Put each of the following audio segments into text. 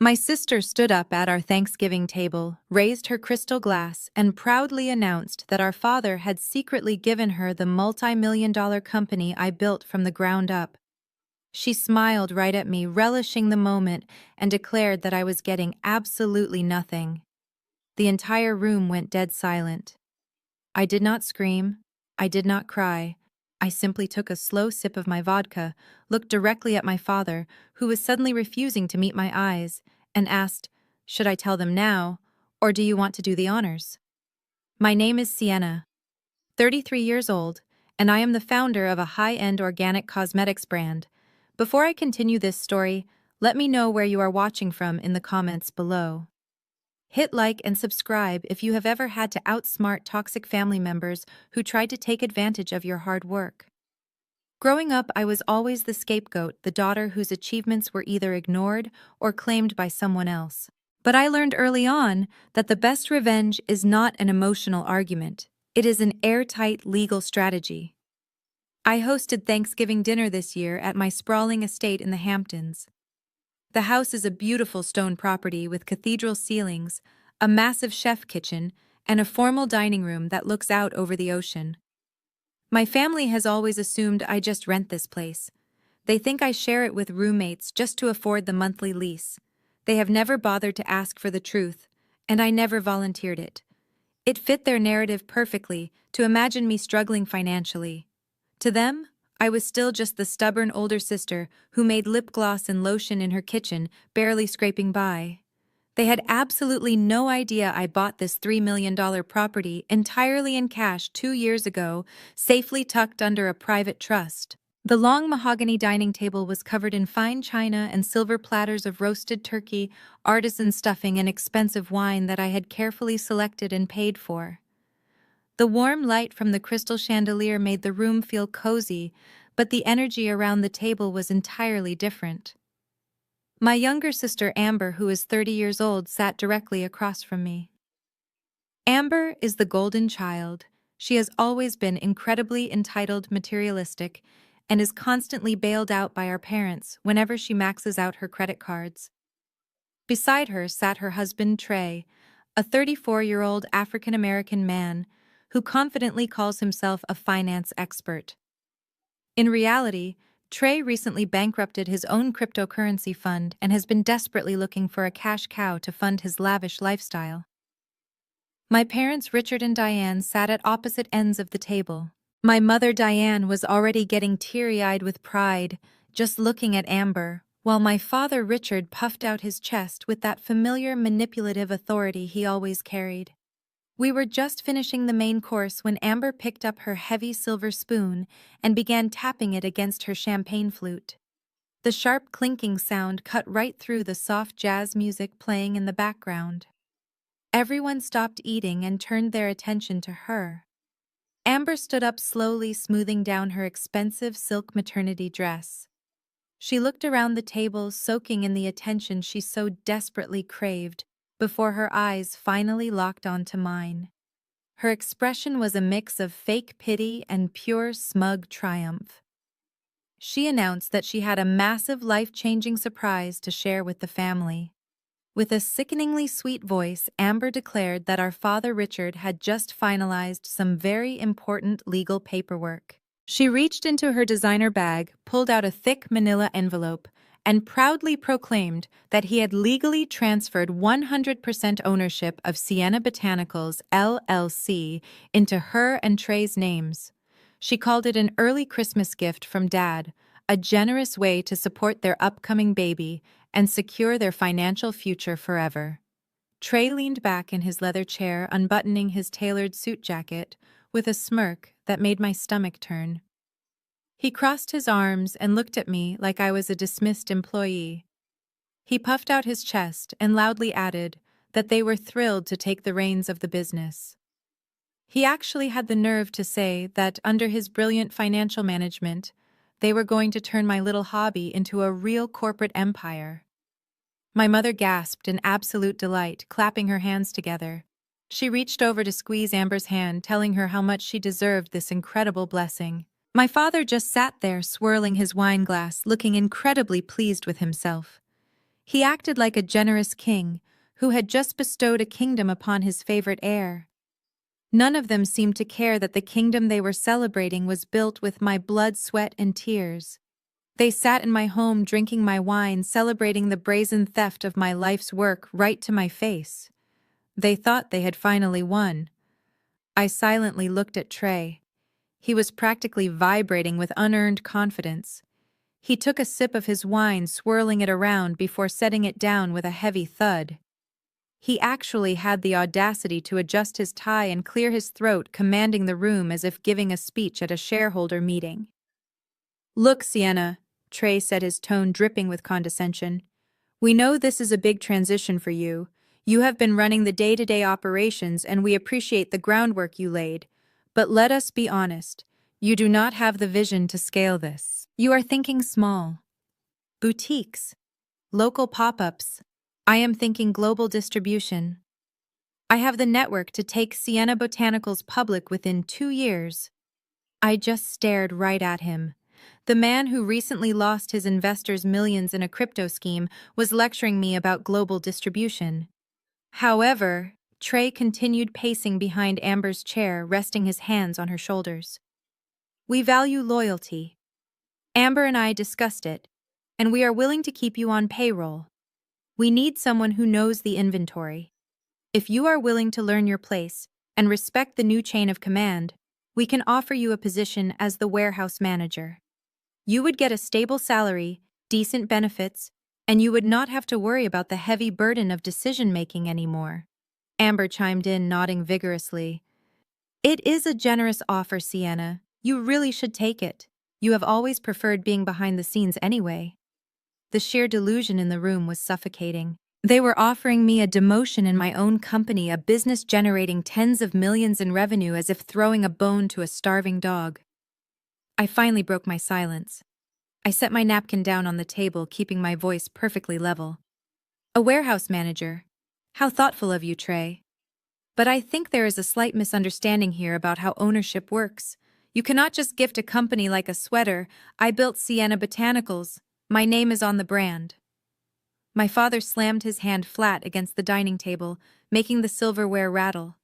My sister stood up at our Thanksgiving table, raised her crystal glass, and proudly announced that our father had secretly given her the multi-million-dollar company I built from the ground up. She smiled right at me, relishing the moment, and declared that I was getting absolutely nothing. The entire room went dead silent. I did not scream. I did not cry. I simply took a slow sip of my vodka, looked directly at my father, who was suddenly refusing to meet my eyes, and asked, "Should I tell them now, or do you want to do the honors?" My name is Sienna, 33 years old, and I am the founder of a high-end organic cosmetics brand. Before I continue this story, let me know where you are watching from in the comments below. Hit like and subscribe if you have ever had to outsmart toxic family members who tried to take advantage of your hard work. Growing up, I was always the scapegoat, the daughter whose achievements were either ignored or claimed by someone else. But I learned early on that the best revenge is not an emotional argument. It is an airtight legal strategy. I hosted Thanksgiving dinner this year at my sprawling estate in the Hamptons. The house is a beautiful stone property with cathedral ceilings, a massive chef kitchen, and a formal dining room that looks out over the ocean. My family has always assumed I just rent this place. They think I share it with roommates just to afford the monthly lease. They have never bothered to ask for the truth, and I never volunteered it. It fit their narrative perfectly to imagine me struggling financially. To them, I was still just the stubborn older sister who made lip gloss and lotion in her kitchen, barely scraping by. They had absolutely no idea I bought this $3 million property entirely in cash 2 years ago, safely tucked under a private trust. The long mahogany dining table was covered in fine china and silver platters of roasted turkey, artisan stuffing, and expensive wine that I had carefully selected and paid for. The warm light from the crystal chandelier made the room feel cozy, but the energy around the table was entirely different. My younger sister Amber, who is 30 years old, sat directly across from me. Amber is the golden child. She has always been incredibly entitled, materialistic, and is constantly bailed out by our parents whenever she maxes out her credit cards. Beside her sat her husband Trey, a 34-year-old African-American man who confidently calls himself a finance expert. In reality, Trey recently bankrupted his own cryptocurrency fund and has been desperately looking for a cash cow to fund his lavish lifestyle. My parents, Richard and Diane, sat at opposite ends of the table. My mother, Diane, was already getting teary-eyed with pride just looking at Amber, while my father, Richard, puffed out his chest with that familiar manipulative authority he always carried. We were just finishing the main course when Amber picked up her heavy silver spoon and began tapping it against her champagne flute. The sharp clinking sound cut right through the soft jazz music playing in the background. Everyone stopped eating and turned their attention to her. Amber stood up slowly, smoothing down her expensive silk maternity dress. She looked around the table, soaking in the attention she so desperately craved, before her eyes finally locked onto mine. Her expression was a mix of fake pity and pure smug triumph. She announced that she had a massive life-changing surprise to share with the family. With a sickeningly sweet voice, Amber declared that our father Richard had just finalized some very important legal paperwork. She reached into her designer bag, pulled out a thick manila envelope, and proudly proclaimed that he had legally transferred 100% ownership of Sienna Botanicals, LLC, into her and Trey's names. She called it an early Christmas gift from Dad, a generous way to support their upcoming baby and secure their financial future forever. Trey leaned back in his leather chair, unbuttoning his tailored suit jacket, with a smirk that made my stomach turn. He crossed his arms and looked at me like I was a dismissed employee. He puffed out his chest and loudly added that they were thrilled to take the reins of the business. He actually had the nerve to say that under his brilliant financial management, they were going to turn my little hobby into a real corporate empire. My mother gasped in absolute delight, clapping her hands together. She reached over to squeeze Amber's hand, telling her how much she deserved this incredible blessing. My father just sat there swirling his wine glass, looking incredibly pleased with himself. He acted like a generous king who had just bestowed a kingdom upon his favorite heir. None of them seemed to care that the kingdom they were celebrating was built with my blood, sweat, and tears. They sat in my home drinking my wine, celebrating the brazen theft of my life's work right to my face. They thought they had finally won. I silently looked at Trey. He was practically vibrating with unearned confidence. He took a sip of his wine, swirling it around before setting it down with a heavy thud. He actually had the audacity to adjust his tie and clear his throat, commanding the room as if giving a speech at a shareholder meeting. "Look, Sienna," Trey said, his tone dripping with condescension. "We know this is a big transition for you. You have been running the day-to-day operations and we appreciate the groundwork you laid. But let us be honest, you do not have the vision to scale this. You are thinking small. Boutiques. Local pop-ups. I am thinking global distribution. I have the network to take Sienna Botanicals public within 2 years." I just stared right at him. The man who recently lost his investors millions in a crypto scheme was lecturing me about global distribution. However, Trey continued pacing behind Amber's chair, resting his hands on her shoulders. "We value loyalty. Amber and I discussed it, and we are willing to keep you on payroll. We need someone who knows the inventory. If you are willing to learn your place and respect the new chain of command, we can offer you a position as the warehouse manager. You would get a stable salary, decent benefits, and you would not have to worry about the heavy burden of decision-making anymore." Amber chimed in, nodding vigorously. "It is a generous offer, Sienna. You really should take it. You have always preferred being behind the scenes anyway." The sheer delusion in the room was suffocating. They were offering me a demotion in my own company, a business generating tens of millions in revenue, as if throwing a bone to a starving dog. I finally broke my silence. I set my napkin down on the table, keeping my voice perfectly level. "A warehouse manager. How thoughtful of you, Trey. But I think there is a slight misunderstanding here about how ownership works. You cannot just gift a company like a sweater. I built Sienna Botanicals. My name is on the brand." My father slammed his hand flat against the dining table, making the silverware rattle.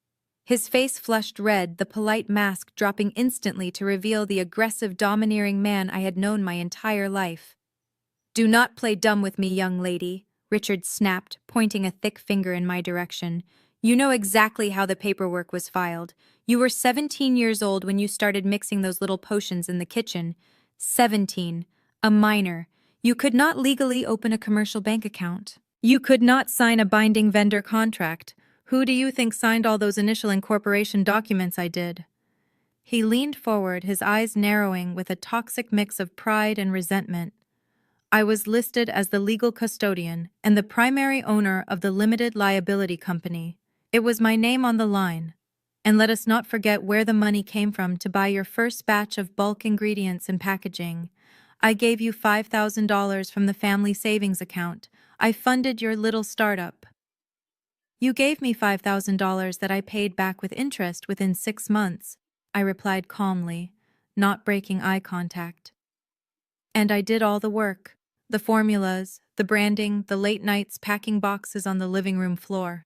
His face flushed red, the polite mask dropping instantly to reveal the aggressive, domineering man I had known my entire life. "Do not play dumb with me, young lady," Richard snapped, pointing a thick finger in my direction. "You know exactly how the paperwork was filed. You were 17 years old when you started mixing those little potions in the kitchen. 17. A minor. You could not legally open a commercial bank account. You could not sign a binding vendor contract. Who do you think signed all those initial incorporation documents I did?" He leaned forward, his eyes narrowing with a toxic mix of pride and resentment. "I was listed as the legal custodian and the primary owner of the limited liability company. It was my name on the line. And let us not forget where the money came from to buy your first batch of bulk ingredients and packaging. I gave you $5,000 from the family savings account. I funded your little startup. You gave me $5,000 that I paid back with interest within 6 months," I replied calmly, not breaking eye contact. "And I did all the work. The formulas, the branding, the late nights packing boxes on the living room floor."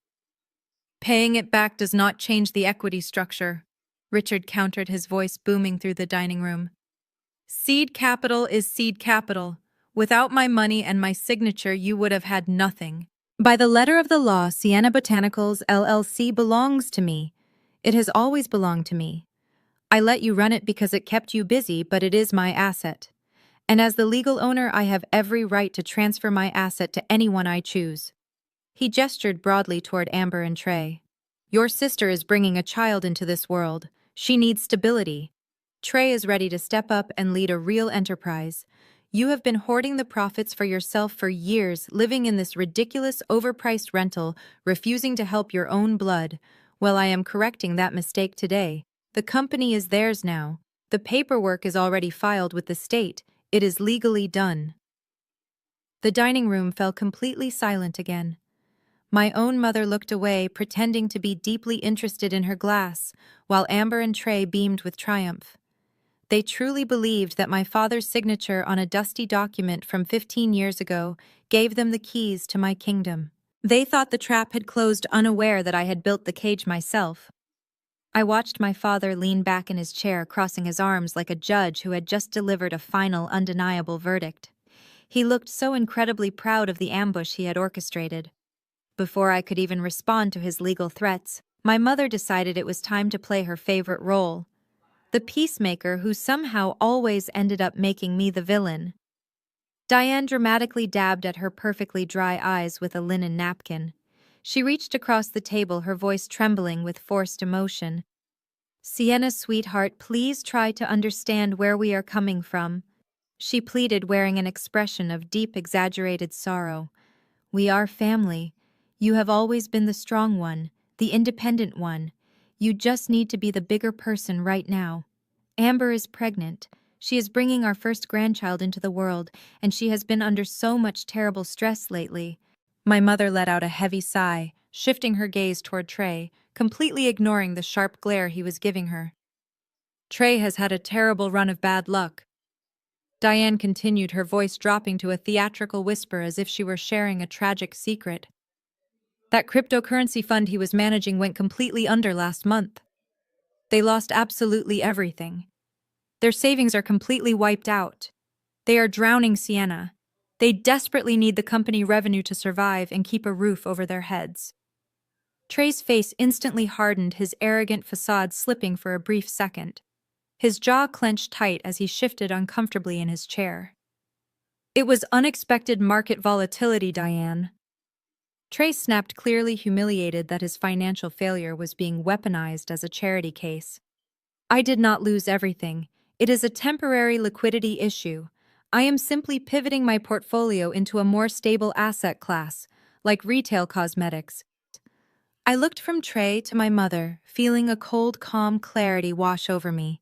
"Paying it back does not change the equity structure," Richard countered, his voice booming through the dining room. "Seed capital is seed capital. Without my money and my signature, you would have had nothing. By the letter of the law, Sienna Botanicals LLC belongs to me. It has always belonged to me. I let you run it because it kept you busy, but it is my asset. And as the legal owner, I have every right to transfer my asset to anyone I choose." He gestured broadly toward Amber and Trey. "Your sister is bringing a child into this world. She needs stability. Trey is ready to step up and lead a real enterprise. You have been hoarding the profits for yourself for years, living in this ridiculous, overpriced rental, refusing to help your own blood. Well, I am correcting that mistake today. The company is theirs now. The paperwork is already filed with the state. It is legally done." The dining room fell completely silent again. My own mother looked away, pretending to be deeply interested in her glass, while Amber and Trey beamed with triumph. They truly believed that my father's signature on a dusty document from 15 years ago gave them the keys to my kingdom. They thought the trap had closed, unaware that I had built the cage myself. I watched my father lean back in his chair, crossing his arms like a judge who had just delivered a final, undeniable verdict. He looked so incredibly proud of the ambush he had orchestrated. Before I could even respond to his legal threats, my mother decided it was time to play her favorite role, the peacemaker who somehow always ended up making me the villain. Diane dramatically dabbed at her perfectly dry eyes with a linen napkin. She reached across the table, her voice trembling with forced emotion. "Sienna, sweetheart, please try to understand where we are coming from," she pleaded, wearing an expression of deep, exaggerated sorrow. "We are family. You have always been the strong one, the independent one. You just need to be the bigger person right now. Amber is pregnant. She is bringing our first grandchild into the world, and she has been under so much terrible stress lately." My mother let out a heavy sigh, shifting her gaze toward Trey, completely ignoring the sharp glare he was giving her. "Trey has had a terrible run of bad luck," Diane continued, her voice dropping to a theatrical whisper as if she were sharing a tragic secret. "That cryptocurrency fund he was managing went completely under last month. They lost absolutely everything. Their savings are completely wiped out. They are drowning, Sienna. They desperately need the company revenue to survive and keep a roof over their heads." Trey's face instantly hardened, his arrogant facade slipping for a brief second. His jaw clenched tight as he shifted uncomfortably in his chair. "It was unexpected market volatility, Diane." Trey snapped, clearly humiliated that his financial failure was being weaponized as a charity case. "I did not lose everything. It is a temporary liquidity issue. I am simply pivoting my portfolio into a more stable asset class, like retail cosmetics." I looked from Trey to my mother, feeling a cold, calm clarity wash over me.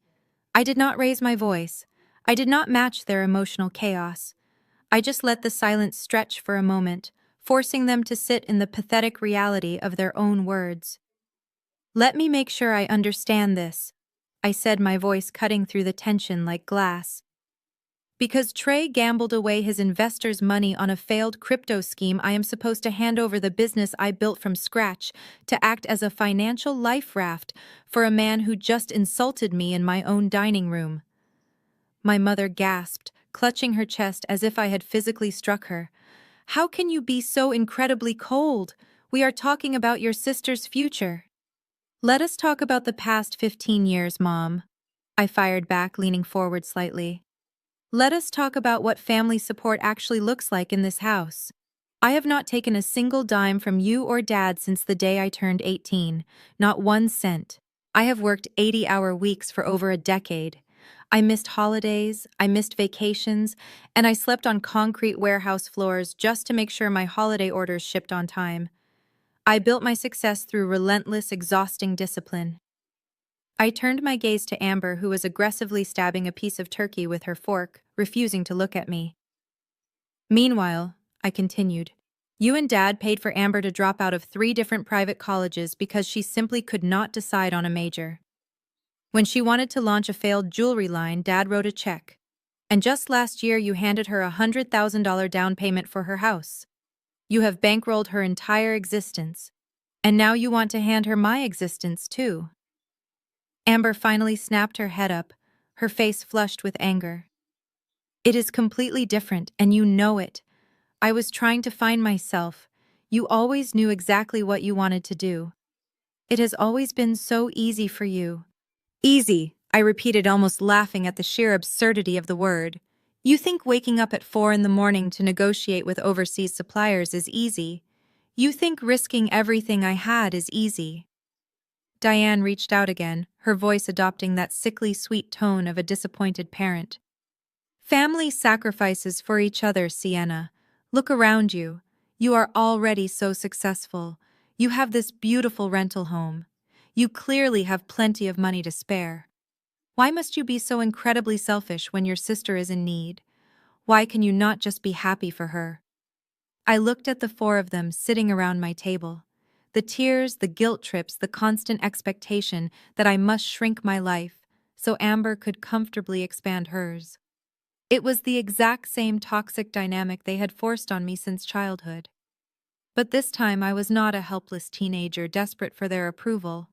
I did not raise my voice. I did not match their emotional chaos. I just let the silence stretch for a moment, forcing them to sit in the pathetic reality of their own words. "Let me make sure I understand this," I said, my voice cutting through the tension like glass. "Because Trey gambled away his investors' money on a failed crypto scheme, I am supposed to hand over the business I built from scratch to act as a financial life raft for a man who just insulted me in my own dining room." My mother gasped, clutching her chest as if I had physically struck her. "How can you be so incredibly cold? We are talking about your sister's future." "Let us talk about the past 15 years, Mom," I fired back, leaning forward slightly. "Let us talk about what family support actually looks like in this house. I have not taken a single dime from you or Dad since the day I turned 18, not 1 cent. I have worked 80-hour weeks for over a decade. I missed holidays, I missed vacations, and I slept on concrete warehouse floors just to make sure my holiday orders shipped on time. I built my success through relentless, exhausting discipline." I turned my gaze to Amber, who was aggressively stabbing a piece of turkey with her fork, refusing to look at me. "Meanwhile," I continued, "you and Dad paid for Amber to drop out of 3 different private colleges because she simply could not decide on a major. When she wanted to launch a failed jewelry line, Dad wrote a check. And just last year you handed her a $100,000 down payment for her house. You have bankrolled her entire existence. And now you want to hand her my existence too." Amber finally snapped her head up, her face flushed with anger. "It is completely different, and you know it. I was trying to find myself. You always knew exactly what you wanted to do. It has always been so easy for you." "Easy," I repeated, almost laughing at the sheer absurdity of the word. "You think waking up at 4 in the morning to negotiate with overseas suppliers is easy. You think risking everything I had is easy." Diane reached out again, her voice adopting that sickly sweet tone of a disappointed parent. "Family sacrifices for each other, Sienna. Look around you. You are already so successful. You have this beautiful rental home. You clearly have plenty of money to spare. Why must you be so incredibly selfish when your sister is in need? Why can you not just be happy for her?" I looked at the 4 of them sitting around my table. The tears, the guilt trips, the constant expectation that I must shrink my life, so Amber could comfortably expand hers. It was the exact same toxic dynamic they had forced on me since childhood. But this time I was not a helpless teenager desperate for their approval.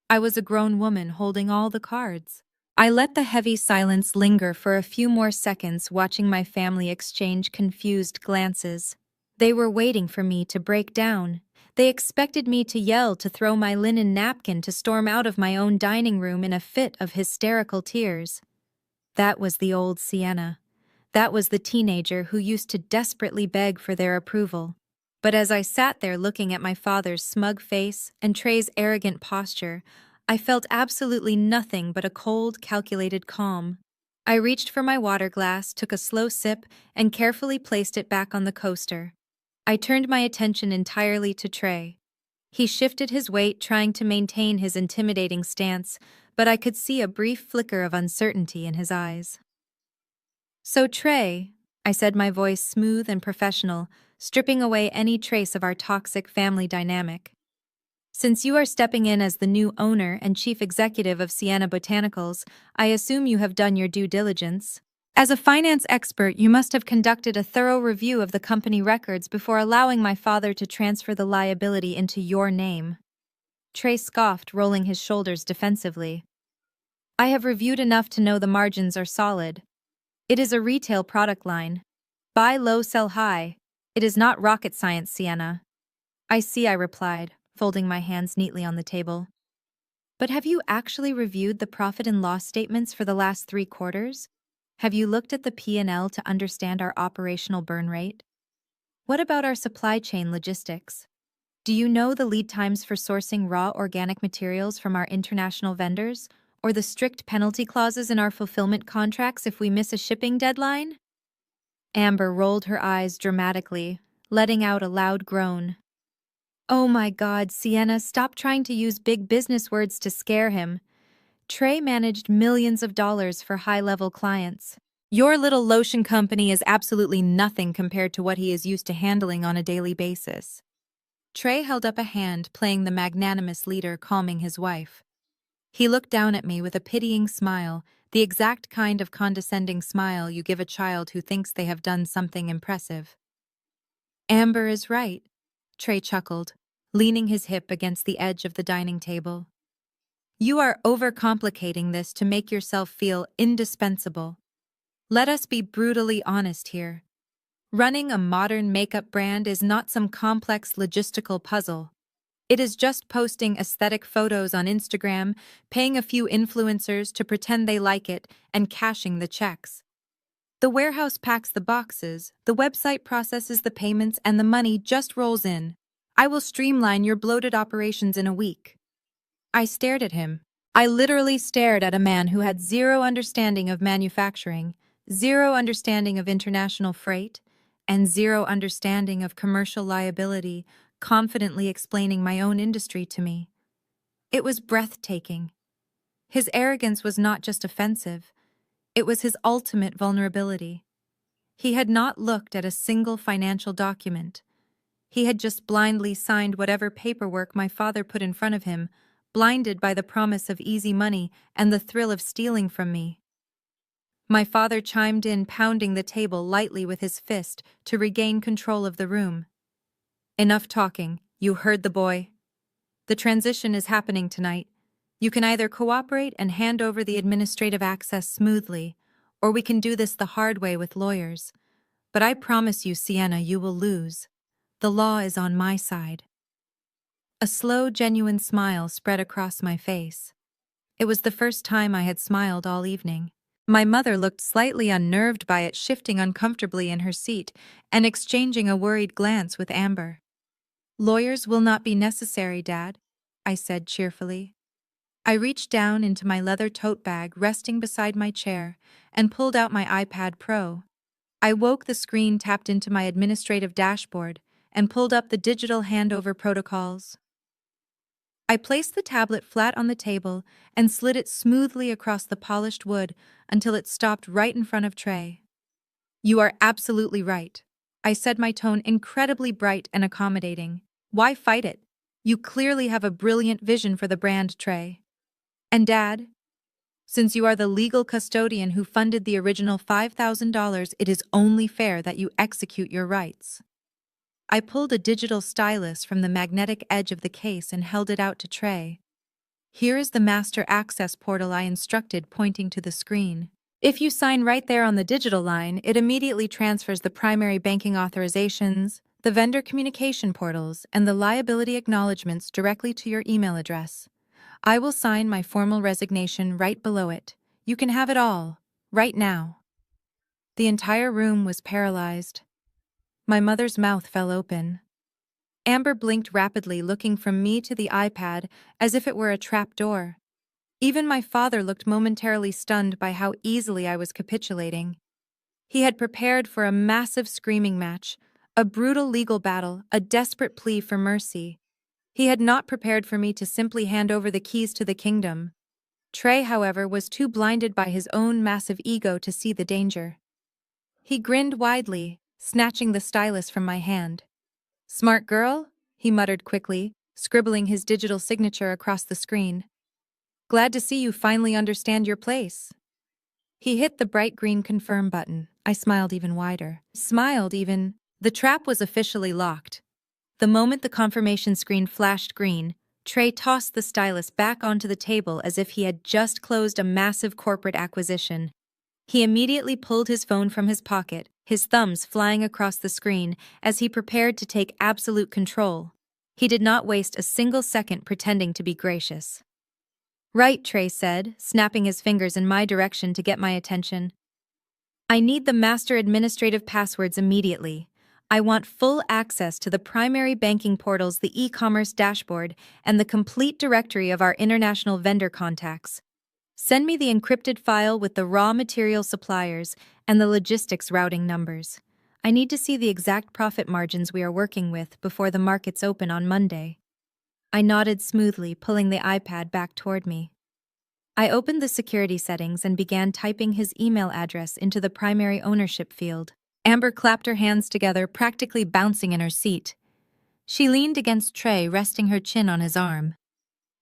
I was a grown woman holding all the cards. I let the heavy silence linger for a few more seconds, watching my family exchange confused glances. They were waiting for me to break down. They expected me to yell, to throw my linen napkin, to storm out of my own dining room in a fit of hysterical tears. That was the old Sienna. That was the teenager who used to desperately beg for their approval. But as I sat there looking at my father's smug face and Trey's arrogant posture, I felt absolutely nothing but a cold, calculated calm. I reached for my water glass, took a slow sip, and carefully placed it back on the coaster. I turned my attention entirely to Trey. He shifted his weight, trying to maintain his intimidating stance, but I could see a brief flicker of uncertainty in his eyes. "So, Trey," I said, my voice smooth and professional, stripping away any trace of our toxic family dynamic. "Since you are stepping in as the new owner and chief executive of Sienna Botanicals, I assume you have done your due diligence. As a finance expert, you must have conducted a thorough review of the company records before allowing my father to transfer the liability into your name." Trey scoffed, rolling his shoulders defensively. "I have reviewed enough to know the margins are solid. It is a retail product line. Buy low, sell high. It is not rocket science, Sienna." "I see," I replied, folding my hands neatly on the table. "But have you actually reviewed the profit and loss statements for the last 3 quarters? Have you looked at the P&L to understand our operational burn rate? What about our supply chain logistics? Do you know the lead times for sourcing raw organic materials from our international vendors, or the strict penalty clauses in our fulfillment contracts if we miss a shipping deadline?" Amber rolled her eyes dramatically, letting out a loud groan. "Oh my God, Sienna, stop trying to use big business words to scare him. Trey managed millions of dollars for high-level clients. Your little lotion company is absolutely nothing compared to what he is used to handling on a daily basis." Trey held up a hand, playing the magnanimous leader, calming his wife. He looked down at me with a pitying smile, the exact kind of condescending smile you give a child who thinks they have done something impressive. "Amber is right," Trey chuckled, leaning his hip against the edge of the dining table. "You are overcomplicating this to make yourself feel indispensable. Let us be brutally honest here. Running a modern makeup brand is not some complex logistical puzzle. It is just posting aesthetic photos on Instagram, paying a few influencers to pretend they like it, and cashing the checks. The warehouse packs the boxes, the website processes the payments, and the money just rolls in. I will streamline your bloated operations in a week." I stared at him. I literally stared at a man who had zero understanding of manufacturing, zero understanding of international freight, and zero understanding of commercial liability, confidently explaining my own industry to me. It was breathtaking. His arrogance was not just offensive, it was his ultimate vulnerability. He had not looked at a single financial document. He had just blindly signed whatever paperwork my father put in front of him, blinded by the promise of easy money and the thrill of stealing from me. My father chimed in, pounding the table lightly with his fist to regain control of the room. "Enough talking. You heard the boy. The transition is happening tonight. You can either cooperate and hand over the administrative access smoothly, or we can do this the hard way with lawyers. But I promise you, Sienna, you will lose. The law is on my side." A slow, genuine smile spread across my face. It was the first time I had smiled all evening. My mother looked slightly unnerved by it, shifting uncomfortably in her seat and exchanging a worried glance with Amber. "Lawyers will not be necessary, Dad," I said cheerfully. I reached down into my leather tote bag resting beside my chair and pulled out my iPad Pro. I woke the screen, tapped into my administrative dashboard, and pulled up the digital handover protocols. I placed the tablet flat on the table and slid it smoothly across the polished wood until it stopped right in front of Trey. "You are absolutely right," I said, my tone incredibly bright and accommodating. "Why fight it? You clearly have a brilliant vision for the brand, Trey." "And Dad?" Since you are the legal custodian who funded the original $5,000, it is only fair that you execute your rights. I pulled a digital stylus from the magnetic edge of the case and held it out to Trey. Here is the master access portal I instructed, pointing to the screen. If you sign right there on the digital line, it immediately transfers the primary banking authorizations, the vendor communication portals, and the liability acknowledgments directly to your email address. I will sign my formal resignation right below it. You can have it all, right now. The entire room was paralyzed. My mother's mouth fell open. Amber blinked rapidly, looking from me to the iPad as if it were a trap door. Even my father looked momentarily stunned by how easily I was capitulating. He had prepared for a massive screaming match, a brutal legal battle, a desperate plea for mercy. He had not prepared for me to simply hand over the keys to the kingdom. Trey, however, was too blinded by his own massive ego to see the danger. He grinned widely, snatching the stylus from my hand. "Smart girl," he muttered quickly, scribbling his digital signature across the screen. "Glad to see you finally understand your place." He hit the bright green confirm button. I smiled even wider. The trap was officially locked. The moment the confirmation screen flashed green, Trey tossed the stylus back onto the table as if he had just closed a massive corporate acquisition. He immediately pulled his phone from his pocket, his thumbs flying across the screen as he prepared to take absolute control. He did not waste a single second pretending to be gracious. "Right," Trey said, snapping his fingers in my direction to get my attention. "I need the master administrative passwords immediately. I want full access to the primary banking portals, the e-commerce dashboard, and the complete directory of our international vendor contacts. Send me the encrypted file with the raw material suppliers and the logistics routing numbers. I need to see the exact profit margins we are working with before the markets open on Monday." I nodded smoothly, pulling the iPad back toward me. I opened the security settings and began typing his email address into the primary ownership field. Amber clapped her hands together, practically bouncing in her seat. She leaned against Trey, resting her chin on his arm.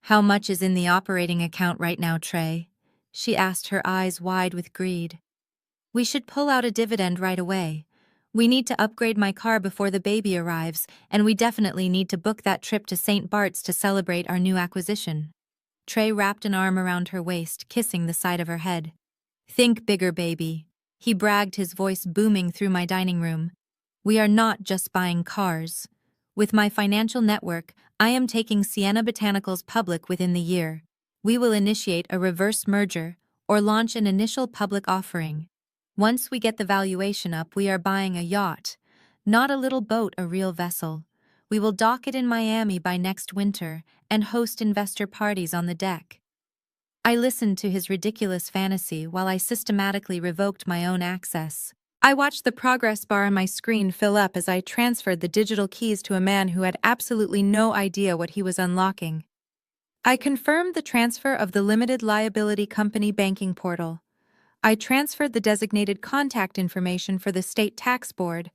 "How much is in the operating account right now, Trey?" she asked, her eyes wide with greed. "We should pull out a dividend right away. We need to upgrade my car before the baby arrives, and we definitely need to book that trip to St. Bart's to celebrate our new acquisition." Trey wrapped an arm around her waist, kissing the side of her head. "Think bigger, baby," he bragged, his voice booming through my dining room. "We are not just buying cars. With my financial network, I am taking Sienna Botanicals public within the year. We will initiate a reverse merger or launch an initial public offering. Once we get the valuation up, we are buying a yacht. Not a little boat, a real vessel. We will dock it in Miami by next winter and host investor parties on the deck." I listened to his ridiculous fantasy while I systematically revoked my own access. I watched the progress bar on my screen fill up as I transferred the digital keys to a man who had absolutely no idea what he was unlocking. I confirmed the transfer of the limited liability company banking portal. I transferred the designated contact information for the state tax board.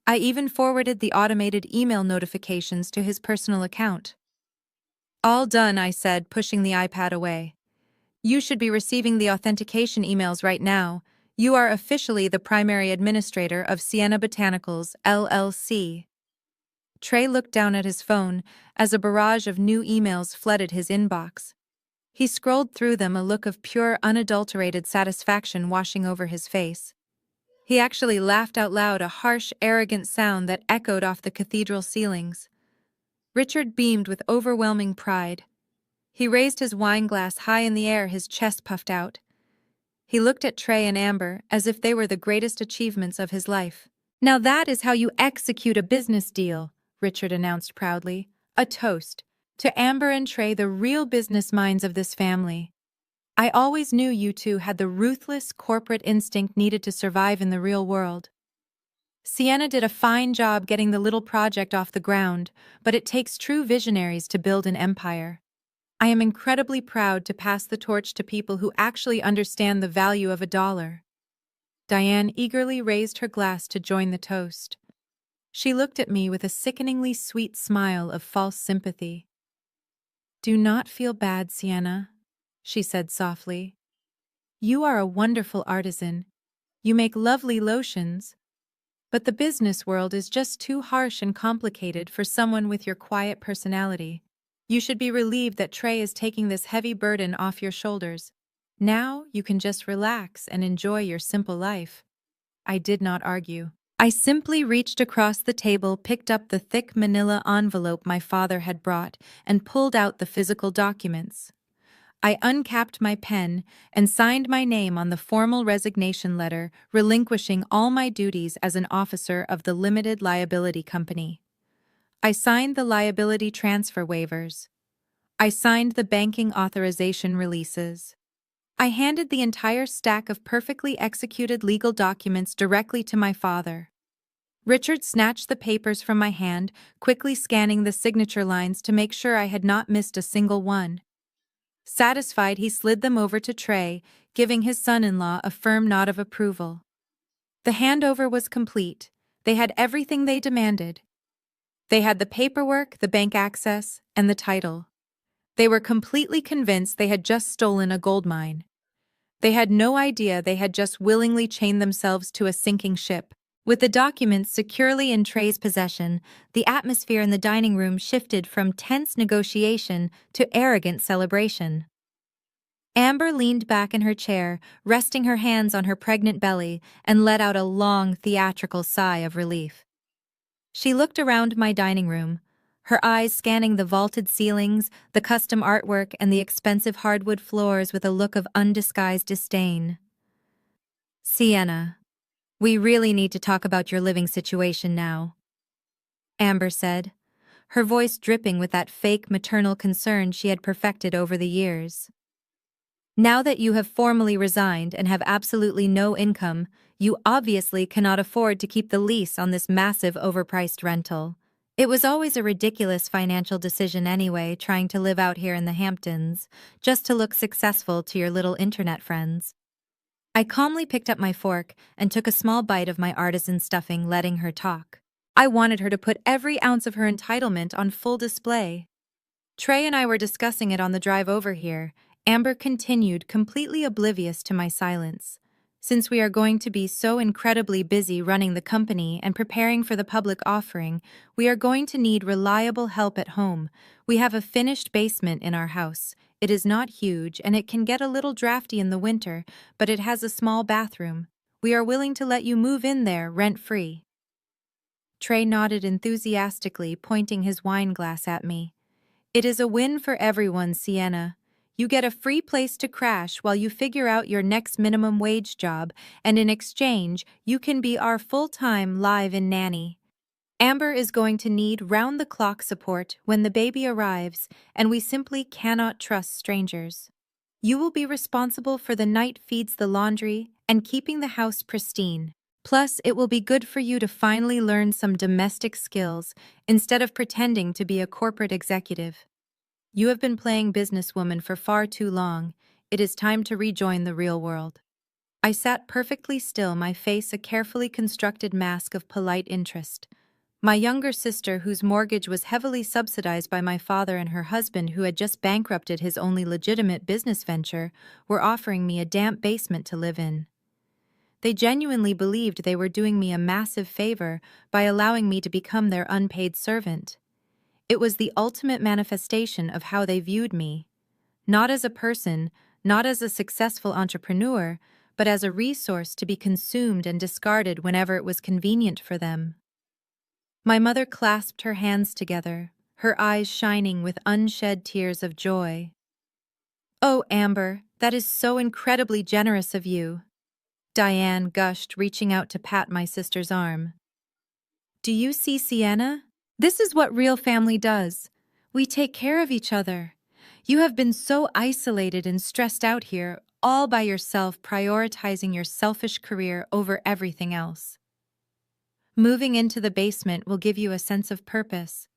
I even forwarded the automated email notifications to his personal account. "All done," I said, pushing the iPad away. "You should be receiving the authentication emails right now. You are officially the primary administrator of Sienna Botanicals, LLC." Trey looked down at his phone as a barrage of new emails flooded his inbox. He scrolled through them, a look of pure, unadulterated satisfaction washing over his face. He actually laughed out loud, a harsh, arrogant sound that echoed off the cathedral ceilings. Richard beamed with overwhelming pride. He raised his wine glass high in the air, his chest puffed out. He looked at Trey and Amber as if they were the greatest achievements of his life. "Now that is how you execute a business deal," Richard announced proudly. "A toast to Amber and Trey, the real business minds of this family. I always knew you two had the ruthless corporate instinct needed to survive in the real world. Sienna did a fine job getting the little project off the ground, but it takes true visionaries to build an empire. I am incredibly proud to pass the torch to people who actually understand the value of a dollar." Diane eagerly raised her glass to join the toast. She looked at me with a sickeningly sweet smile of false sympathy. "Do not feel bad, Sienna," she said softly. You are a wonderful artisan. You make lovely lotions. But the business world is just too harsh and complicated for someone with your quiet personality. You should be relieved that Trey is taking this heavy burden off your shoulders. Now you can just relax and enjoy your simple life. I did not argue. I simply reached across the table, picked up the thick manila envelope my father had brought, and pulled out the physical documents. I uncapped my pen and signed my name on the formal resignation letter, relinquishing all my duties as an officer of the limited liability company. I signed the liability transfer waivers. I signed the banking authorization releases. I handed the entire stack of perfectly executed legal documents directly to my father. Richard snatched the papers from my hand, quickly scanning the signature lines to make sure I had not missed a single one. Satisfied, he slid them over to Trey, giving his son-in-law a firm nod of approval. The handover was complete. They had everything they demanded. They had the paperwork, the bank access, and the title. They were completely convinced they had just stolen a gold mine. They had no idea they had just willingly chained themselves to a sinking ship. With the documents securely in Trey's possession, the atmosphere in the dining room shifted from tense negotiation to arrogant celebration. Amber leaned back in her chair, resting her hands on her pregnant belly, and let out a long, theatrical sigh of relief. She looked around my dining room, her eyes scanning the vaulted ceilings, the custom artwork, and the expensive hardwood floors with a look of undisguised disdain. "Sienna, we really need to talk about your living situation now," Amber said, her voice dripping with that fake maternal concern she had perfected over the years. "Now that you have formally resigned and have absolutely no income, you obviously cannot afford to keep the lease on this massive overpriced rental. It was always a ridiculous financial decision anyway, trying to live out here in the Hamptons, just to look successful to your little internet friends." I calmly picked up my fork and took a small bite of my artisan stuffing, letting her talk. I wanted her to put every ounce of her entitlement on full display. Trey and I were discussing it on the drive over here. Amber continued, completely oblivious to my silence. "Since we are going to be so incredibly busy running the company and preparing for the public offering, we are going to need reliable help at home. We have a finished basement in our house. It is not huge and it can get a little drafty in the winter, but it has a small bathroom. We are willing to let you move in there rent-free." Trey nodded enthusiastically, pointing his wine glass at me. "It is a win for everyone, Sienna. You get a free place to crash while you figure out your next minimum wage job, and in exchange, you can be our full-time live-in nanny. Amber is going to need round-the-clock support when the baby arrives, and we simply cannot trust strangers. You will be responsible for the night feeds, the laundry, and keeping the house pristine. Plus, it will be good for you to finally learn some domestic skills instead of pretending to be a corporate executive. You have been playing businesswoman for far too long. It is time to rejoin the real world." I sat perfectly still, my face a carefully constructed mask of polite interest. My younger sister, whose mortgage was heavily subsidized by my father, and her husband, who had just bankrupted his only legitimate business venture, were offering me a damp basement to live in. They genuinely believed they were doing me a massive favor by allowing me to become their unpaid servant. It was the ultimate manifestation of how they viewed me. Not as a person, not as a successful entrepreneur, but as a resource to be consumed and discarded whenever it was convenient for them. My mother clasped her hands together, her eyes shining with unshed tears of joy. "Oh, Amber, that is so incredibly generous of you," Diane gushed, reaching out to pat my sister's arm. "Do you see, Sienna? This is what real family does. We take care of each other. You have been so isolated and stressed out here, all by yourself, prioritizing your selfish career over everything else. Moving into the basement will give you a sense of purpose.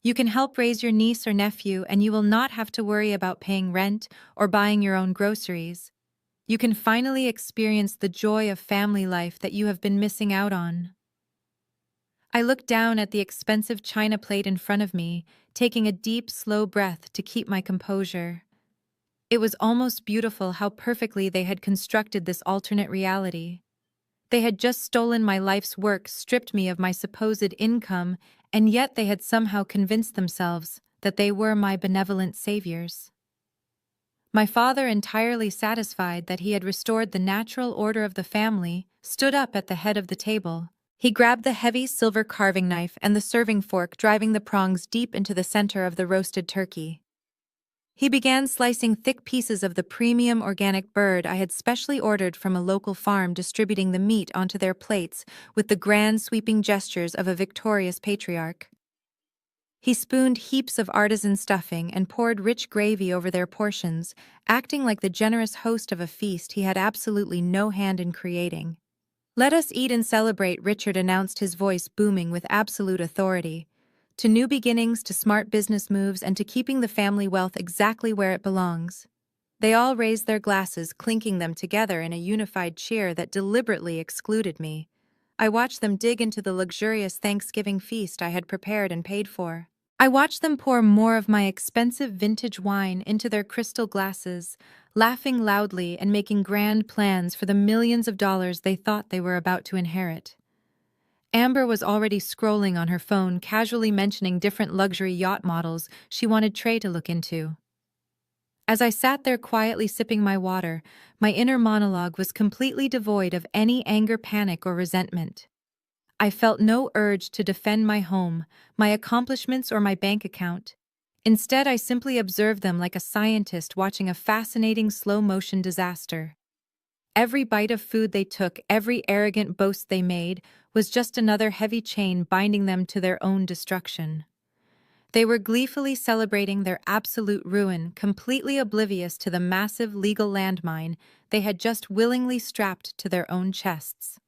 You can help raise your niece or nephew, and you will not have to worry about paying rent or buying your own groceries. You can finally experience the joy of family life that you have been missing out on." I looked down at the expensive china plate in front of me, taking a deep, slow breath to keep my composure. It was almost beautiful how perfectly they had constructed this alternate reality. They had just stolen my life's work, stripped me of my supposed income, and yet they had somehow convinced themselves that they were my benevolent saviors. My father, entirely satisfied that he had restored the natural order of the family, stood up at the head of the table. He grabbed the heavy silver carving knife and the serving fork, driving the prongs deep into the center of the roasted turkey. He began slicing thick pieces of the premium organic bird I had specially ordered from a local farm, distributing the meat onto their plates with the grand sweeping gestures of a victorious patriarch. He spooned heaps of artisan stuffing and poured rich gravy over their portions, acting like the generous host of a feast he had absolutely no hand in creating. "Let us eat and celebrate," Richard announced, his voice booming with absolute authority. "To new beginnings, to smart business moves, and to keeping the family wealth exactly where it belongs." They all raised their glasses, clinking them together in a unified cheer that deliberately excluded me. I watched them dig into the luxurious Thanksgiving feast I had prepared and paid for. I watched them pour more of my expensive vintage wine into their crystal glasses, laughing loudly and making grand plans for the millions of dollars they thought they were about to inherit. Amber was already scrolling on her phone, casually mentioning different luxury yacht models she wanted Trey to look into. As I sat there quietly sipping my water, my inner monologue was completely devoid of any anger, panic, or resentment. I felt no urge to defend my home, my accomplishments, or my bank account. Instead, I simply observed them like a scientist watching a fascinating slow-motion disaster. Every bite of food they took, every arrogant boast they made, was just another heavy chain binding them to their own destruction. They were gleefully celebrating their absolute ruin, completely oblivious to the massive legal landmine they had just willingly strapped to their own chests.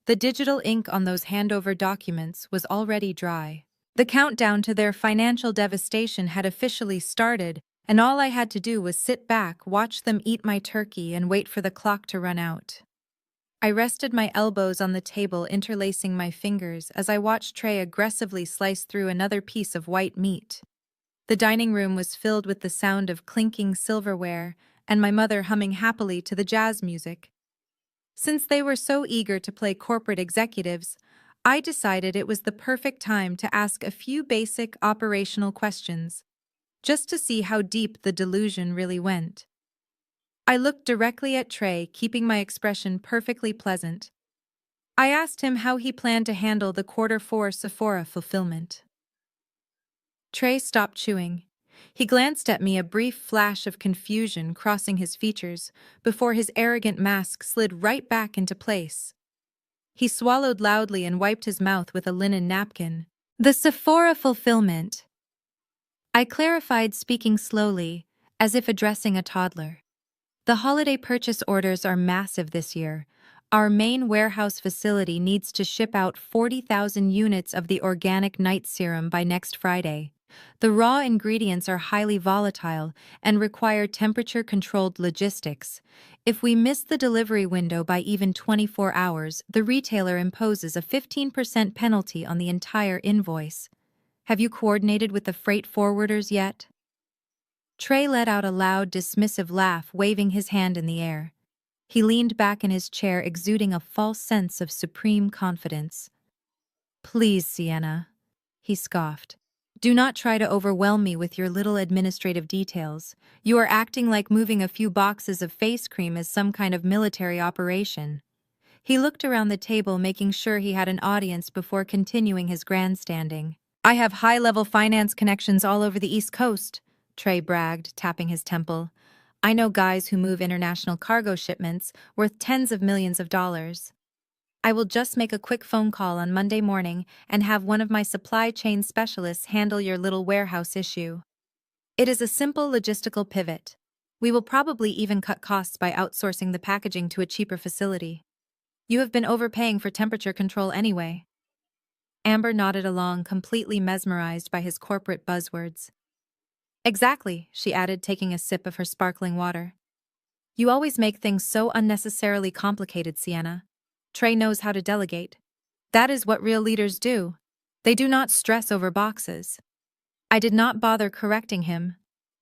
The digital ink on those handover documents was already dry. The countdown to their financial devastation had officially started, and all I had to do was sit back, watch them eat my turkey, and wait for the clock to run out. I rested my elbows on the table, interlacing my fingers as I watched Trey aggressively slice through another piece of white meat. The dining room was filled with the sound of clinking silverware and my mother humming happily to the jazz music. Since they were so eager to play corporate executives, I decided it was the perfect time to ask a few basic operational questions, just to see how deep the delusion really went. I looked directly at Trey, keeping my expression perfectly pleasant. I asked him how he planned to handle the Q4 Sephora fulfillment. Trey stopped chewing. He glanced at me, a brief flash of confusion crossing his features before his arrogant mask slid right back into place. He swallowed loudly and wiped his mouth with a linen napkin. "The Sephora fulfillment," I clarified, speaking slowly, as if addressing a toddler. "The holiday purchase orders are massive this year. Our main warehouse facility needs to ship out 40,000 units of the organic night serum by next Friday. The raw ingredients are highly volatile and require temperature-controlled logistics. If we miss the delivery window by even 24 hours, the retailer imposes a 15% penalty on the entire invoice. Have you coordinated with the freight forwarders yet?" Trey let out a loud, dismissive laugh, waving his hand in the air. He leaned back in his chair, exuding a false sense of supreme confidence. "Please, Sienna," he scoffed. "Do not try to overwhelm me with your little administrative details. You are acting like moving a few boxes of face cream is some kind of military operation." He looked around the table, making sure he had an audience before continuing his grandstanding. "I have high-level finance connections all over the East Coast," Trey bragged, tapping his temple. "I know guys who move international cargo shipments worth tens of millions of dollars. I will just make a quick phone call on Monday morning and have one of my supply chain specialists handle your little warehouse issue. It is a simple logistical pivot. We will probably even cut costs by outsourcing the packaging to a cheaper facility. You have been overpaying for temperature control anyway." Amber nodded along, completely mesmerized by his corporate buzzwords. "Exactly," she added, taking a sip of her sparkling water. "You always make things so unnecessarily complicated, Sienna. Trey knows how to delegate. That is what real leaders do. They do not stress over boxes." I did not bother correcting him.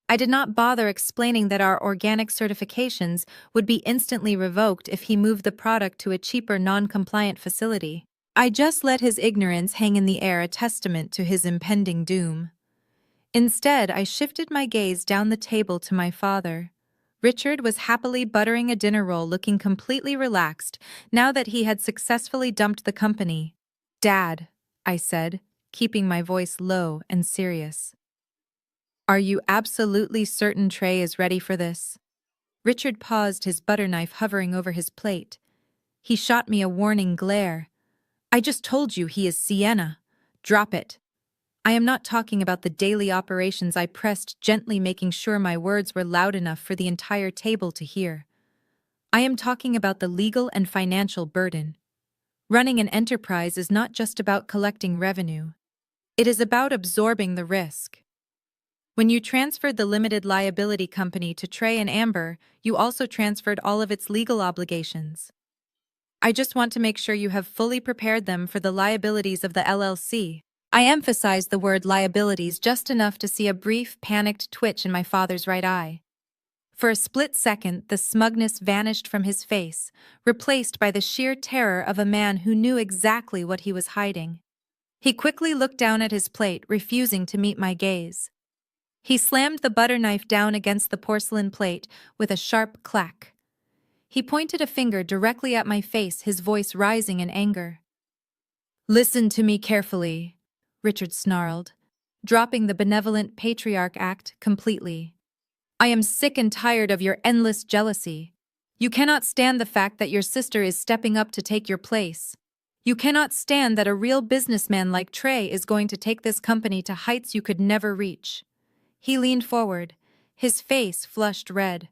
I did not bother explaining that our organic certifications would be instantly revoked if he moved the product to a cheaper non-compliant facility. I just let his ignorance hang in the air, a testament to his impending doom. Instead, I shifted my gaze down the table to my father. Richard was happily buttering a dinner roll, looking completely relaxed now that he had successfully dumped the company. "Dad," I said, keeping my voice low and serious. "Are you absolutely certain Trey is ready for this?" Richard paused, his butter knife hovering over his plate. He shot me a warning glare. "I just told you he is Sienna. Drop it." "I am not talking about the daily operations," I pressed, gently, making sure my words were loud enough for the entire table to hear. "I am talking about the legal and financial burden. Running an enterprise is not just about collecting revenue. It is about absorbing the risk. When you transferred the limited liability company to Trey and Amber, you also transferred all of its legal obligations. I just want to make sure you have fully prepared them for the liabilities of the LLC." I emphasized the word liabilities just enough to see a brief, panicked twitch in my father's right eye. For a split second, the smugness vanished from his face, replaced by the sheer terror of a man who knew exactly what he was hiding. He quickly looked down at his plate, refusing to meet my gaze. He slammed the butter knife down against the porcelain plate with a sharp clack. He pointed a finger directly at my face, his voice rising in anger. "Listen to me carefully," Richard snarled, dropping the benevolent patriarch act completely. "I am sick and tired of your endless jealousy. You cannot stand the fact that your sister is stepping up to take your place. You cannot stand that a real businessman like Trey is going to take this company to heights you could never reach." He leaned forward, his face flushed red.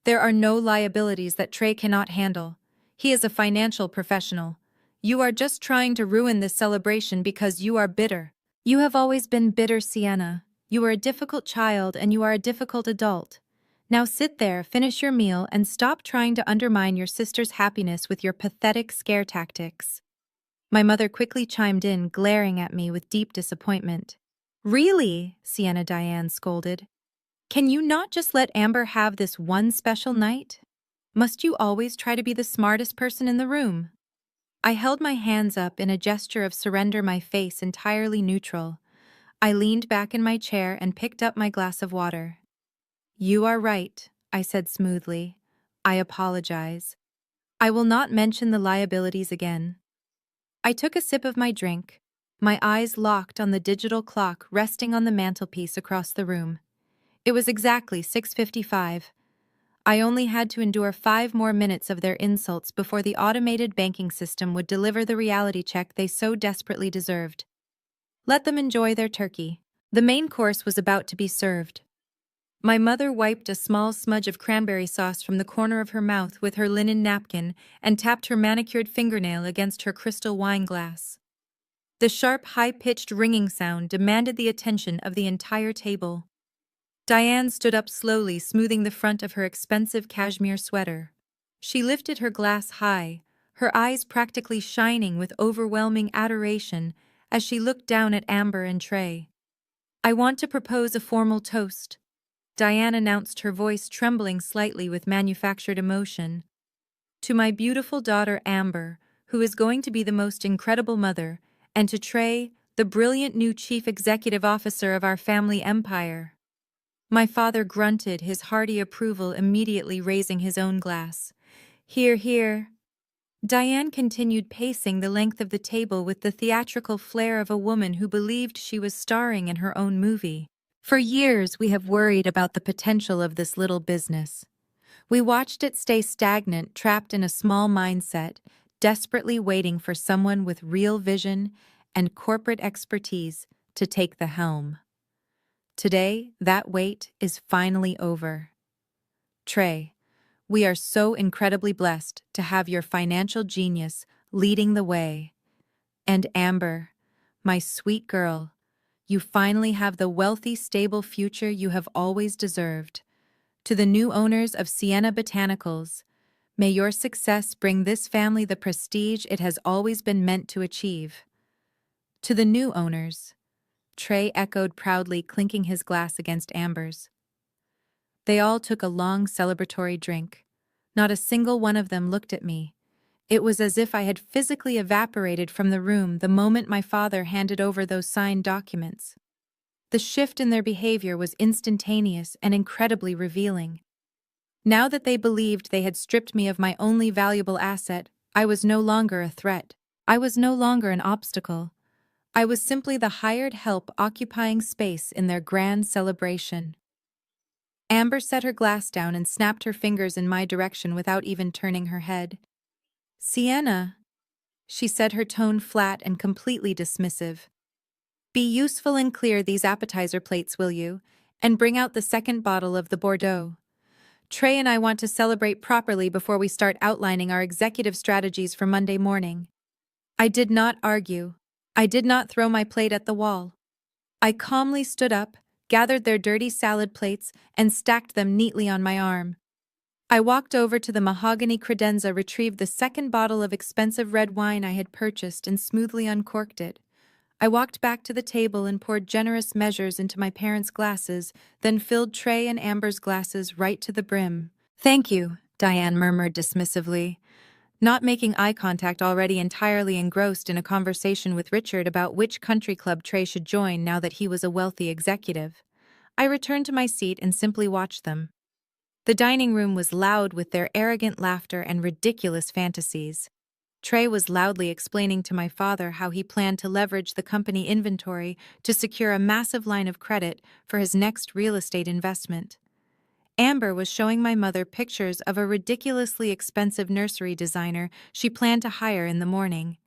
"There are no liabilities that Trey cannot handle. He is a financial professional. You are just trying to ruin this celebration because you are bitter. You have always been bitter, Sienna. You are a difficult child and you are a difficult adult. Now sit there, finish your meal, and stop trying to undermine your sister's happiness with your pathetic scare tactics." My mother quickly chimed in, glaring at me with deep disappointment. "Really?" Sienna Diane scolded. "Can you not just let Amber have this one special night? Must you always try to be the smartest person in the room?" I held my hands up in a gesture of surrender, my face entirely neutral. I leaned back in my chair and picked up my glass of water. "You are right," I said smoothly. "I apologize. I will not mention the liabilities again." I took a sip of my drink, my eyes locked on the digital clock resting on the mantelpiece across the room. It was exactly 6:55. I only had to endure 5 more minutes of their insults before the automated banking system would deliver the reality check they so desperately deserved. Let them enjoy their turkey. The main course was about to be served. My mother wiped a small smudge of cranberry sauce from the corner of her mouth with her linen napkin and tapped her manicured fingernail against her crystal wine glass. The sharp, high-pitched ringing sound demanded the attention of the entire table. Diane stood up slowly, smoothing the front of her expensive cashmere sweater. She lifted her glass high, her eyes practically shining with overwhelming adoration as she looked down at Amber and Trey. "I want to propose a formal toast," Diane announced, her voice trembling slightly with manufactured emotion. "To my beautiful daughter Amber, who is going to be the most incredible mother, and to Trey, the brilliant new chief executive officer of our family empire." My father grunted, his hearty approval immediately raising his own glass. "Hear, hear." Diane continued pacing the length of the table with the theatrical flair of a woman who believed she was starring in her own movie. "For years, we have worried about the potential of this little business. We watched it stay stagnant, trapped in a small mindset, desperately waiting for someone with real vision and corporate expertise to take the helm. Today, that wait is finally over. Trey, we are so incredibly blessed to have your financial genius leading the way. And Amber, my sweet girl, you finally have the wealthy, stable future you have always deserved. To the new owners of Sienna Botanicals, may your success bring this family the prestige it has always been meant to achieve." "To the new owners," Trey echoed proudly, clinking his glass against Amber's. They all took a long celebratory drink. Not a single one of them looked at me. It was as if I had physically evaporated from the room the moment my father handed over those signed documents. The shift in their behavior was instantaneous and incredibly revealing. Now that they believed they had stripped me of my only valuable asset, I was no longer a threat. I was no longer an obstacle. I was simply the hired help occupying space in their grand celebration. Amber set her glass down and snapped her fingers in my direction without even turning her head. "Sienna," she said, her tone flat and completely dismissive. "Be useful and clear these appetizer plates, will you? And bring out the second bottle of the Bordeaux. Trey and I want to celebrate properly before we start outlining our executive strategies for Monday morning." I did not argue. I did not throw my plate at the wall. I calmly stood up, gathered their dirty salad plates, and stacked them neatly on my arm. I walked over to the mahogany credenza, retrieved the second bottle of expensive red wine I had purchased, and smoothly uncorked it. I walked back to the table and poured generous measures into my parents' glasses, then filled Trey and Amber's glasses right to the brim. "Thank you," Diane murmured dismissively, not making eye contact, already entirely engrossed in a conversation with Richard about which country club Trey should join now that he was a wealthy executive. I returned to my seat and simply watched them. The dining room was loud with their arrogant laughter and ridiculous fantasies. Trey was loudly explaining to my father how he planned to leverage the company inventory to secure a massive line of credit for his next real estate investment. Amber was showing my mother pictures of a ridiculously expensive nursery designer she planned to hire in the morning.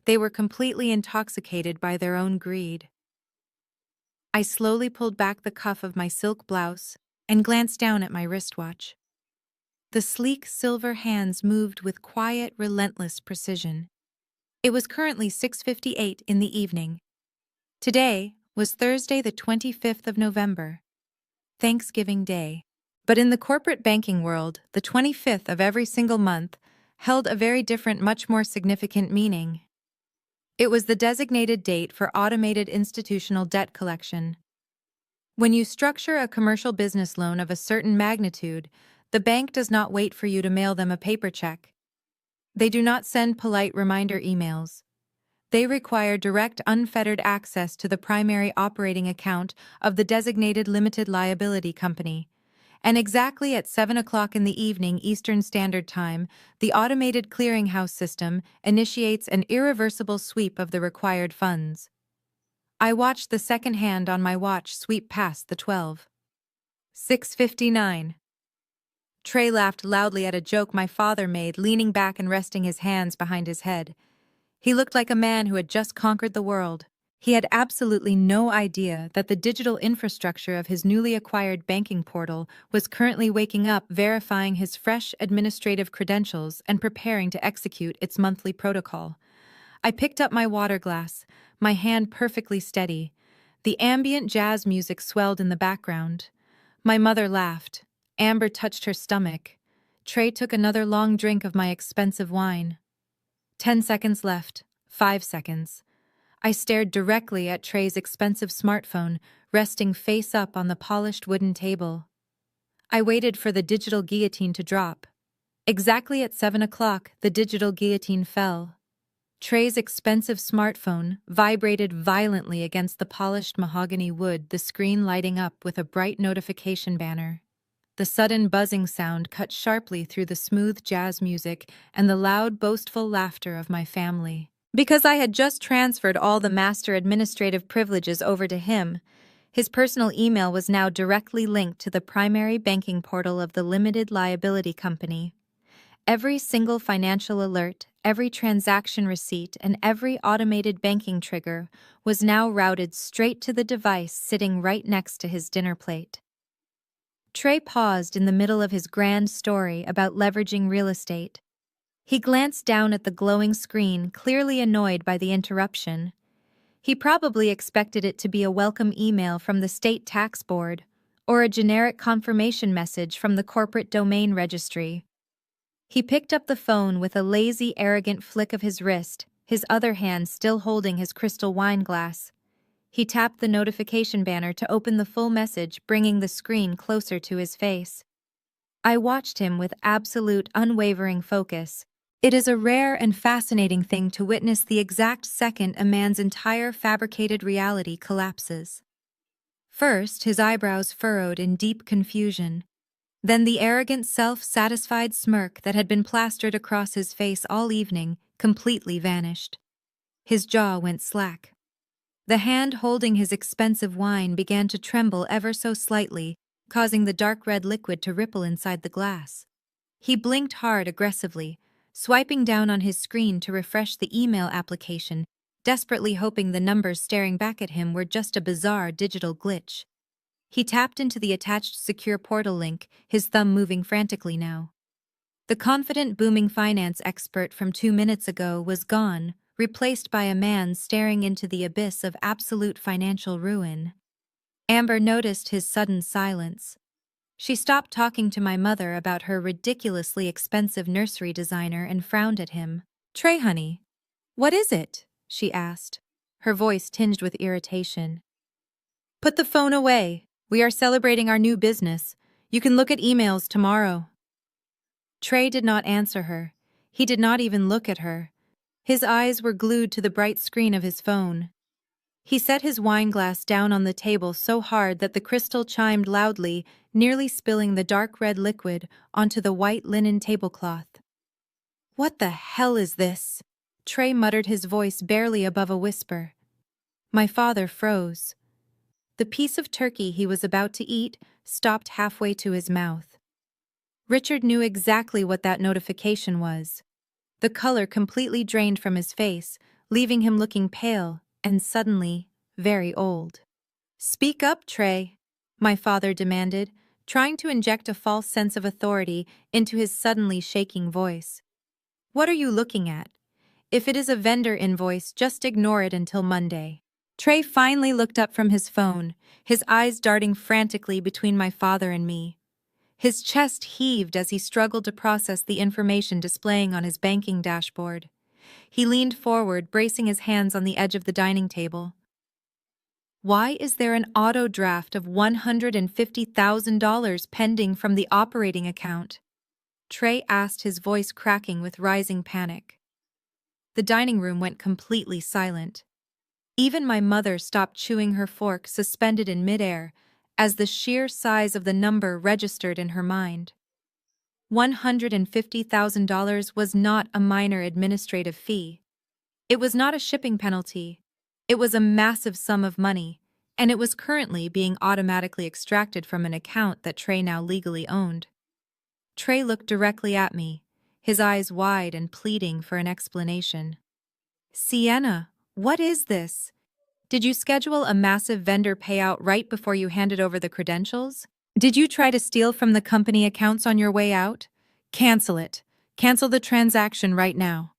They were completely intoxicated by their own greed. I slowly pulled back the cuff of my silk blouse and glanced down at my wristwatch. The sleek silver hands moved with quiet, relentless precision. It was currently 6:58 in the evening. Today was Thursday, the 25th of November, Thanksgiving Day. But in the corporate banking world, the 25th of every single month held a very different, much more significant meaning. It was the designated date for automated institutional debt collection. When you structure a commercial business loan of a certain magnitude, the bank does not wait for you to mail them a paper check. They do not send polite reminder emails. They require direct, unfettered access to the primary operating account of the designated limited liability company. And exactly at 7 o'clock in the evening Eastern Standard Time, the automated clearinghouse system initiates an irreversible sweep of the required funds. I watched the second hand on my watch sweep past the 12. 6:59. Trey laughed loudly at a joke my father made, leaning back and resting his hands behind his head. He looked like a man who had just conquered the world. He had absolutely no idea that the digital infrastructure of his newly acquired banking portal was currently waking up, verifying his fresh administrative credentials and preparing to execute its monthly protocol. I picked up my water glass, my hand perfectly steady. The ambient jazz music swelled in the background. My mother laughed. Amber touched her stomach. Trey took another long drink of my expensive wine. 10 seconds left. 5 seconds. I stared directly at Trey's expensive smartphone, resting face up on the polished wooden table. I waited for the digital guillotine to drop. Exactly at 7 o'clock, the digital guillotine fell. Trey's expensive smartphone vibrated violently against the polished mahogany wood, the screen lighting up with a bright notification banner. The sudden buzzing sound cut sharply through the smooth jazz music and the loud, boastful laughter of my family. Because I had just transferred all the master administrative privileges over to him, his personal email was now directly linked to the primary banking portal of the limited liability company. Every single financial alert, every transaction receipt, and every automated banking trigger was now routed straight to the device sitting right next to his dinner plate. Trey paused in the middle of his grand story about leveraging real estate. He glanced down at the glowing screen, clearly annoyed by the interruption. He probably expected it to be a welcome email from the state tax board, or a generic confirmation message from the corporate domain registry. He picked up the phone with a lazy, arrogant flick of his wrist, his other hand still holding his crystal wine glass. He tapped the notification banner to open the full message, bringing the screen closer to his face. I watched him with absolute, unwavering focus. It is a rare and fascinating thing to witness the exact second a man's entire fabricated reality collapses. First, his eyebrows furrowed in deep confusion. Then the arrogant, self-satisfied smirk that had been plastered across his face all evening completely vanished. His jaw went slack. The hand holding his expensive wine began to tremble ever so slightly, causing the dark red liquid to ripple inside the glass. He blinked hard aggressively, swiping down on his screen to refresh the email application, desperately hoping the numbers staring back at him were just a bizarre digital glitch. He tapped into the attached secure portal link, his thumb moving frantically now. The confident, booming finance expert from 2 minutes ago was gone, replaced by a man staring into the abyss of absolute financial ruin. Amber noticed his sudden silence. She stopped talking to my mother about her ridiculously expensive nursery designer and frowned at him. "Trey, honey, what is it?" she asked, her voice tinged with irritation. "Put the phone away. We are celebrating our new business. You can look at emails tomorrow." Trey did not answer her. He did not even look at her. His eyes were glued to the bright screen of his phone. He set his wineglass down on the table so hard that the crystal chimed loudly, nearly spilling the dark red liquid onto the white linen tablecloth. "What the hell is this?" Trey muttered, his voice barely above a whisper. My father froze. The piece of turkey he was about to eat stopped halfway to his mouth. Richard knew exactly what that notification was. The color completely drained from his face, leaving him looking pale and suddenly very old. "Speak up, Trey," my father demanded, trying to inject a false sense of authority into his suddenly shaking voice. "What are you looking at? If it is a vendor invoice, just ignore it until Monday." Trey finally looked up from his phone, his eyes darting frantically between my father and me. His chest heaved as he struggled to process the information displaying on his banking dashboard. He leaned forward, bracing his hands on the edge of the dining table. "Why is there an auto draft of $150,000 pending from the operating account?" Trey asked, his voice cracking with rising panic. The dining room went completely silent. Even my mother stopped chewing her fork, suspended in midair, as the sheer size of the number registered in her mind. $150,000 was not a minor administrative fee. It was not a shipping penalty. It was a massive sum of money, and it was currently being automatically extracted from an account that Trey now legally owned. Trey looked directly at me, his eyes wide and pleading for an explanation. "Sienna, what is this? Did you schedule a massive vendor payout right before you handed over the credentials? Did you try to steal from the company accounts on your way out? Cancel it. Cancel the transaction right now."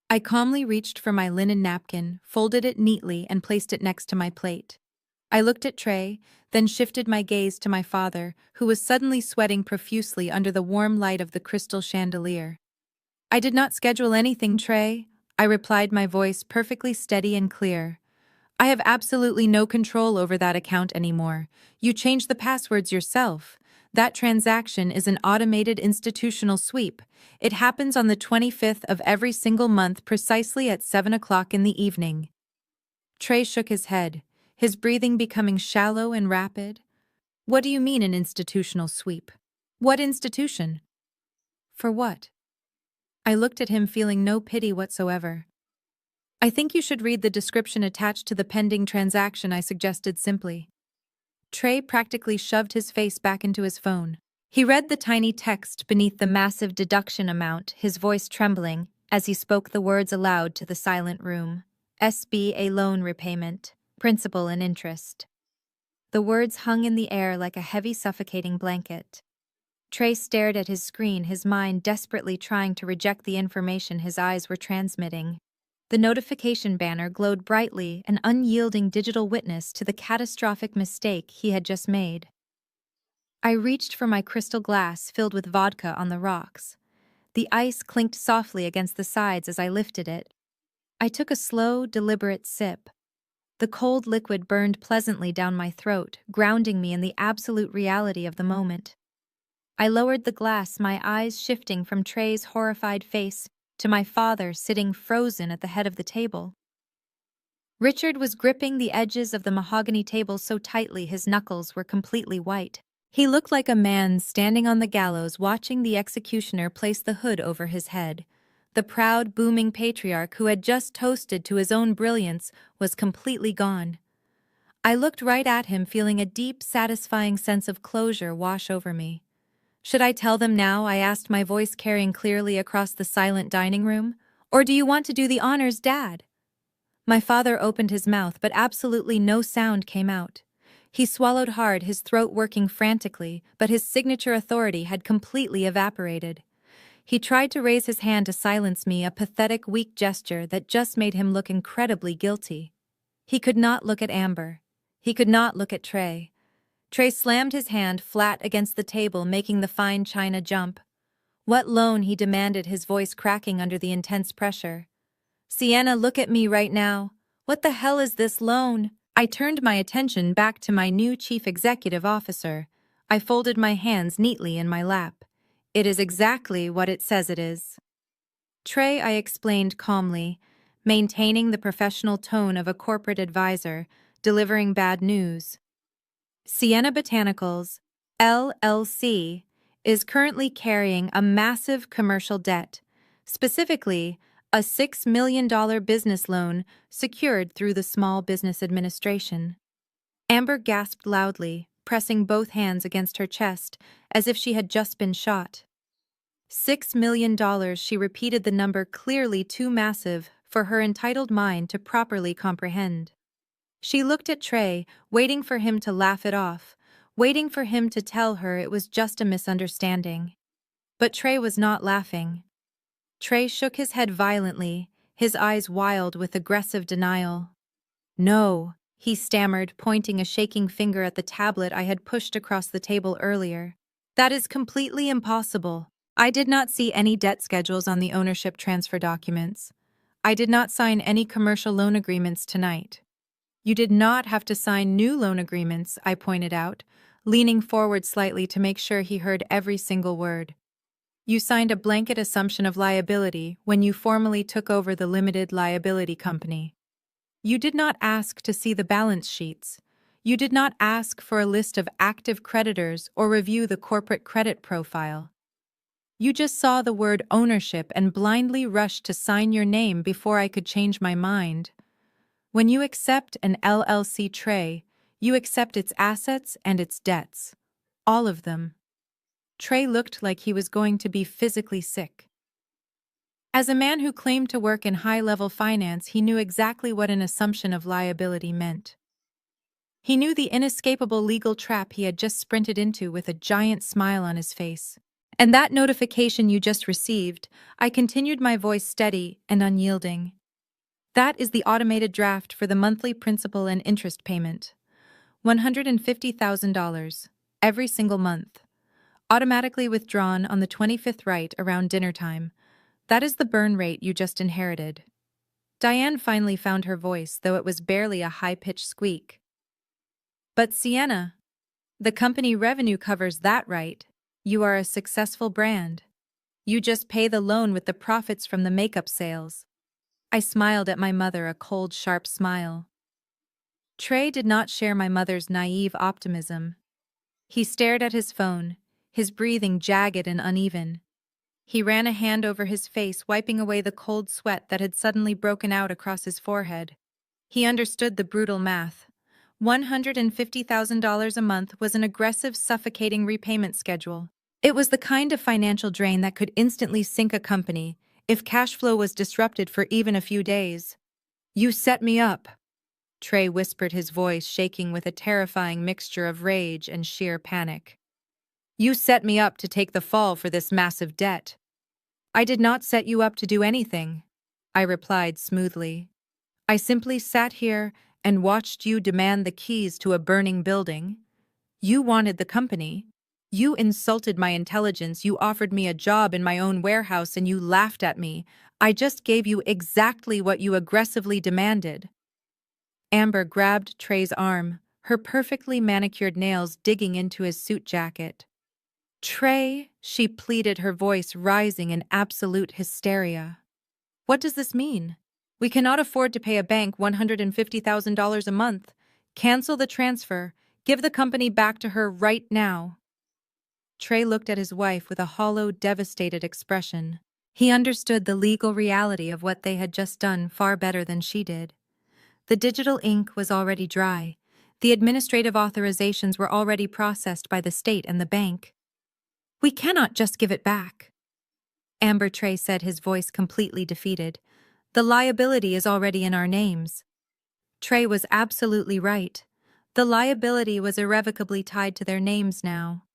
I calmly reached for my linen napkin, folded it neatly, and placed it next to my plate. I looked at Trey, then shifted my gaze to my father, who was suddenly sweating profusely under the warm light of the crystal chandelier. "I did not schedule anything, Trey," I replied, my voice perfectly steady and clear. "I have absolutely no control over that account anymore. You changed the passwords yourself. That transaction is an automated institutional sweep. It happens on the 25th of every single month, precisely at 7 o'clock in the evening." Trey shook his head, his breathing becoming shallow and rapid. "What do you mean, an institutional sweep? What institution? For what?" I looked at him, feeling no pity whatsoever. "I think you should read the description attached to the pending transaction," I suggested simply. Trey practically shoved his face back into his phone. He read the tiny text beneath the massive deduction amount, his voice trembling as he spoke the words aloud to the silent room. "SBA loan repayment, principal and interest." The words hung in the air like a heavy, suffocating blanket. Trey stared at his screen, his mind desperately trying to reject the information his eyes were transmitting. The notification banner glowed brightly, an unyielding digital witness to the catastrophic mistake he had just made. I reached for my crystal glass filled with vodka on the rocks. The ice clinked softly against the sides as I lifted it. I took a slow, deliberate sip. The cold liquid burned pleasantly down my throat, grounding me in the absolute reality of the moment. I lowered the glass, my eyes shifting from Trey's horrified face to my father sitting frozen at the head of the table. Richard was gripping the edges of the mahogany table so tightly his knuckles were completely white. He looked like a man standing on the gallows watching the executioner place the hood over his head. The proud, booming patriarch who had just toasted to his own brilliance was completely gone. I looked right at him, feeling a deep, satisfying sense of closure wash over me. "Should I tell them now?" I asked, my voice carrying clearly across the silent dining room. "Or do you want to do the honors, Dad?" My father opened his mouth, but absolutely no sound came out. He swallowed hard, his throat working frantically, but his signature authority had completely evaporated. He tried to raise his hand to silence me, a pathetic, weak gesture that just made him look incredibly guilty. He could not look at Amber. He could not look at Trey. Trey slammed his hand flat against the table, making the fine china jump. "What loan?" he demanded, his voice cracking under the intense pressure. "Sienna, look at me right now. What the hell is this loan?" I turned my attention back to my new chief executive officer. I folded my hands neatly in my lap. "It is exactly what it says it is." "Trey," I explained calmly, maintaining the professional tone of a corporate advisor, delivering bad news. Sienna Botanicals, LLC, is currently carrying a massive commercial debt, specifically a $6 million business loan secured through the Small Business Administration. Amber gasped loudly, pressing both hands against her chest, as if she had just been shot. $6 million, she repeated the number clearly too massive for her entitled mind to properly comprehend. She looked at Trey, waiting for him to laugh it off, waiting for him to tell her it was just a misunderstanding. But Trey was not laughing. Trey shook his head violently, his eyes wild with aggressive denial. "No," he stammered, pointing a shaking finger at the tablet I had pushed across the table earlier. "That is completely impossible. I did not see any debt schedules on the ownership transfer documents. I did not sign any commercial loan agreements tonight." "You did not have to sign new loan agreements," I pointed out, leaning forward slightly to make sure he heard every single word. "You signed a blanket assumption of liability when you formally took over the limited liability company. You did not ask to see the balance sheets. You did not ask for a list of active creditors or review the corporate credit profile. You just saw the word ownership and blindly rushed to sign your name before I could change my mind. When you accept an LLC, Trey, you accept its assets and its debts. All of them." Trey looked like he was going to be physically sick. As a man who claimed to work in high-level finance, he knew exactly what an assumption of liability meant. He knew the inescapable legal trap he had just sprinted into with a giant smile on his face. "And that notification you just received," I continued, my voice steady and unyielding. "That is the automated draft for the monthly principal and interest payment. $150,000 every single month. Automatically withdrawn on the 25th right around dinner time. That is the burn rate you just inherited." Diane finally found her voice, though it was barely a high-pitched squeak. "But Sienna, the company revenue covers that, right? You are a successful brand. You just pay the loan with the profits from the makeup sales." I smiled at my mother, a cold, sharp smile. Trey did not share my mother's naive optimism. He stared at his phone, his breathing jagged and uneven. He ran a hand over his face, wiping away the cold sweat that had suddenly broken out across his forehead. He understood the brutal math. $150,000 a month was an aggressive, suffocating repayment schedule. It was the kind of financial drain that could instantly sink a company if cash flow was disrupted for even a few days. "You set me up," Trey whispered, his voice shaking with a terrifying mixture of rage and sheer panic. "You set me up to take the fall for this massive debt." "I did not set you up to do anything," I replied smoothly. "I simply sat here and watched you demand the keys to a burning building. You wanted the company. You insulted my intelligence. You offered me a job in my own warehouse and you laughed at me. I just gave you exactly what you aggressively demanded." Amber grabbed Trey's arm, her perfectly manicured nails digging into his suit jacket. "Trey," she pleaded, her voice rising in absolute hysteria. "What does this mean? We cannot afford to pay a bank $150,000 a month. Cancel the transfer. Give the company back to her right now." Trey looked at his wife with a hollow, devastated expression. He understood the legal reality of what they had just done far better than she did. The digital ink was already dry. The administrative authorizations were already processed by the state and the bank. "We cannot just give it back," Amber Trey said, his voice completely defeated. "The liability is already in our names." Trey was absolutely right. The liability was irrevocably tied to their names now.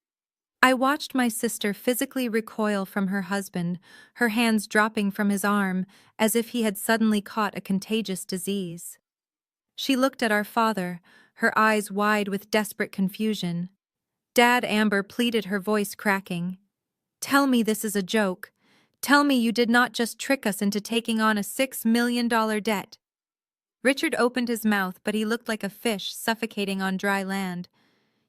I watched my sister physically recoil from her husband, her hands dropping from his arm as if he had suddenly caught a contagious disease. She looked at our father, her eyes wide with desperate confusion. "Dad," Amber pleaded, her voice cracking. "Tell me this is a joke. Tell me you did not just trick us into taking on a $6 million debt." Richard opened his mouth, but he looked like a fish suffocating on dry land.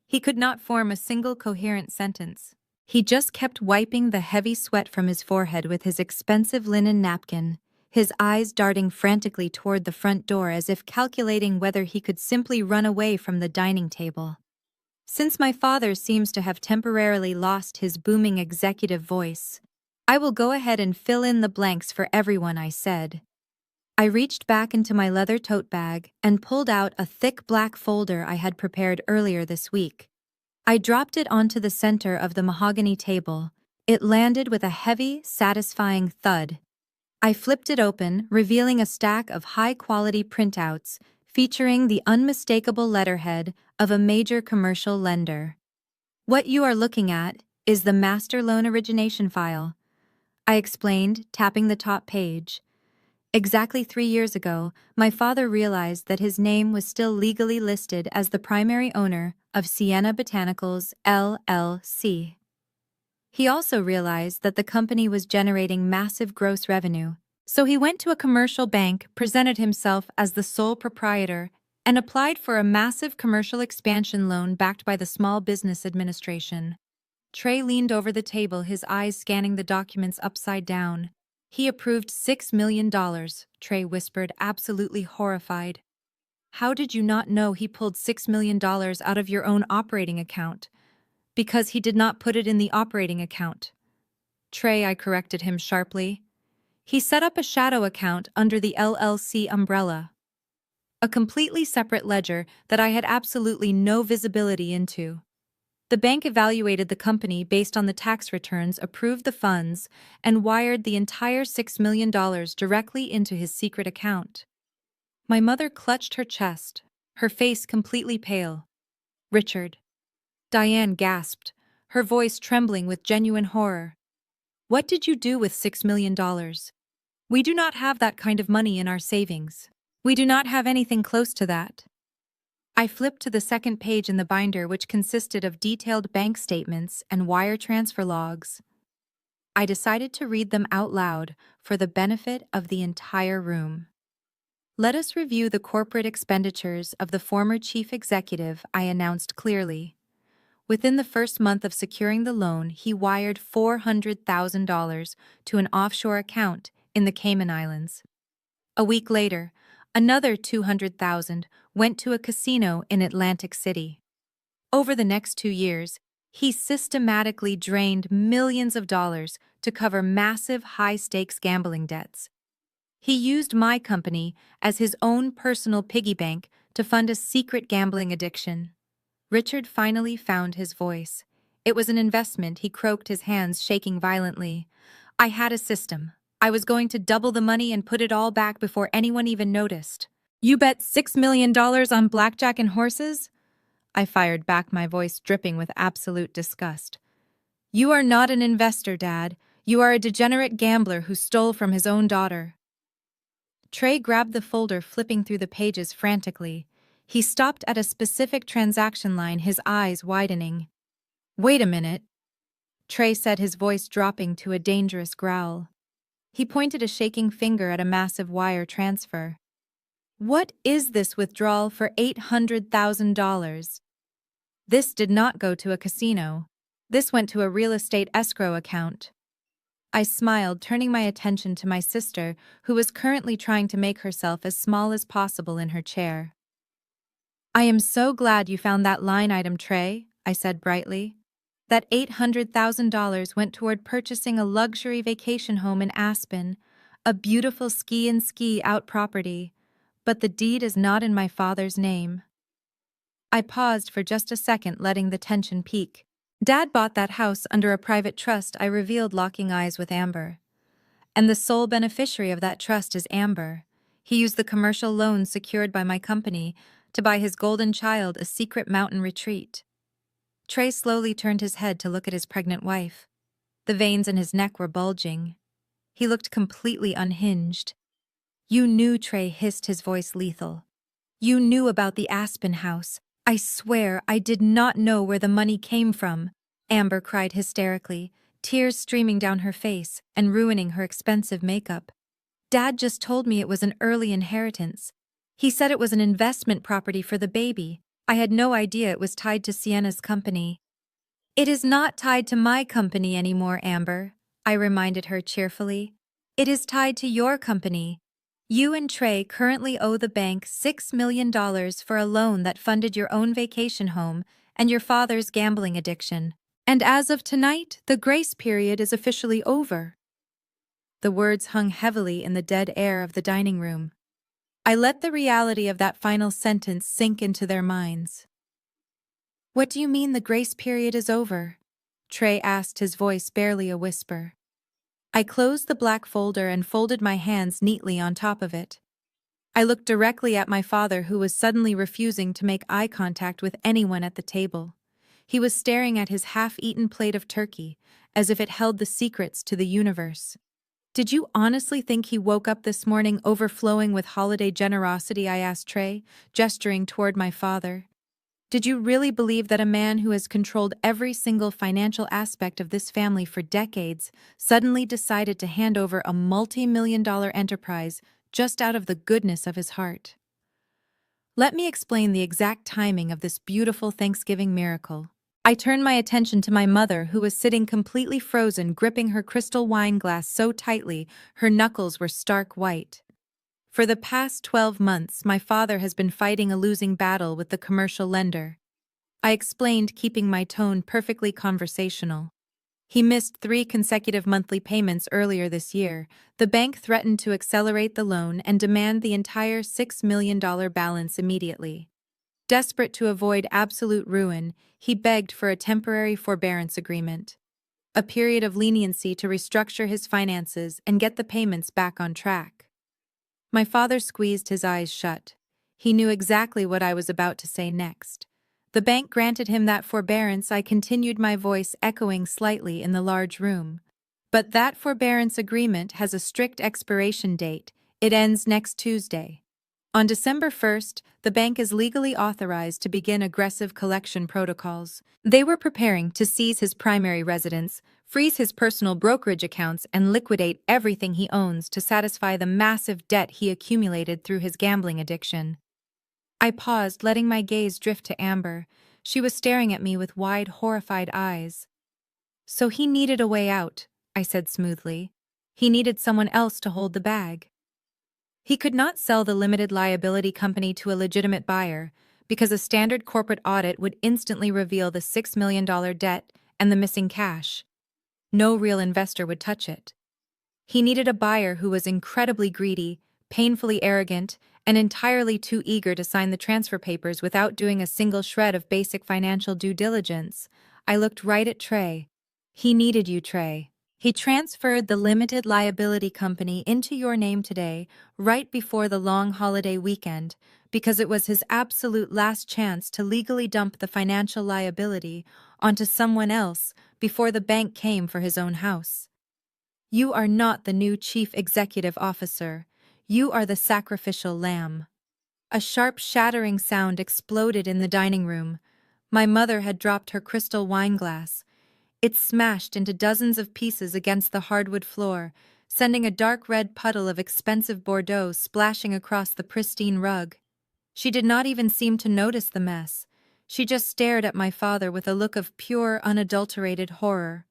He could not form a single coherent sentence. He just kept wiping the heavy sweat from his forehead with his expensive linen napkin, his eyes darting frantically toward the front door as if calculating whether he could simply run away from the dining table. Since my father seems to have temporarily lost his booming executive voice, I will go ahead and fill in the blanks for everyone, I said. I reached back into my leather tote bag and pulled out a thick black folder I had prepared earlier this week. I dropped it onto the center of the mahogany table. It landed with a heavy, satisfying thud. I flipped it open, revealing a stack of high-quality printouts featuring the unmistakable letterhead of a major commercial lender. "What you are looking at is the master loan origination file," I explained, tapping the top page. Exactly 3 years ago, my father realized that his name was still legally listed as the primary owner of Sienna Botanicals, LLC. He also realized that the company was generating massive gross revenue, so he went to a commercial bank, presented himself as the sole proprietor, and applied for a massive commercial expansion loan backed by the Small Business Administration. Trey leaned over the table, his eyes scanning the documents upside down. "He approved $6 million, Trey whispered, absolutely horrified. "How did you not know he pulled $6 million out of your own operating account?" "Because he did not put it in the operating account." "Trey," I corrected him sharply. "He set up a shadow account under the LLC umbrella. A completely separate ledger that I had absolutely no visibility into. The bank evaluated the company based on the tax returns, approved the funds, and wired the entire $6 million directly into his secret account." My mother clutched her chest, her face completely pale. "Richard." Diane gasped, her voice trembling with genuine horror. "What did you do with $6 million? We do not have that kind of money in our savings. We do not have anything close to that." I flipped to the second page in the binder, which consisted of detailed bank statements and wire transfer logs. I decided to read them out loud for the benefit of the entire room. "Let us review the corporate expenditures of the former chief executive," I announced clearly. Within the first month of securing the loan, he wired $400,000 to an offshore account in the Cayman Islands. A week later, another $200,000 went to a casino in Atlantic City. Over the next 2 years, he systematically drained millions of dollars to cover massive high-stakes gambling debts. He used my company as his own personal piggy bank to fund a secret gambling addiction. Richard finally found his voice. "It was an investment," he croaked, his hands shaking violently. "I had a system. I was going to double the money and put it all back before anyone even noticed." "You bet $6 million on blackjack and horses?" I fired back, my voice dripping with absolute disgust. "You are not an investor, Dad. You are a degenerate gambler who stole from his own daughter." Trey grabbed the folder, flipping through the pages frantically. He stopped at a specific transaction line, his eyes widening. "Wait a minute," Trey said, his voice dropping to a dangerous growl. He pointed a shaking finger at a massive wire transfer. What is this withdrawal for $800,000? This did not go to a casino. This went to a real estate escrow account. I smiled, turning my attention to my sister, who was currently trying to make herself as small as possible in her chair. I am so glad you found that line item, Trey, I said brightly. That $800,000 went toward purchasing a luxury vacation home in Aspen, a beautiful ski-in ski-out property, but the deed is not in my father's name. I paused for just a second, letting the tension peak. Dad bought that house under a private trust, I revealed, locking eyes with Amber. And the sole beneficiary of that trust is Amber. He used the commercial loan secured by my company to buy his golden child a secret mountain retreat. Trey slowly turned his head to look at his pregnant wife. The veins in his neck were bulging. He looked completely unhinged. You knew, Trey hissed, his voice lethal. You knew about the Aspen house. I swear I did not know where the money came from, Amber cried hysterically, tears streaming down her face and ruining her expensive makeup. Dad just told me it was an early inheritance. He said it was an investment property for the baby. I had no idea it was tied to Sienna's company. It is not tied to my company anymore, Amber, I reminded her cheerfully. It is tied to your company. You and Trey currently owe the bank $6 million for a loan that funded your own vacation home and your father's gambling addiction. And as of tonight, the grace period is officially over. The words hung heavily in the dead air of the dining room. I let the reality of that final sentence sink into their minds. What do you mean the grace period is over? Trey asked, his voice barely a whisper. I closed the black folder and folded my hands neatly on top of it. I looked directly at my father, who was suddenly refusing to make eye contact with anyone at the table. He was staring at his half-eaten plate of turkey, as if it held the secrets to the universe. Did you honestly think he woke up this morning overflowing with holiday generosity? I asked Trey, gesturing toward my father. Did you really believe that a man who has controlled every single financial aspect of this family for decades suddenly decided to hand over a multi-million-dollar enterprise just out of the goodness of his heart? Let me explain the exact timing of this beautiful Thanksgiving miracle. I turned my attention to my mother, who was sitting completely frozen, gripping her crystal wine glass so tightly her knuckles were stark white. For the past 12 months, my father has been fighting a losing battle with the commercial lender. I explained, keeping my tone perfectly conversational. He missed 3 consecutive monthly payments earlier this year. The bank threatened to accelerate the loan and demand the entire $6 million balance immediately. Desperate to avoid absolute ruin, he begged for a temporary forbearance agreement, a period of leniency to restructure his finances and get the payments back on track. My father squeezed his eyes shut. He knew exactly what I was about to say next. The bank granted him that forbearance, I continued, my voice echoing slightly in the large room. But that forbearance agreement has a strict expiration date. It ends next Tuesday. On December 1st, the bank is legally authorized to begin aggressive collection protocols. They were preparing to seize his primary residence, freeze his personal brokerage accounts, and liquidate everything he owns to satisfy the massive debt he accumulated through his gambling addiction. I paused, letting my gaze drift to Amber. She was staring at me with wide, horrified eyes. So he needed a way out, I said smoothly. He needed someone else to hold the bag. He could not sell the limited liability company to a legitimate buyer because a standard corporate audit would instantly reveal the $6 million debt and the missing cash. No real investor would touch it. He needed a buyer who was incredibly greedy, painfully arrogant, and entirely too eager to sign the transfer papers without doing a single shred of basic financial due diligence. I looked right at Trey. He needed you, Trey. He transferred the limited liability company into your name today, right before the long holiday weekend, because it was his absolute last chance to legally dump the financial liability onto someone else before the bank came for his own house. You are not the new chief executive officer. You are the sacrificial lamb. A sharp, shattering sound exploded in the dining room. My mother had dropped her crystal wine glass. It smashed into dozens of pieces against the hardwood floor, sending a dark red puddle of expensive Bordeaux splashing across the pristine rug. She did not even seem to notice the mess. She just stared at my father with a look of pure, unadulterated horror.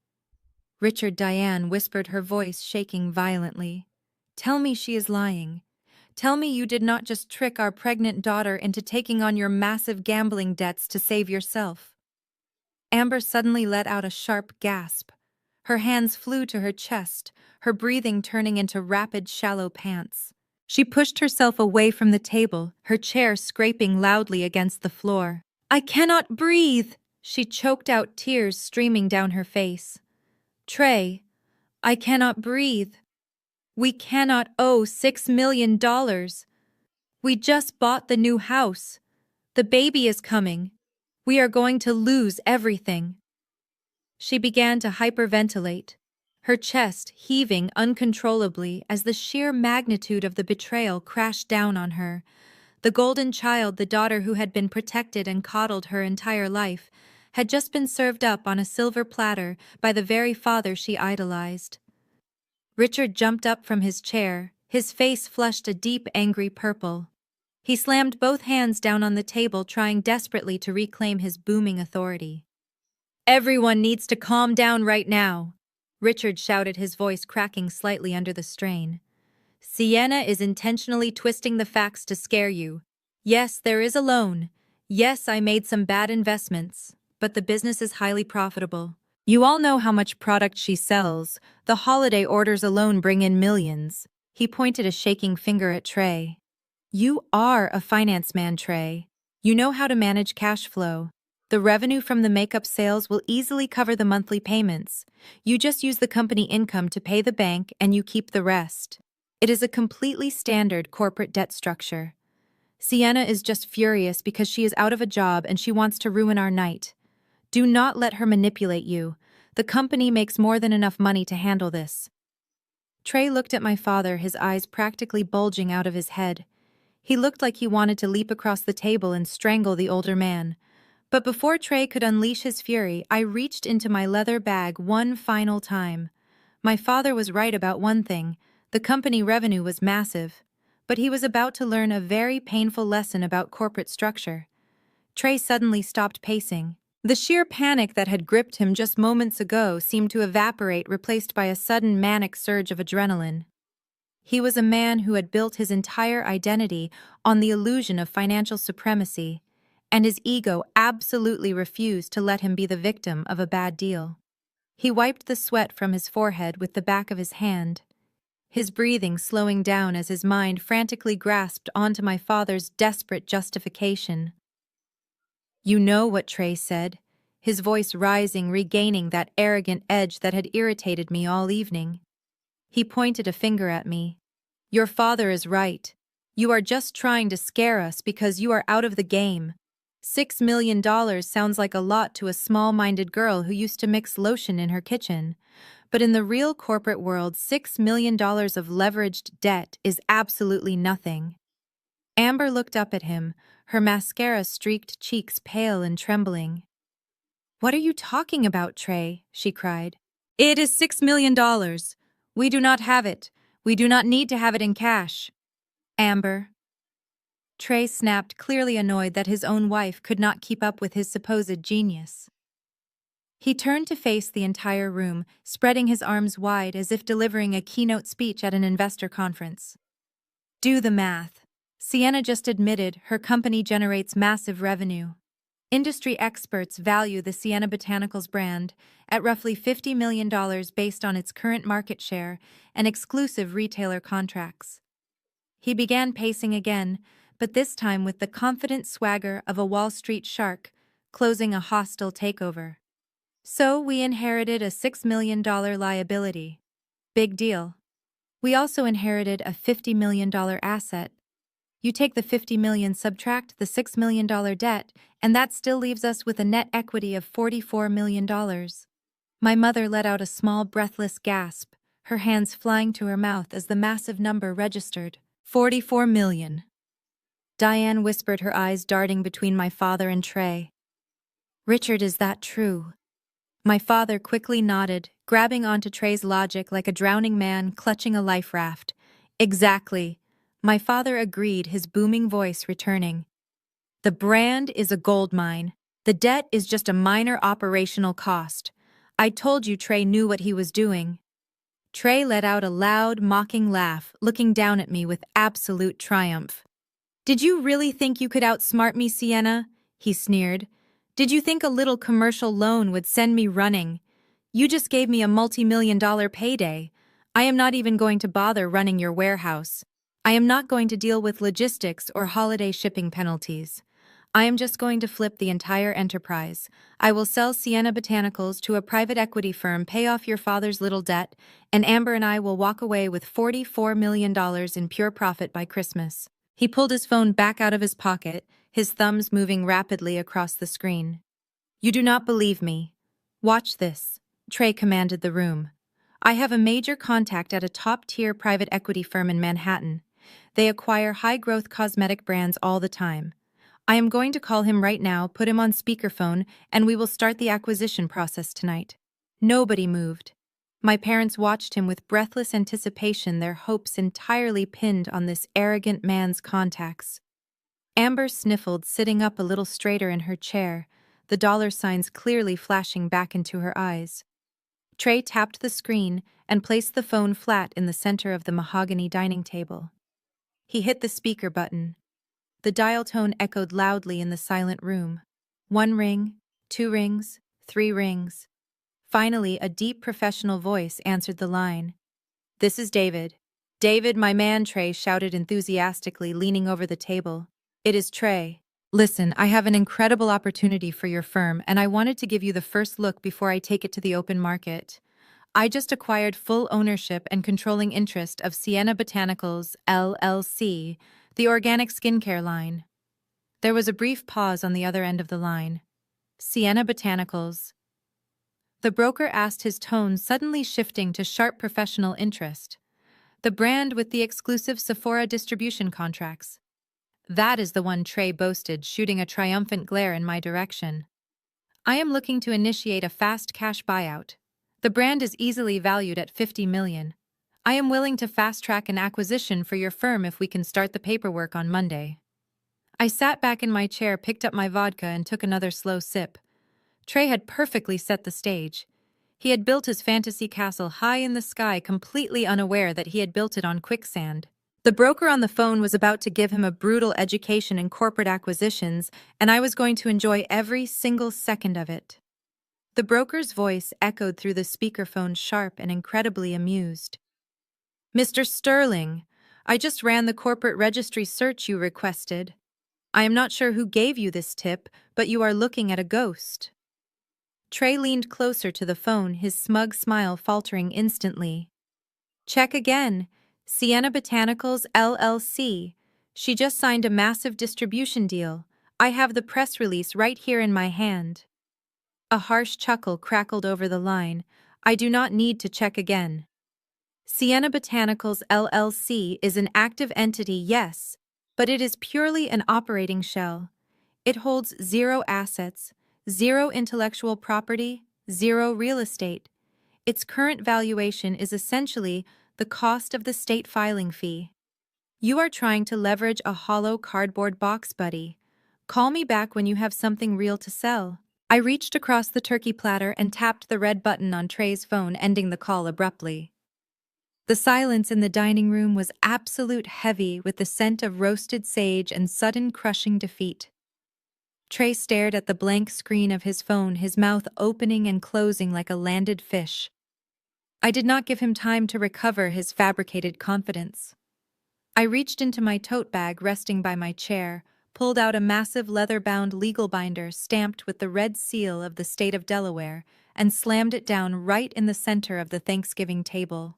"Richard," Diane whispered, her voice shaking violently. "Tell me she is lying. Tell me you did not just trick our pregnant daughter into taking on your massive gambling debts to save yourself." Amber suddenly let out a sharp gasp. Her hands flew to her chest, her breathing turning into rapid, shallow pants. She pushed herself away from the table, her chair scraping loudly against the floor. "I cannot breathe!" She choked out, tears streaming down her face. "Trey, I cannot breathe. We cannot owe $6 million. We just bought the new house. The baby is coming. We are going to lose everything." She began to hyperventilate, her chest heaving uncontrollably as the sheer magnitude of the betrayal crashed down on her. The golden child, the daughter who had been protected and coddled her entire life, had just been served up on a silver platter by the very father she idolized. Richard jumped up from his chair, his face flushed a deep, angry purple. He slammed both hands down on the table, trying desperately to reclaim his booming authority. "Everyone needs to calm down right now," Richard shouted, his voice cracking slightly under the strain. "Sienna is intentionally twisting the facts to scare you. Yes, there is a loan. Yes, I made some bad investments, but the business is highly profitable. You all know how much product she sells. The holiday orders alone bring in millions." He pointed a shaking finger at Trey. "You are a finance man, Trey. You know how to manage cash flow. The revenue from the makeup sales will easily cover the monthly payments. You just use the company income to pay the bank and you keep the rest. It is a completely standard corporate debt structure. Sienna is just furious because she is out of a job and she wants to ruin our night. Do not let her manipulate you. The company makes more than enough money to handle this." Trey looked at my father, his eyes practically bulging out of his head. He looked like he wanted to leap across the table and strangle the older man. But before Trey could unleash his fury, I reached into my leather bag one final time. My father was right about one thing: the company revenue was massive. But he was about to learn a very painful lesson about corporate structure. Trey suddenly stopped pacing. The sheer panic that had gripped him just moments ago seemed to evaporate, replaced by a sudden manic surge of adrenaline. He was a man who had built his entire identity on the illusion of financial supremacy, and his ego absolutely refused to let him be the victim of a bad deal. He wiped the sweat from his forehead with the back of his hand, his breathing slowing down as his mind frantically grasped onto my father's desperate justification. "You know what Trey said," his voice rising, regaining that arrogant edge that had irritated me all evening. He pointed a finger at me. "Your father is right. You are just trying to scare us because you are out of the game. $6 million sounds like a lot to a small-minded girl who used to mix lotion in her kitchen. But in the real corporate world, $6 million of leveraged debt is absolutely nothing." Amber looked up at him, her mascara-streaked cheeks pale and trembling. "What are you talking about, Trey?" she cried. "It is $6 million. We do not have it. We do not need to have it in cash." "Amber." Trey snapped, clearly annoyed that his own wife could not keep up with his supposed genius. He turned to face the entire room, spreading his arms wide as if delivering a keynote speech at an investor conference. "Do the math. Sienna just admitted her company generates massive revenue. Industry experts value the Sienna Botanicals brand at roughly $50 million based on its current market share and exclusive retailer contracts." He began pacing again, but this time with the confident swagger of a Wall Street shark closing a hostile takeover. "So we inherited a $6 million liability. Big deal. We also inherited a $50 million asset. You take the $50 million, subtract the $6 million debt, and that still leaves us with a net equity of $44 million. My mother let out a small, breathless gasp, her hands flying to her mouth as the massive number registered. $44 million. Diane whispered, her eyes darting between my father and Trey. "Richard, is that true?" My father quickly nodded, grabbing onto Trey's logic like a drowning man clutching a life raft. Exactly. My father agreed, his booming voice returning. The brand is a gold mine. The debt is just a minor operational cost. I told you Trey knew what he was doing. Trey let out a loud, mocking laugh, looking down at me with absolute triumph. Did you really think you could outsmart me, Sienna? He sneered. Did you think a little commercial loan would send me running? You just gave me a multi-million-dollar payday. I am not even going to bother running your warehouse. I am not going to deal with logistics or holiday shipping penalties. I am just going to flip the entire enterprise. I will sell Sienna Botanicals to a private equity firm, pay off your father's little debt, and Amber and I will walk away with $44 million in pure profit by Christmas. He pulled his phone back out of his pocket, his thumbs moving rapidly across the screen. You do not believe me. Watch this, Trey commanded the room. I have a major contact at a top-tier private equity firm in Manhattan. They acquire high-growth cosmetic brands all the time. I am going to call him right now, put him on speakerphone, and we will start the acquisition process tonight. Nobody moved. My parents watched him with breathless anticipation, their hopes entirely pinned on this arrogant man's contacts. Amber sniffled, sitting up a little straighter in her chair, the dollar signs clearly flashing back into her eyes. Trey tapped the screen and placed the phone flat in the center of the mahogany dining table. He hit the speaker button. The dial tone echoed loudly in the silent room. 1 ring, 2 rings, 3 rings. Finally, a deep professional voice answered the line. This is David. David, my man, Trey shouted enthusiastically, leaning over the table. It is Trey. Listen, I have an incredible opportunity for your firm, and I wanted to give you the first look before I take it to the open market. I just acquired full ownership and controlling interest of Sienna Botanicals, LLC, the organic skincare line. There was a brief pause on the other end of the line. Sienna Botanicals. The broker asked, his tone suddenly shifting to sharp professional interest. The brand with the exclusive Sephora distribution contracts. That is the one, Trey boasted, shooting a triumphant glare in my direction. I am looking to initiate a fast cash buyout. The brand is easily valued at $50 million. I am willing to fast-track an acquisition for your firm if we can start the paperwork on Monday. I sat back in my chair, picked up my vodka, and took another slow sip. Trey had perfectly set the stage. He had built his fantasy castle high in the sky, completely unaware that he had built it on quicksand. The broker on the phone was about to give him a brutal education in corporate acquisitions, and I was going to enjoy every single second of it. The broker's voice echoed through the speakerphone, sharp and incredibly amused. Mr. Sterling, I just ran the corporate registry search you requested. I am not sure who gave you this tip, but you are looking at a ghost. Trey leaned closer to the phone, his smug smile faltering instantly. Check again. Sienna Botanicals, LLC. She just signed a massive distribution deal. I have the press release right here in my hand. A harsh chuckle crackled over the line. I do not need to check again. Sienna Botanicals, LLC is an active entity, yes, but it is purely an operating shell. It holds 0 assets, 0 intellectual property, 0 real estate. Its current valuation is essentially the cost of the state filing fee. You are trying to leverage a hollow cardboard box, buddy. Call me back when you have something real to sell. I reached across the turkey platter and tapped the red button on Trey's phone, ending the call abruptly. The silence in the dining room was absolute, heavy with the scent of roasted sage and sudden crushing defeat. Trey stared at the blank screen of his phone, his mouth opening and closing like a landed fish. I did not give him time to recover his fabricated confidence. I reached into my tote bag resting by my chair, pulled out a massive leather-bound legal binder stamped with the red seal of the state of Delaware, and slammed it down right in the center of the Thanksgiving table.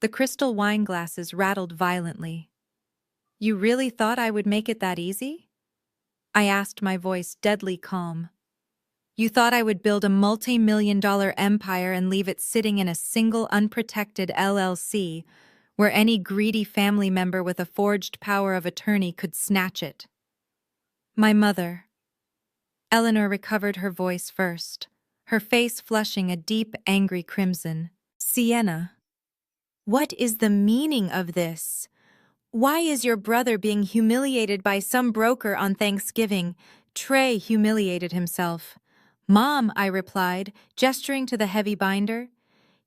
The crystal wine glasses rattled violently. You really thought I would make it that easy? I asked, my voice deadly calm. You thought I would build a multi-million-dollar empire and leave it sitting in a single unprotected LLC where any greedy family member with a forged power of attorney could snatch it. My mother. Eleanor recovered her voice first, her face flushing a deep, angry crimson. Sienna, what is the meaning of this? Why is your brother being humiliated by some broker on Thanksgiving? Trey humiliated himself. Mom, I replied, gesturing to the heavy binder.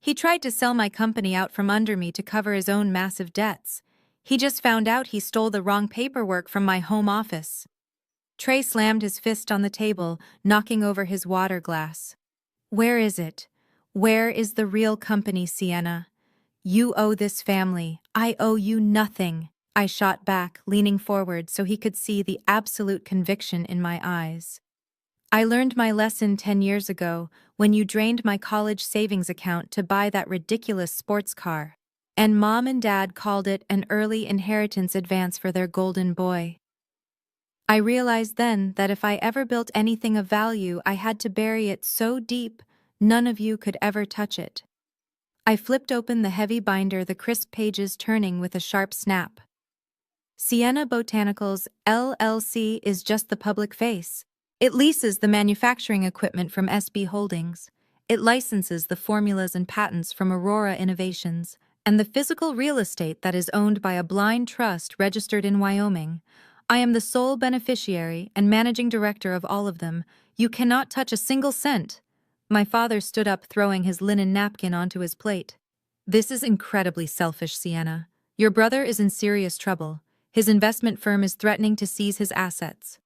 He tried to sell my company out from under me to cover his own massive debts. He just found out he stole the wrong paperwork from my home office. Trey slammed his fist on the table, knocking over his water glass. Where is it? Where is the real company, Sienna? You owe this family. I owe you nothing. I shot back, leaning forward so he could see the absolute conviction in my eyes. I learned my lesson 10 years ago when you drained my college savings account to buy that ridiculous sports car. And Mom and Dad called it an early inheritance advance for their golden boy. I realized then that if I ever built anything of value, I had to bury it so deep, none of you could ever touch it. I flipped open the heavy binder, the crisp pages turning with a sharp snap. Sienna Botanicals, LLC is just the public face. It leases the manufacturing equipment from SB Holdings. It licenses the formulas and patents from Aurora Innovations, and the physical real estate that is owned by a blind trust registered in Wyoming. I am the sole beneficiary and managing director of all of them. You cannot touch a single cent. My father stood up, throwing his linen napkin onto his plate. This is incredibly selfish, Sienna. Your brother is in serious trouble. His investment firm is threatening to seize his assets.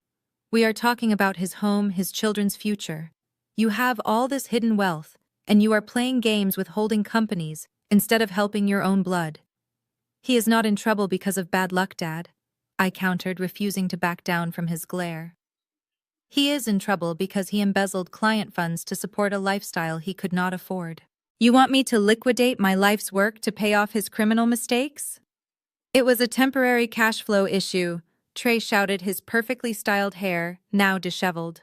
We are talking about his home, his children's future. You have all this hidden wealth, and you are playing games with holding companies instead of helping your own blood. He is not in trouble because of bad luck, Dad, I countered, refusing to back down from his glare. He is in trouble because he embezzled client funds to support a lifestyle he could not afford. You want me to liquidate my life's work to pay off his criminal mistakes? It was a temporary cash flow issue, Trey shouted, his perfectly styled hair now disheveled.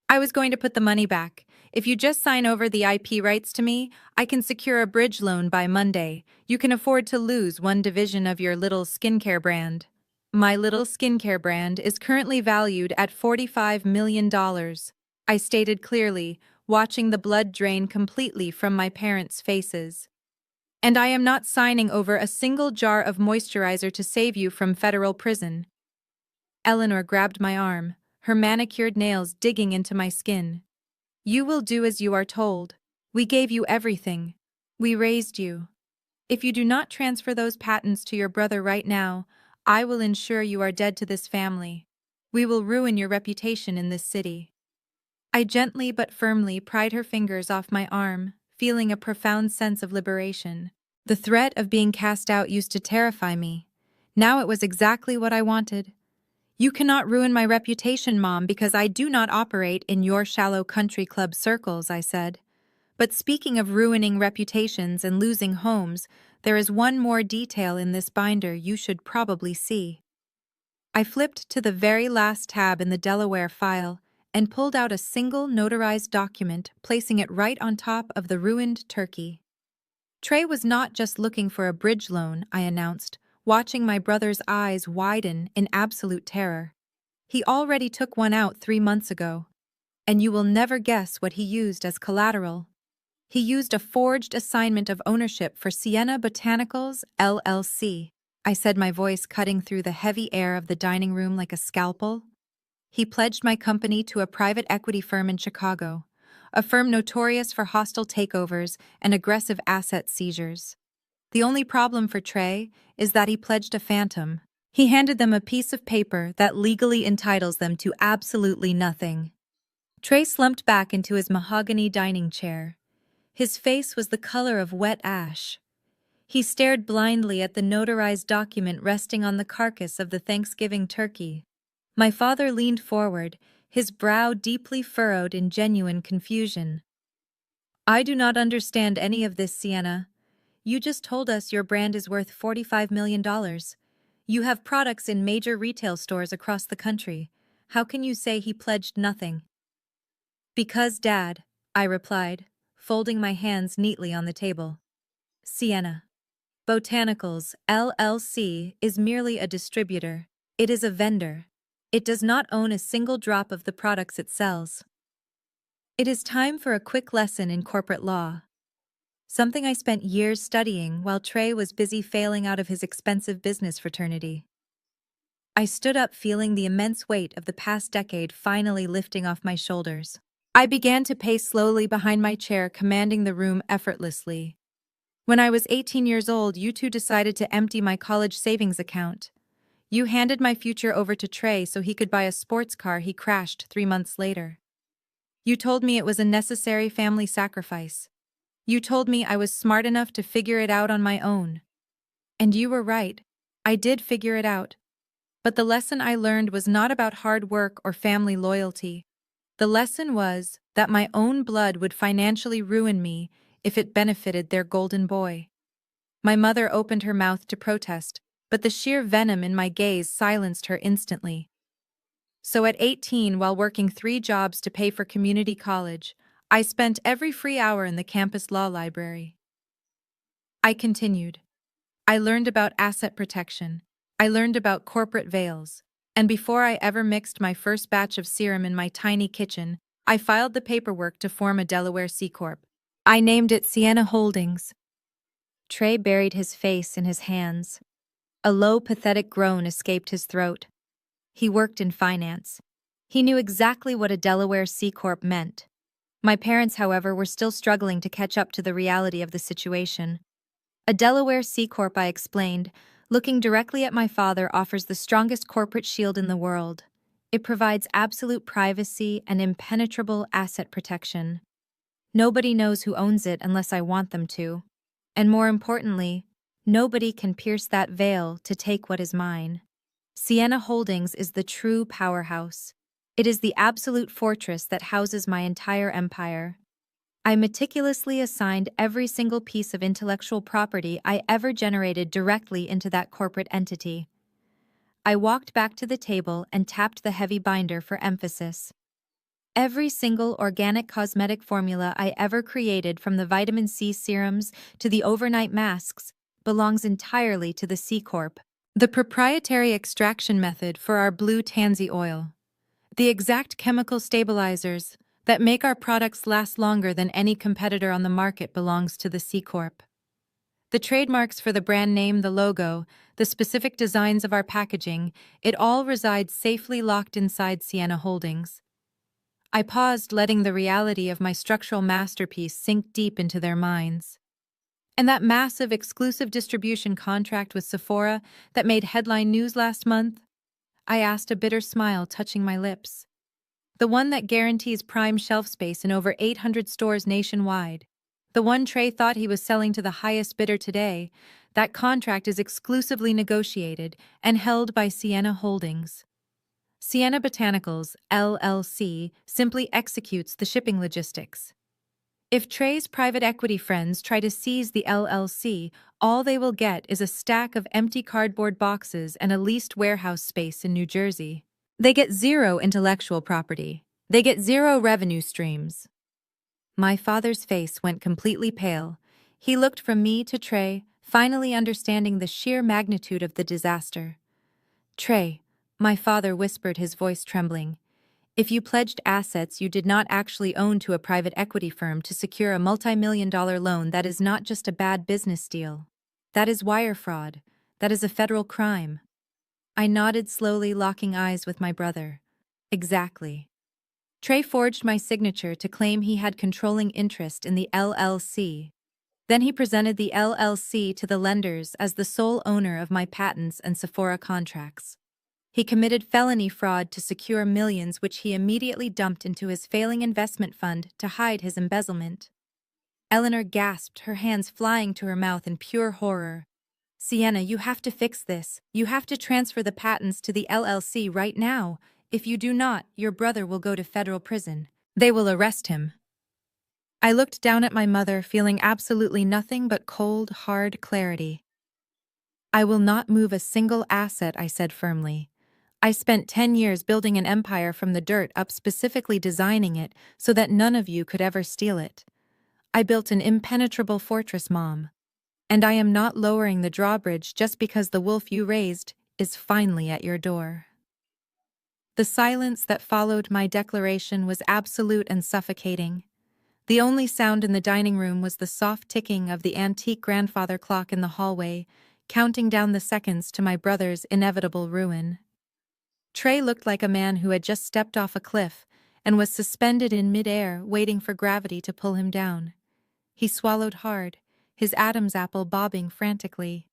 I was going to put the money back. If you just sign over the IP rights to me, I can secure a bridge loan by Monday. You can afford to lose one division of your little skincare brand. My little skincare brand is currently valued at $45 million, I stated clearly, watching the blood drain completely from my parents' faces. And I am not signing over a single jar of moisturizer to save you from federal prison. Eleanor grabbed my arm, her manicured nails digging into my skin. You will do as you are told. We gave you everything. We raised you. If you do not transfer those patents to your brother right now, I will ensure you are dead to this family. We will ruin your reputation in this city. I gently but firmly pried her fingers off my arm, feeling a profound sense of liberation. The threat of being cast out used to terrify me. Now it was exactly what I wanted. You cannot ruin my reputation, Mom, because I do not operate in your shallow country club circles, I said. But speaking of ruining reputations and losing homes, there is one more detail in this binder you should probably see. I flipped to the very last tab in the Delaware file and pulled out a single notarized document, placing it right on top of the ruined turkey. Trey was not just looking for a bridge loan, I announced, watching my brother's eyes widen in absolute terror. He already took one out 3 months ago. And you will never guess what he used as collateral. He used a forged assignment of ownership for Sienna Botanicals, LLC. I said, my voice cutting through the heavy air of the dining room like a scalpel. He pledged my company to a private equity firm in Chicago, a firm notorious for hostile takeovers and aggressive asset seizures. The only problem for Trey is that he pledged a phantom. He handed them a piece of paper that legally entitles them to absolutely nothing. Trey slumped back into his mahogany dining chair. His face was the color of wet ash. He stared blindly at the notarized document resting on the carcass of the Thanksgiving turkey. My father leaned forward, his brow deeply furrowed in genuine confusion. I do not understand any of this, Sienna. You just told us your brand is worth $45 million. You have products in major retail stores across the country. How can you say he pledged nothing? Because, Dad, I replied, folding my hands neatly on the table. Sienna Botanicals, LLC, is merely a distributor. It is a vendor. It does not own a single drop of the products it sells. It is time for a quick lesson in corporate law, something I spent years studying while Trey was busy failing out of his expensive business fraternity. I stood up feeling the immense weight of the past decade finally lifting off my shoulders. I began to pace slowly behind my chair, commanding the room effortlessly. When I was 18 years old, you two decided to empty my college savings account. You handed my future over to Trey so he could buy a sports car he crashed 3 months later. You told me it was a necessary family sacrifice. You told me I was smart enough to figure it out on my own. And you were right. I did figure it out. But the lesson I learned was not about hard work or family loyalty. The lesson was that my own blood would financially ruin me if it benefited their golden boy. My mother opened her mouth to protest, but the sheer venom in my gaze silenced her instantly. So at 18, while working 3 jobs to pay for community college, I spent every free hour in the campus law library. I continued. I learned about asset protection. I learned about corporate veils. And before I ever mixed my first batch of serum in my tiny kitchen, I filed the paperwork to form a Delaware C Corp. I named it Sienna Holdings. Trey buried his face in his hands. A low, pathetic groan escaped his throat. He worked in finance. He knew exactly what a Delaware C Corp meant. My parents, however, were still struggling to catch up to the reality of the situation. A Delaware C Corp, I explained, looking directly at my father, offers the strongest corporate shield in the world. It provides absolute privacy and impenetrable asset protection. Nobody knows who owns it unless I want them to. And more importantly, nobody can pierce that veil to take what is mine. Sienna Holdings is the true powerhouse. It is the absolute fortress that houses my entire empire. I meticulously assigned every single piece of intellectual property I ever generated directly into that corporate entity. I walked back to the table and tapped the heavy binder for emphasis. Every single organic cosmetic formula I ever created, from the vitamin C serums to the overnight masks, belongs entirely to the C Corp. The proprietary extraction method for our blue tansy oil, the exact chemical stabilizers that make our products last longer than any competitor on the market, belongs to the C Corp. The trademarks for the brand name, the logo, the specific designs of our packaging, it all resides safely locked inside Sienna Holdings. I paused, letting the reality of my structural masterpiece sink deep into their minds. And that massive exclusive distribution contract with Sephora that made headline news last month? I asked, a bitter smile touching my lips. The one that guarantees prime shelf space in over 800 stores nationwide. The one Trey thought he was selling to the highest bidder today. That contract is exclusively negotiated and held by Sienna Holdings. Sienna Botanicals, LLC, simply executes the shipping logistics. If Trey's private equity friends try to seize the LLC, all they will get is a stack of empty cardboard boxes and a leased warehouse space in New Jersey. They get zero intellectual property. They get zero revenue streams. My father's face went completely pale. He looked from me to Trey, finally understanding the sheer magnitude of the disaster. Trey, my father whispered, his voice trembling, if you pledged assets you did not actually own to a private equity firm to secure a multi-million-dollar loan, that is not just a bad business deal. That is wire fraud. That is a federal crime. I nodded slowly, locking eyes with my brother. Exactly. Trey forged my signature to claim he had controlling interest in the LLC. Then he presented the LLC to the lenders as the sole owner of my patents and Sephora contracts. He committed felony fraud to secure millions, which he immediately dumped into his failing investment fund to hide his embezzlement. Eleanor gasped, her hands flying to her mouth in pure horror. Sienna, you have to fix this. You have to transfer the patents to the LLC right now. If you do not, your brother will go to federal prison. They will arrest him. I looked down at my mother, feeling absolutely nothing but cold, hard clarity. I will not move a single asset, I said firmly. I spent 10 years building an empire from the dirt up, specifically designing it so that none of you could ever steal it. I built an impenetrable fortress, Mom. And I am not lowering the drawbridge just because the wolf you raised is finally at your door. The silence that followed my declaration was absolute and suffocating. The only sound in the dining room was the soft ticking of the antique grandfather clock in the hallway, counting down the seconds to my brother's inevitable ruin. Trey looked like a man who had just stepped off a cliff and was suspended in midair, waiting for gravity to pull him down. He swallowed hard, his Adam's apple bobbing frantically.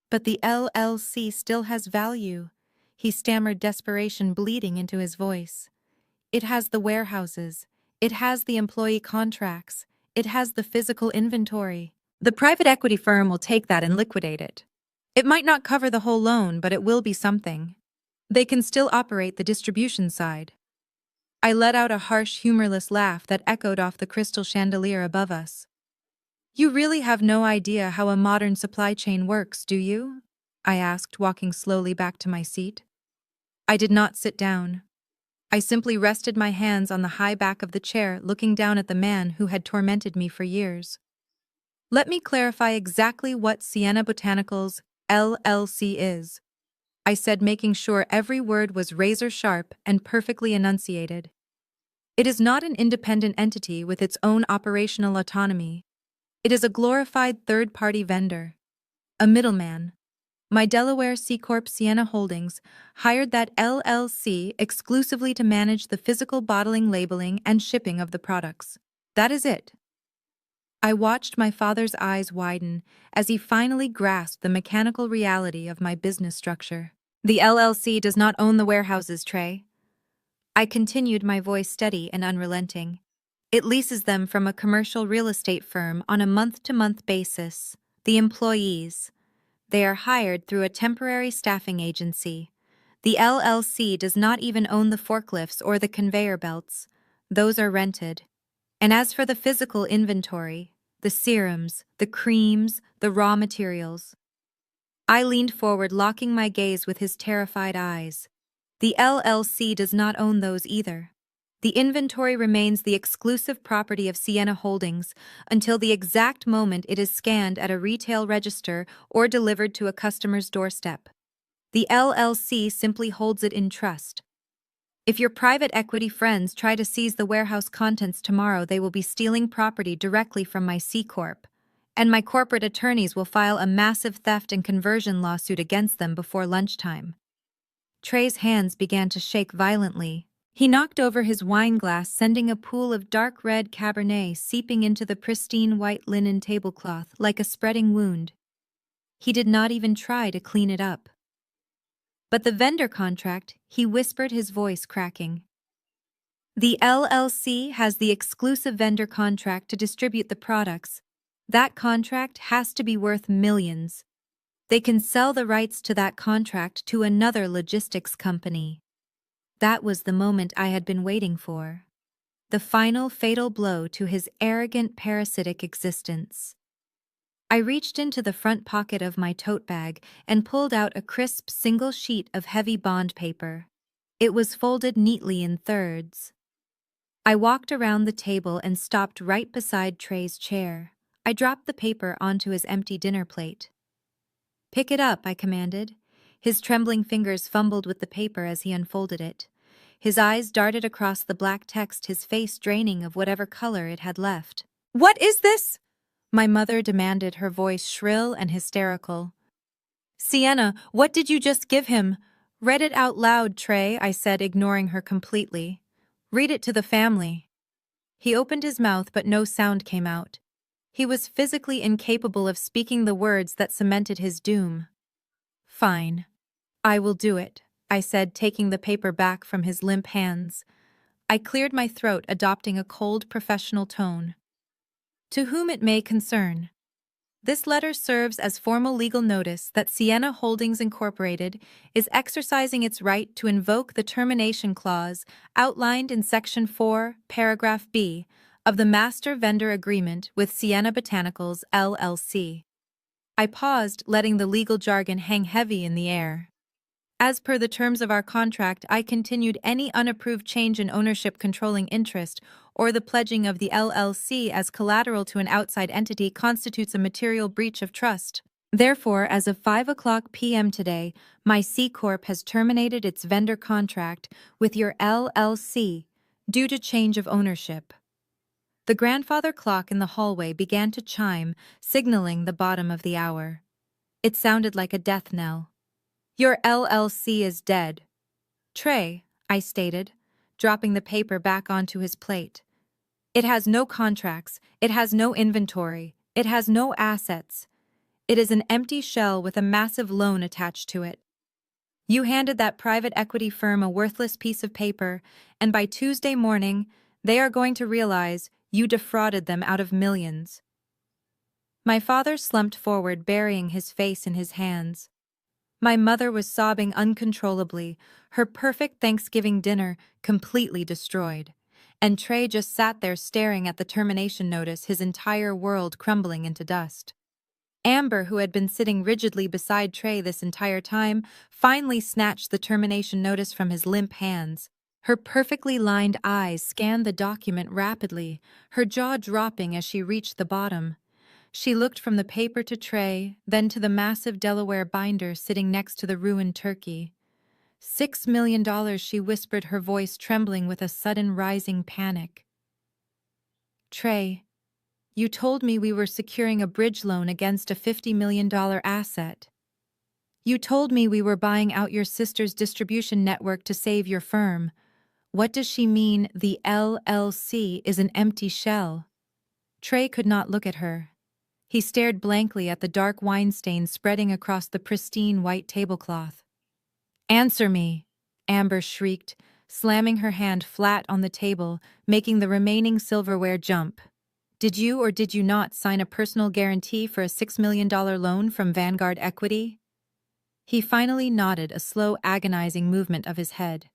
"But the LLC still has value," he stammered, desperation bleeding into his voice. "It has the warehouses. It has the employee contracts. It has the physical inventory. The private equity firm will take that and liquidate it. It might not cover the whole loan, but it will be something. They can still operate the distribution side." I let out a harsh, humorless laugh that echoed off the crystal chandelier above us. "You really have no idea how a modern supply chain works, do you?" I asked, walking slowly back to my seat. I did not sit down. I simply rested my hands on the high back of the chair, looking down at the man who had tormented me for years. "Let me clarify exactly what Sienna Botanicals LLC is," I said, making sure every word was razor-sharp and perfectly enunciated. "It is not an independent entity with its own operational autonomy. It is a glorified third-party vendor. A middleman. My Delaware C-Corp Sienna Holdings hired that LLC exclusively to manage the physical bottling, labeling, and shipping of the products. That is it." I watched my father's eyes widen as he finally grasped the mechanical reality of my business structure. "The LLC does not own the warehouses, Trey." I continued, my voice steady and unrelenting. "It leases them from a commercial real estate firm on a month-to-month basis. The employees, they are hired through a temporary staffing agency. The LLC does not even own the forklifts or the conveyor belts. Those are rented. And as for the physical inventory, the serums, the creams, the raw materials." I leaned forward, locking my gaze with his terrified eyes. "The LLC does not own those either. The inventory remains the exclusive property of Sienna Holdings until the exact moment it is scanned at a retail register or delivered to a customer's doorstep. The LLC simply holds it in trust. If your private equity friends try to seize the warehouse contents tomorrow, they will be stealing property directly from my C-Corp, and my corporate attorneys will file a massive theft and conversion lawsuit against them before lunchtime." Trey's hands began to shake violently. He knocked over his wine glass, sending a pool of dark red Cabernet seeping into the pristine white linen tablecloth like a spreading wound. He did not even try to clean it up. "But the vendor contract," he whispered, his voice cracking. "The LLC has the exclusive vendor contract to distribute the products. That contract has to be worth millions. They can sell the rights to that contract to another logistics company." That was the moment I had been waiting for. The final fatal blow to his arrogant, parasitic existence. I reached into the front pocket of my tote bag and pulled out a crisp single sheet of heavy bond paper. It was folded neatly in thirds. I walked around the table and stopped right beside Trey's chair. I dropped the paper onto his empty dinner plate. "Pick it up," I commanded. His trembling fingers fumbled with the paper as he unfolded it. His eyes darted across the black text, his face draining of whatever color it had left. "What is this?" my mother demanded, her voice shrill and hysterical. "Sienna, what did you just give him?" "Read it out loud, Trey," I said, ignoring her completely. "Read it to the family." He opened his mouth, but no sound came out. He was physically incapable of speaking the words that cemented his doom. "Fine. I will do it," I said, taking the paper back from his limp hands. I cleared my throat, adopting a cold, professional tone. "To whom it may concern. This letter serves as formal legal notice that Sienna Holdings Incorporated is exercising its right to invoke the termination clause outlined in Section 4, Paragraph B of the Master Vendor Agreement with Sienna Botanicals, LLC. I paused, letting the legal jargon hang heavy in the air. "As per the terms of our contract, I continued any unapproved change in ownership, controlling interest, or the pledging of the LLC as collateral to an outside entity constitutes a material breach of trust." Therefore, as of 5 p.m. today, my C Corp has terminated its vendor contract with your LLC due to change of ownership. The grandfather clock in the hallway began to chime, signaling the bottom of the hour. It sounded like a death knell. Your LLC is dead. Trey, I stated, dropping the paper back onto his plate. It has no contracts, it has no inventory, it has no assets. It is an empty shell with a massive loan attached to it. You handed that private equity firm a worthless piece of paper, and by Tuesday morning, they are going to realize you defrauded them out of millions. My father slumped forward, burying his face in his hands. My mother was sobbing uncontrollably, her perfect Thanksgiving dinner completely destroyed. And Trey just sat there staring at the termination notice, his entire world crumbling into dust. Amber, who had been sitting rigidly beside Trey this entire time, finally snatched the termination notice from his limp hands. Her perfectly lined eyes scanned the document rapidly, her jaw dropping as she reached the bottom. She looked from the paper to Trey, then to the massive Delaware binder sitting next to the ruined turkey. $6 million, she whispered, her voice trembling with a sudden rising panic. Trey, you told me we were securing a bridge loan against a $50 million asset. You told me we were buying out your sister's distribution network to save your firm. What does she mean the LLC is an empty shell? Trey could not look at her. He stared blankly at the dark wine stains spreading across the pristine white tablecloth. Answer me, Amber shrieked, slamming her hand flat on the table, making the remaining silverware jump. Did you or did you not sign a personal guarantee for a $6 million loan from Vanguard Equity? He finally nodded, a slow, agonizing movement of his head.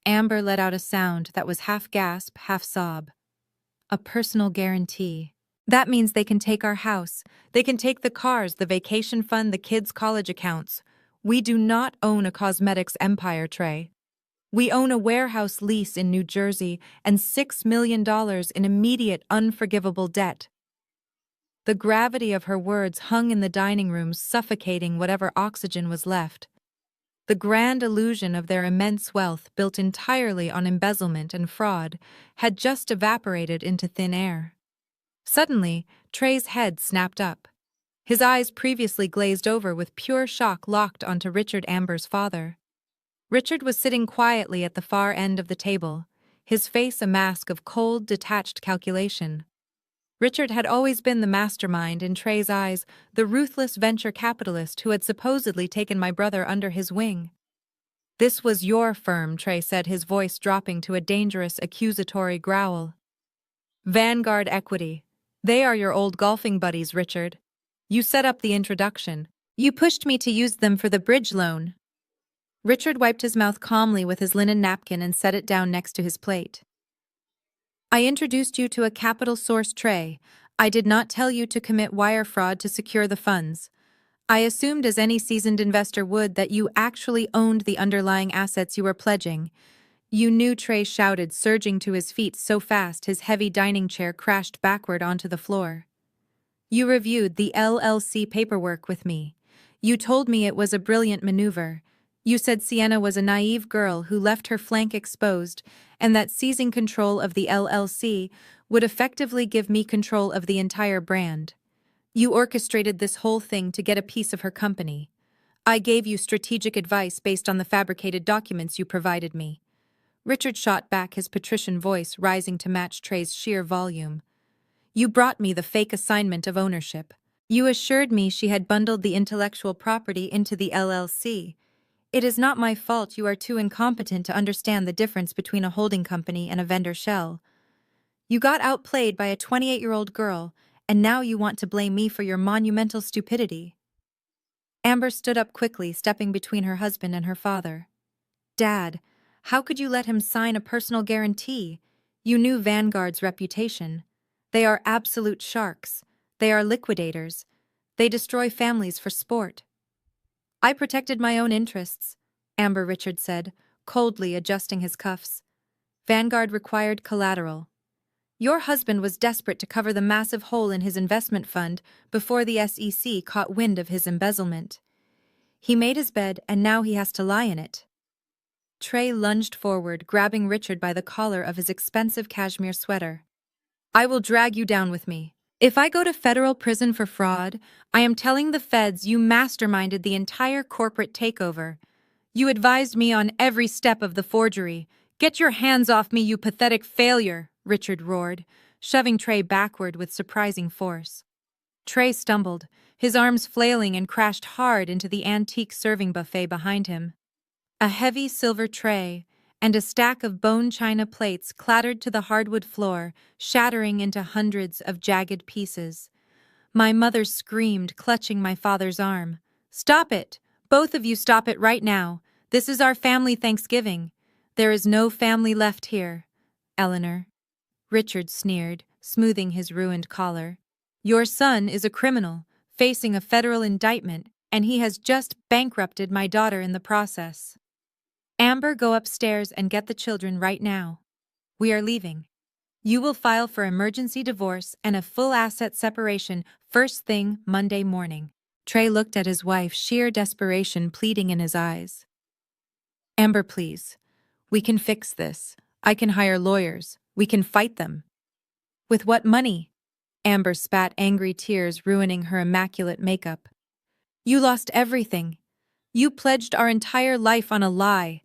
Amber let out a sound that was half gasp, half sob. A personal guarantee. That means they can take our house. They can take the cars, the vacation fund, the kids' college accounts. We do not own a cosmetics empire, Trey. We own a warehouse lease in New Jersey and $6 million in immediate, unforgivable debt. The gravity of her words hung in the dining room, suffocating whatever oxygen was left. The grand illusion of their immense wealth, built entirely on embezzlement and fraud, had just evaporated into thin air. Suddenly, Trey's head snapped up. His eyes, previously glazed over with pure shock, locked onto Richard, Amber's father. Richard was sitting quietly at the far end of the table, his face a mask of cold, detached calculation. Richard had always been the mastermind, in Trey's eyes, the ruthless venture capitalist who had supposedly taken my brother under his wing. This was your firm, Trey said, his voice dropping to a dangerous, accusatory growl. Vanguard Equity. They are your old golfing buddies, Richard. You set up the introduction. You pushed me to use them for the bridge loan. Richard wiped his mouth calmly with his linen napkin and set it down next to his plate. I introduced you to a capital source, Trey. I did not tell you to commit wire fraud to secure the funds. I assumed, as any seasoned investor would, that you actually owned the underlying assets you were pledging. You knew, Trey shouted, surging to his feet so fast his heavy dining chair crashed backward onto the floor. You reviewed the LLC paperwork with me. You told me it was a brilliant maneuver. You said Sienna was a naive girl who left her flank exposed, and that seizing control of the LLC would effectively give me control of the entire brand. You orchestrated this whole thing to get a piece of her company. I gave you strategic advice based on the fabricated documents you provided me. Richard shot back, his patrician voice rising to match Trey's sheer volume. You brought me the fake assignment of ownership. You assured me she had bundled the intellectual property into the LLC. It is not my fault you are too incompetent to understand the difference between a holding company and a vendor shell. You got outplayed by a 28-year-old girl, and now you want to blame me for your monumental stupidity. Amber stood up quickly, stepping between her husband and her father. Dad, how could you let him sign a personal guarantee? You knew Vanguard's reputation. They are absolute sharks. They are liquidators. They destroy families for sport. I protected my own interests, Amber, Richard said, coldly adjusting his cuffs. Vanguard required collateral. Your husband was desperate to cover the massive hole in his investment fund before the SEC caught wind of his embezzlement. He made his bed and now he has to lie in it. Trey lunged forward, grabbing Richard by the collar of his expensive cashmere sweater. I will drag you down with me. If I go to federal prison for fraud, I am telling the feds you masterminded the entire corporate takeover. You advised me on every step of the forgery. Get your hands off me, you pathetic failure, Richard roared, shoving Trey backward with surprising force. Trey stumbled, his arms flailing, and crashed hard into the antique serving buffet behind him. A heavy silver tray and a stack of bone china plates clattered to the hardwood floor, shattering into hundreds of jagged pieces. My mother screamed, clutching my father's arm. Stop it! Both of you stop it right now. This is our family Thanksgiving. There is no family left here. Eleanor. Richard sneered, smoothing his ruined collar. Your son is a criminal, facing a federal indictment, and he has just bankrupted my daughter in the process. Amber, go upstairs and get the children right now. We are leaving. You will file for emergency divorce and a full asset separation first thing Monday morning. Trey looked at his wife, sheer desperation pleading in his eyes. Amber, please. We can fix this. I can hire lawyers. We can fight them. With what money? Amber spat angry tears, ruining her immaculate makeup. You lost everything. You pledged our entire life on a lie.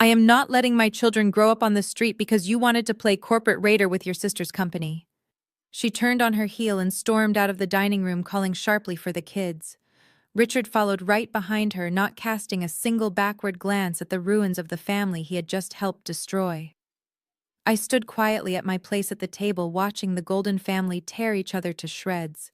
I am not letting my children grow up on the street because you wanted to play corporate raider with your sister's company. She turned on her heel and stormed out of the dining room, calling sharply for the kids. Richard followed right behind her, not casting a single backward glance at the ruins of the family he had just helped destroy. I stood quietly at my place at the table, watching the Golden family tear each other to shreds.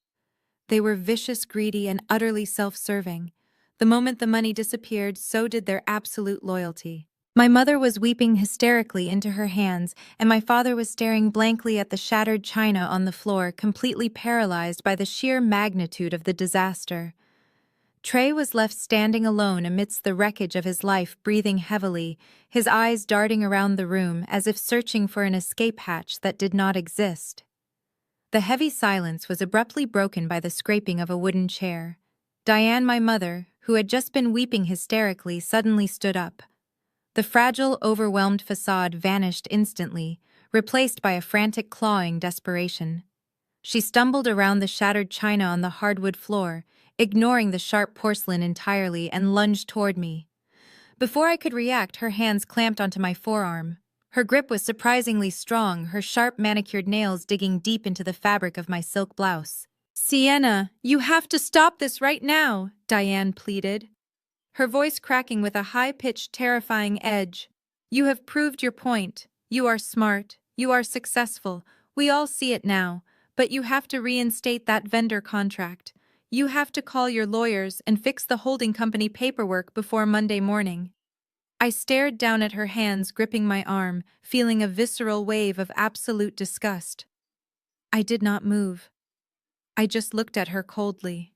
They were vicious, greedy, and utterly self-serving. The moment the money disappeared, so did their absolute loyalty. My mother was weeping hysterically into her hands, and my father was staring blankly at the shattered china on the floor, completely paralyzed by the sheer magnitude of the disaster. Trey was left standing alone amidst the wreckage of his life, breathing heavily, his eyes darting around the room as if searching for an escape hatch that did not exist. The heavy silence was abruptly broken by the scraping of a wooden chair. Diane, my mother, who had just been weeping hysterically, suddenly stood up. The fragile, overwhelmed facade vanished instantly, replaced by a frantic, clawing desperation. She stumbled around the shattered china on the hardwood floor, ignoring the sharp porcelain entirely, and lunged toward me. Before I could react, her hands clamped onto my forearm. Her grip was surprisingly strong, her sharp manicured nails digging deep into the fabric of my silk blouse. Sienna, you have to stop this right now, Diane pleaded, her voice cracking with a high-pitched, terrifying edge. You have proved your point. You are smart. You are successful. We all see it now. But you have to reinstate that vendor contract. You have to call your lawyers and fix the holding company paperwork before Monday morning. I stared down at her hands gripping my arm, feeling a visceral wave of absolute disgust. I did not move. I just looked at her coldly.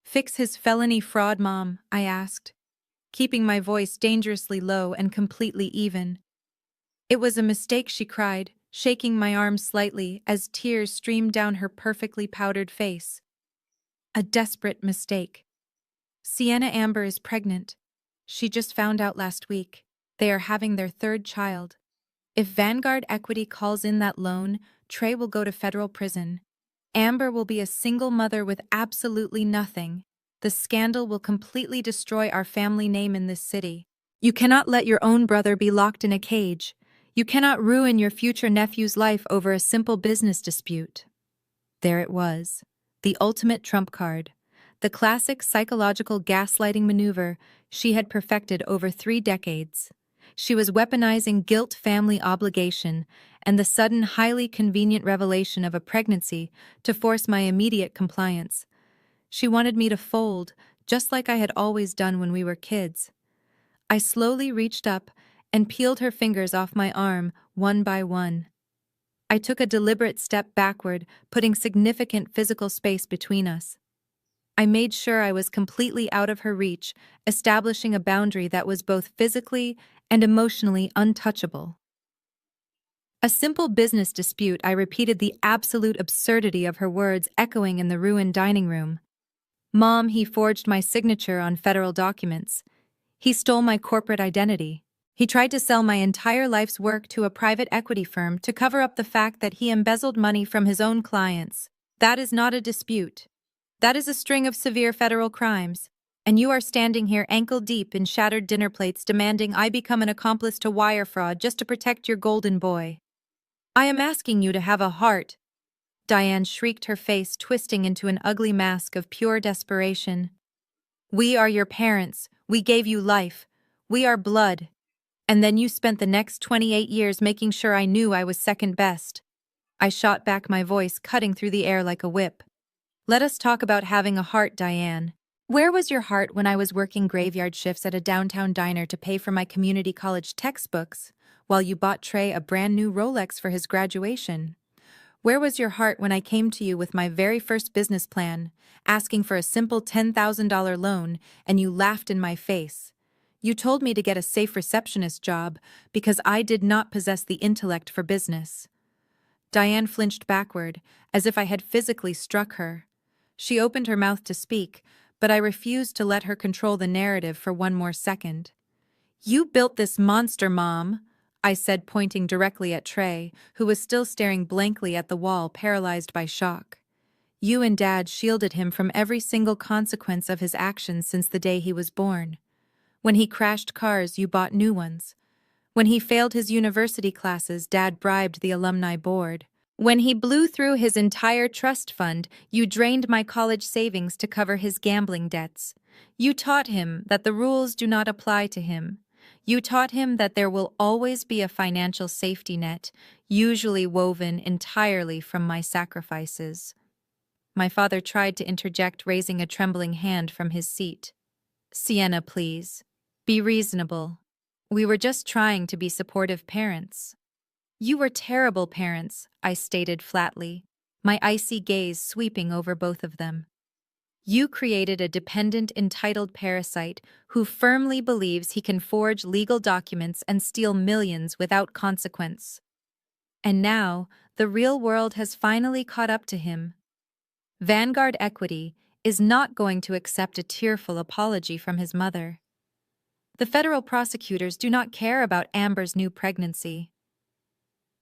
Fix his felony fraud, Mom, I asked, keeping my voice dangerously low and completely even. It was a mistake, she cried, shaking my arm slightly as tears streamed down her perfectly powdered face. A desperate mistake. Sienna Amber is pregnant. She just found out last week. They are having their third child. If Vanguard Equity calls in that loan, Trey will go to federal prison. Amber will be a single mother with absolutely nothing. The scandal will completely destroy our family name in this city. You cannot let your own brother be locked in a cage. You cannot ruin your future nephew's life over a simple business dispute. There it was, the ultimate trump card. The classic psychological gaslighting maneuver she had perfected over 3 decades. She was weaponizing guilt, family obligation, and the sudden, highly convenient revelation of a pregnancy to force my immediate compliance. She wanted me to fold, just like I had always done when we were kids. I slowly reached up and peeled her fingers off my arm, one by one. I took a deliberate step backward, putting significant physical space between us. I made sure I was completely out of her reach, establishing a boundary that was both physically and emotionally untouchable. A simple business dispute. I repeated the absolute absurdity of her words echoing in the ruined dining room. Mom, he forged my signature on federal documents. He stole my corporate identity. He tried to sell my entire life's work to a private equity firm to cover up the fact that he embezzled money from his own clients. That is not a dispute. That is a string of severe federal crimes. And you are standing here ankle-deep in shattered dinner plates demanding I become an accomplice to wire fraud just to protect your golden boy. I am asking you to have a heart. Diane shrieked, her face twisting into an ugly mask of pure desperation. We are your parents. We gave you life. We are blood. And then you spent the next 28 years making sure I knew I was second best. I shot back, my voice cutting through the air like a whip. Let us talk about having a heart, Diane. Where was your heart when I was working graveyard shifts at a downtown diner to pay for my community college textbooks, while you bought Trey a brand new Rolex for his graduation? Where was your heart when I came to you with my very first business plan, asking for a simple $10,000 loan, and you laughed in my face? You told me to get a safe receptionist job because I did not possess the intellect for business. Diane flinched backward, as if I had physically struck her. She opened her mouth to speak, but I refused to let her control the narrative for one more second. You built this monster, Mom, I said, pointing directly at Trey, who was still staring blankly at the wall, paralyzed by shock. You and Dad shielded him from every single consequence of his actions since the day he was born. When he crashed cars, you bought new ones. When he failed his university classes, Dad bribed the alumni board. When he blew through his entire trust fund, you drained my college savings to cover his gambling debts. You taught him that the rules do not apply to him. You taught him that there will always be a financial safety net, usually woven entirely from my sacrifices. My father tried to interject, raising a trembling hand from his seat. Sienna, please. Be reasonable. We were just trying to be supportive parents. You were terrible parents, I stated flatly, my icy gaze sweeping over both of them. You created a dependent, entitled parasite who firmly believes he can forge legal documents and steal millions without consequence. And now, the real world has finally caught up to him. Vanguard Equity is not going to accept a tearful apology from his mother. The federal prosecutors do not care about Amber's new pregnancy.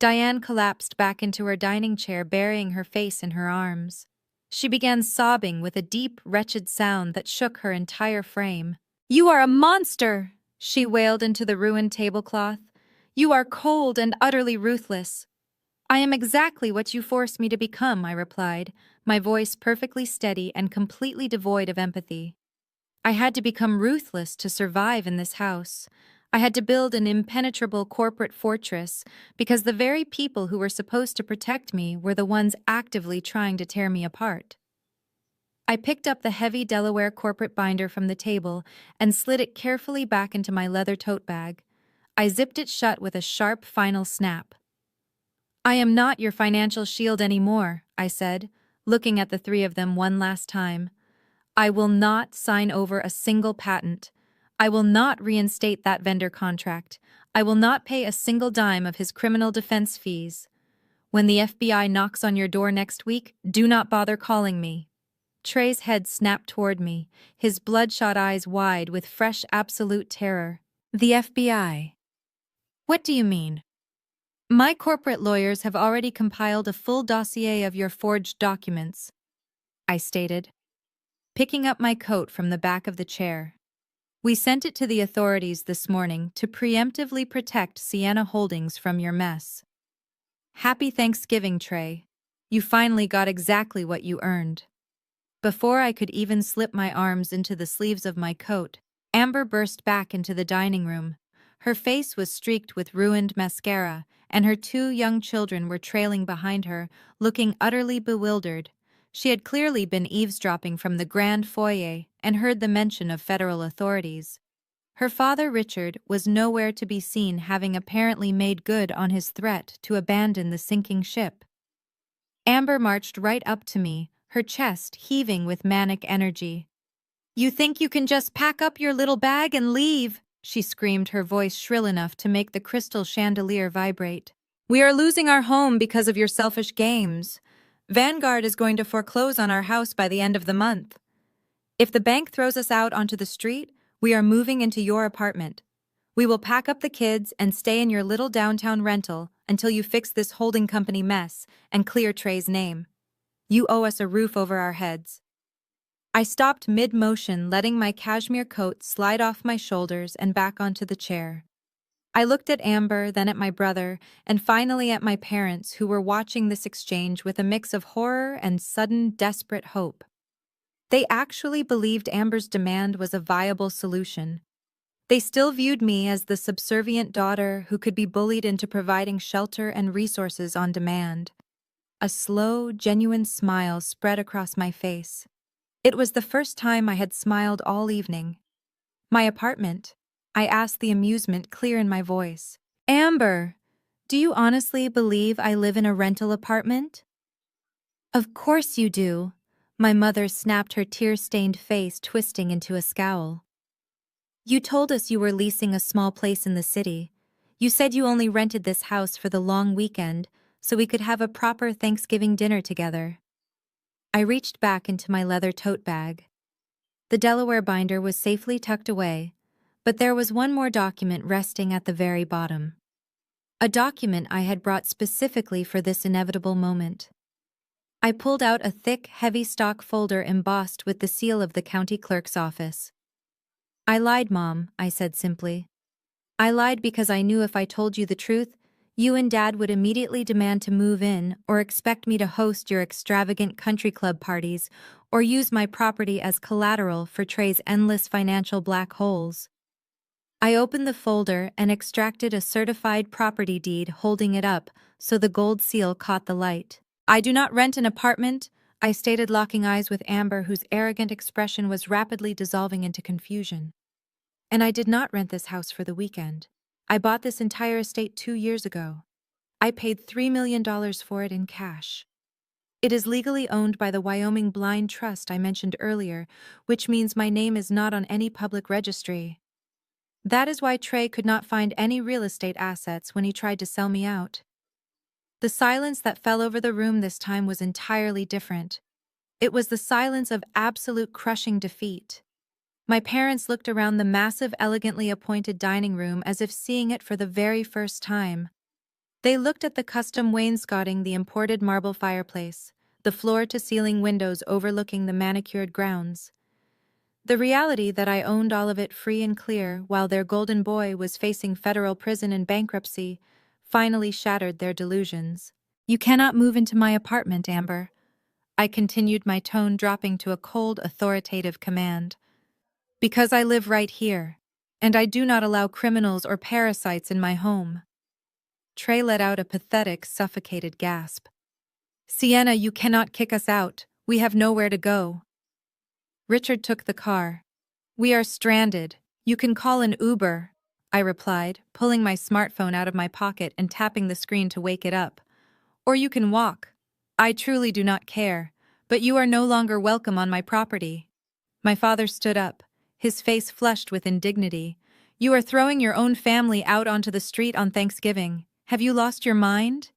Diane collapsed back into her dining chair, burying her face in her arms. She began sobbing with a deep, wretched sound that shook her entire frame. You are a monster, she wailed into the ruined tablecloth. You are cold and utterly ruthless. I am exactly what you forced me to become, I replied, my voice perfectly steady and completely devoid of empathy. I had to become ruthless to survive in this house. I had to build an impenetrable corporate fortress because the very people who were supposed to protect me were the ones actively trying to tear me apart. I picked up the heavy Delaware corporate binder from the table and slid it carefully back into my leather tote bag. I zipped it shut with a sharp final snap. I am not your financial shield anymore, I said, looking at the three of them one last time. I will not sign over a single patent. I will not reinstate that vendor contract. I will not pay a single dime of his criminal defense fees. When the FBI knocks on your door next week, do not bother calling me. Trey's head snapped toward me, his bloodshot eyes wide with fresh, absolute terror. The FBI? What do you mean? My corporate lawyers have already compiled a full dossier of your forged documents, I stated, picking up my coat from the back of the chair. We sent it to the authorities this morning to preemptively protect Sienna Holdings from your mess. Happy Thanksgiving, Trey. You finally got exactly what you earned. Before I could even slip my arms into the sleeves of my coat, Amber burst back into the dining room. Her face was streaked with ruined mascara, and her two young children were trailing behind her, looking utterly bewildered. She had clearly been eavesdropping from the grand foyer and heard the mention of federal authorities. Her father, Richard, was nowhere to be seen, having apparently made good on his threat to abandon the sinking ship. Amber marched right up to me, her chest heaving with manic energy. You think you can just pack up your little bag and leave? She screamed, her voice shrill enough to make the crystal chandelier vibrate. We are losing our home because of your selfish games. Vanguard is going to foreclose on our house by the end of the month. If the bank throws us out onto the street, we are moving into your apartment. We will pack up the kids and stay in your little downtown rental until you fix this holding company mess and clear Trey's name. You owe us a roof over our heads. I stopped mid-motion, letting my cashmere coat slide off my shoulders and back onto the chair. I looked at Amber, then at my brother, and finally at my parents, who were watching this exchange with a mix of horror and sudden, desperate hope. They actually believed Amber's demand was a viable solution. They still viewed me as the subservient daughter who could be bullied into providing shelter and resources on demand. A slow, genuine smile spread across my face. It was the first time I had smiled all evening. My apartment? I asked, the amusement clear in my voice. Amber, do you honestly believe I live in a rental apartment? Of course you do. My mother snapped, her tear-stained face twisting into a scowl. You told us you were leasing a small place in the city. You said you only rented this house for the long weekend so we could have a proper Thanksgiving dinner together. I reached back into my leather tote bag. The Delaware binder was safely tucked away, but there was one more document resting at the very bottom. A document I had brought specifically for this inevitable moment. I pulled out a thick, heavy stock folder embossed with the seal of the county clerk's office. I lied, Mom, I said simply. I lied because I knew if I told you the truth, you and Dad would immediately demand to move in or expect me to host your extravagant country club parties or use my property as collateral for Trey's endless financial black holes. I opened the folder and extracted a certified property deed, holding it up so the gold seal caught the light. I do not rent an apartment, I stated, locking eyes with Amber, whose arrogant expression was rapidly dissolving into confusion. And I did not rent this house for the weekend. I bought this entire estate 2 years ago. I paid $3 million for it in cash. It is legally owned by the Wyoming Blind Trust I mentioned earlier, which means my name is not on any public registry. That is why Trey could not find any real estate assets when he tried to sell me out. The silence that fell over the room this time was entirely different. It was the silence of absolute crushing defeat. My parents looked around the massive, elegantly appointed dining room as if seeing it for the very first time. They looked at the custom wainscoting, the imported marble fireplace, the floor-to-ceiling windows overlooking the manicured grounds. The reality that I owned all of it free and clear while their golden boy was facing federal prison and bankruptcy finally shattered their delusions. You cannot move into my apartment, Amber. I continued, my tone dropping to a cold, authoritative command. Because I live right here, and I do not allow criminals or parasites in my home. Trey let out a pathetic, suffocated gasp. Sienna, you cannot kick us out. We have nowhere to go. Richard took the car. We are stranded. You can call an Uber, I replied, pulling my smartphone out of my pocket and tapping the screen to wake it up. Or you can walk. I truly do not care, but you are no longer welcome on my property. My father stood up, his face flushed with indignity. You are throwing your own family out onto the street on Thanksgiving. Have you lost your mind?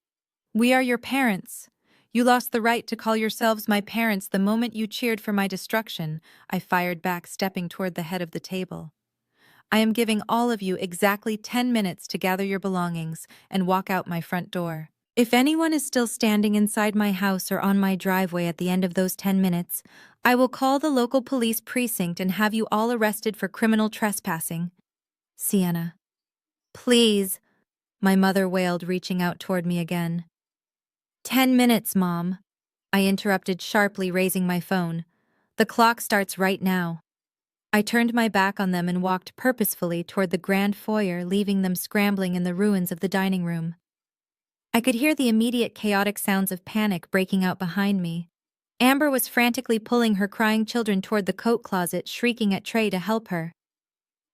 We are your parents. You lost the right to call yourselves my parents the moment you cheered for my destruction, I fired back, stepping toward the head of the table. I am giving all of you exactly 10 minutes to gather your belongings and walk out my front door. If anyone is still standing inside my house or on my driveway at the end of those 10 minutes, I will call the local police precinct and have you all arrested for criminal trespassing. Sienna. Please, my mother wailed, reaching out toward me again. 10 minutes, Mom. I interrupted sharply, raising my phone. The clock starts right now. I turned my back on them and walked purposefully toward the grand foyer, leaving them scrambling in the ruins of the dining room. I could hear the immediate chaotic sounds of panic breaking out behind me. Amber was frantically pulling her crying children toward the coat closet, shrieking at Trey to help her.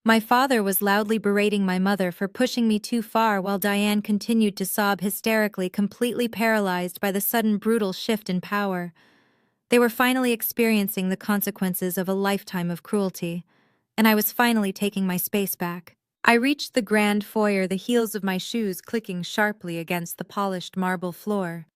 My father was loudly berating my mother for pushing me too far, while Diane continued to sob hysterically, completely paralyzed by the sudden brutal shift in power. They were finally experiencing the consequences of a lifetime of cruelty, and I was finally taking my space back. I reached the grand foyer, the heels of my shoes clicking sharply against the polished marble floor.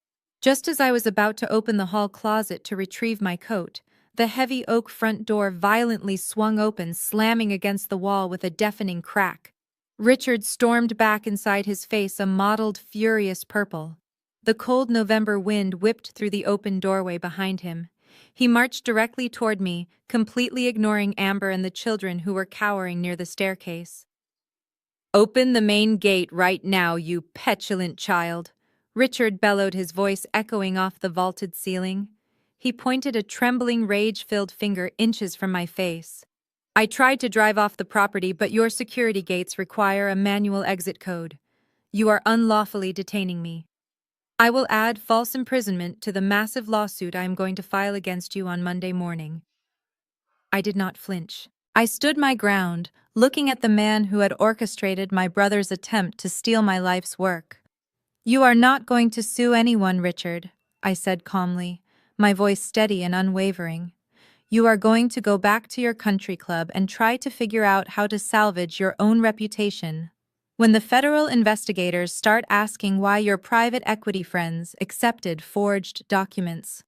Just as I was about to open the hall closet to retrieve my coat, the heavy oak front door violently swung open, slamming against the wall with a deafening crack. Richard stormed back inside, his face a mottled, furious purple. The cold November wind whipped through the open doorway behind him. He marched directly toward me, completely ignoring Amber and the children who were cowering near the staircase. "Open the main gate right now, you petulant child," Richard bellowed, his voice echoing off the vaulted ceiling. He pointed a trembling, rage-filled finger inches from my face. "I tried to drive off the property, but your security gates require a manual exit code. You are unlawfully detaining me. I will add false imprisonment to the massive lawsuit I am going to file against you on Monday morning." I did not flinch. I stood my ground, looking at the man who had orchestrated my brother's attempt to steal my life's work. "You are not going to sue anyone, Richard," I said calmly, my voice steady and unwavering. "You are going to go back to your country club and try to figure out how to salvage your own reputation. When the federal investigators start asking why your private equity friends accepted forged documents."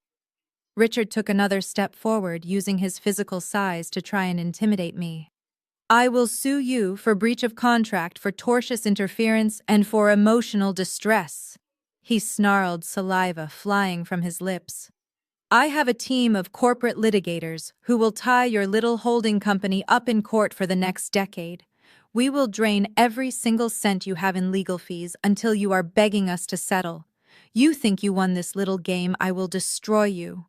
Richard took another step forward, using his physical size to try and intimidate me. "I will sue you for breach of contract, for tortious interference, and for emotional distress." He snarled, saliva flying from his lips. "I have a team of corporate litigators who will tie your little holding company up in court for the next decade. We will drain every single cent you have in legal fees until you are begging us to settle. You think you won this little game? I will destroy you."